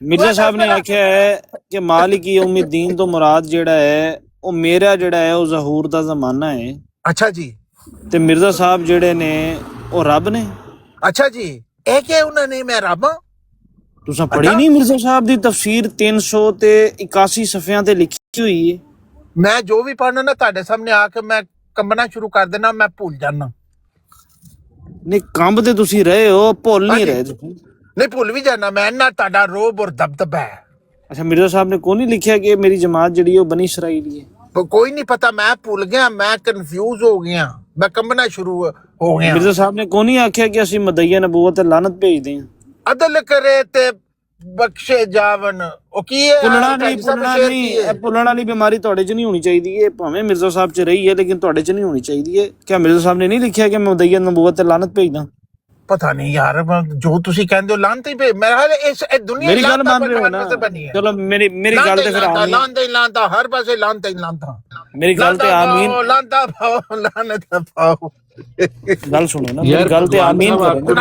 ਮਿਰਜ਼ਾ ਸਾਹਿਬ ਨੇ ਆਖਿਆ ਹੈ ਕਿ ਮਾਲਿਕ ਯੌਮਿਦੀਨ ਤੋਂ ਮੁਰਾਦ ਜਿਹੜਾ ਹੈ ਉਹ ਮੇਰਾ ਜਿਹੜਾ ਹੈ ਉਹ ਜ਼ਹੂਰ ਦਾ ਜ਼ਮਾਨਾ ਹੈ। ਅੱਛਾ ਜੀ। ਤੇ ਮਿਰਜ਼ਾ ਸਾਹਿਬ ਜਿਹੜੇ ਨੇ ਉਹ ਰੱਬ ਨੇ। ਅੱਛਾ ਜੀ, ਇਹ ਕਿ ਉਹਨਾਂ ਨੇ ਮੈਂ ਰੱਬ ਹਾਂ? ਤੁਸੀਂ ਪੜ੍ਹੀ ਨਹੀਂ ਮਿਰਜ਼ਾ ਸਾਹਿਬ ਦੀ ਤਫਸੀਰ 381 ਸਫ਼ਿਆਂ ਤੇ ਲਿਖੀ ਹੋਈ ਹੈ। ਮੈਂ ਜੋ ਵੀ ਪੜ੍ਹਨਾ ਨਾ ਤੁਹਾਡੇ ਸਾਹਮਣੇ ਆ ਕੇ ਮੈਂ ਕੰਬਣਾ ਸ਼ੁਰੂ ਕਰ ਦੇਣਾ, ਮੈਂ ਭੁੱਲ ਜਾਣਾ। ਨਹੀਂ ਕੰਬ ਤੇ ਤੁਸੀਂ ਰਹੇ ਹੋ, ਭੁੱਲ ਨਹੀਂ ਰਹੇ ਤੁਸੀਂ। ਨਹੀਂ ਭੁੱਲ ਵੀ ਜਾਣਾ ਮੈਂ ਨਾ, ਤੁਹਾਡਾ ਰੋਬ ਔਰ ਦਬਦਬਾ ਹੈ। ਅੱਛਾ ਮਿਰਜ਼ਾ ਸਾਹਿਬ ਨੇ ਕੋਈ ਨਹੀਂ ਲਿਖਿਆ ਕਿ ਮੇਰੀ ਜਮਾਤ ਜਿਹੜੀ ਹੈ ਉਹ ਬਨੀ ਇਸਰਾਈਲੀ ਹੈ? ਕੋਈ ਨਹੀਂ ਪਤਾ, ਮੈਂ ਭੁੱਲ ਗਿਆ, ਮੈਂ ਕਨਫਿਊਜ਼ ਹੋ ਗਿਆ, ਮੈਂ ਕੰਬਣਾ ਸ਼ੁਰੂ ਹੋ ਗਿਆ। ਮਿਰਜ਼ਾ ਸਾਹਿਬ ਨੇ ਕੋਈ ਨਹੀਂ ਆਖਿਆ ਕਿ ਅਸੀਂ ਮਦਈਆ ਨਬੂਵਤ ਤੇ ਲਾਨਤ ਭੇਜਦੇ ਹਾਂ। ਅਦਲ ਕਰੇ ਤੇ ਬਖਸ਼ੇ ਜਾਵਨ, ਉਹ ਕੀ ਹੈ? ਭੁੱਲਣ ਵਾਲੀ ਬਿਮਾਰੀ ਤੁਹਾਡੇ 'ਚ ਨਹੀਂ ਹੋਣੀ ਚਾਹੀਦੀ ਹੈ, ਭਾਵੇਂ ਮਿਰਜ਼ਾ ਸਾਹਿਬ 'ਚ ਰਹੀ ਹੈ ਲੇਕਿਨ ਤੁਹਾਡੇ 'ਚ ਨਹੀਂ ਹੋਣੀ ਚਾਹੀਦੀ ਹੈ। ਕਿਆ ਮਿਰਜ਼ਾ ਸਾਹਿਬ ਨੇ ਨਹੀਂ ਲਿਖਿਆ ਕਿ ਮੈਂ ਮਦਈਆ ਨਬੂਵਤ ਤੇ ਲਾਨਤ ਭੇਜਦਾ? ਪਤਾ ਨਹੀਂ ਯਾਰ, ਜੋ ਤੁਸੀਂ ਕਹਿੰਦੇ ਹੋ ਲਾਨਤ ਹੀ ਭੇਜ। ਮੇਰਾ ਹਾਲ ਇਸ ਦੁਨੀਆ ਮੇਰੀ ਗੱਲ ਮੰਨ ਰਹੇ ਹੋ ਨਾ? ਚਲੋ ਮੇਰੀ ਗੱਲ ਤੇ ਫਿਰ ਆਮੀਨ। ਲਾਨਤ ਹੀ ਲਾਨਤ, ਹਰ ਪਾਸੇ ਲਾਨਤ ਹੀ ਲਾਨਤ। ਮੇਰੀ ਗੱਲ ਤੇ ਆਮੀਨ। ਲਾਨਤ ਪਾਓ, ਲਾਨਤ ਪਾਓ। ਗੱਲ ਸੁਣੋ ਨਾ, ਮੇਰੀ ਗੱਲ ਤੇ ਆਮੀਨ ਕਰੋ।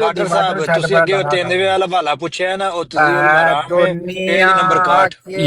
ਬਾਟਰ ਸਾਹਿਬ ਤੁਸੀਂ ਅੱਗੇ 93 ਵਾਲਾ ਹਵਾਲਾ ਪੁੱਛਿਆ ਨਾ, ਉਹ ਤੁਸੀਂ ਨੰਬਰ 61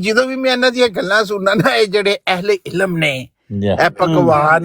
ਜਦੋਂ ਵੀ ਮੈਂ ਇਹਨਾਂ ਦੀਆਂ ਗੱਲਾਂ ਸੁਣਨਾ ਨਾ, ਇਹ ਜਿਹੜੇ ਅਹਿਲੇ ਇਲਮ ਨੇ, ਇਹ ਭਗਵਾਨ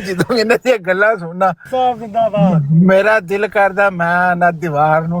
ਜਦੋਂ ਇਹਨਾਂ ਦੀਆਂ ਗੱਲਾਂ ਸੁਣਨਾ ਮੇਰਾ ਦਿਲ ਕਰਦਾ ਮੈਂ ਨਾ ਦੀਵਾਰ ਨੂੰ।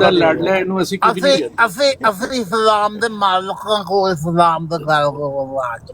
ਦਾ ਲਾਡਲਾ ਇਹਨੂੰ ਅਸੀਂ ਕੁਝ ਨਹੀਂ ਕਹਿੰਦੇ। ਅਸੀਂ ਇਸਲਾਮ ਦੇ ਮਾਲਕਾਂ ਕੋ ਇਸਲਾਮ ਦਾ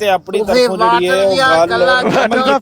ਤੇ ਆਪਣੀ ਤਰਫੋਂ ਜਿਹੜੀ ਹੈ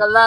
ਗੱਲਾਂ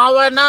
ਆਵੇ ਨਾ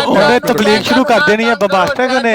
ਉਹਨੇ ਤਬਲੀਗ ਸ਼ੁਰੂ ਕਰ ਦੇਣੀ ਹੈ ਬੰਬਾਸਟਿਕ ਨੇ।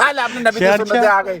ਹਾਲ ਆਪਣੀ ਨਬੀ ਦੀ ਸੁਨਨਤ ਤੇ ਆ ਗਏ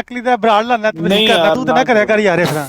ਅਕਲੀ ਦਾ ਬਰਾੜ ਲਾਣਾ ਤਬਲੀਗ ਕਰਨਾ, ਤੂੰ ਤਾਂ ਨਾ ਕਰਿਆ ਕਰ ਯਾਰ ਇਸ ਤਰ੍ਹਾਂ।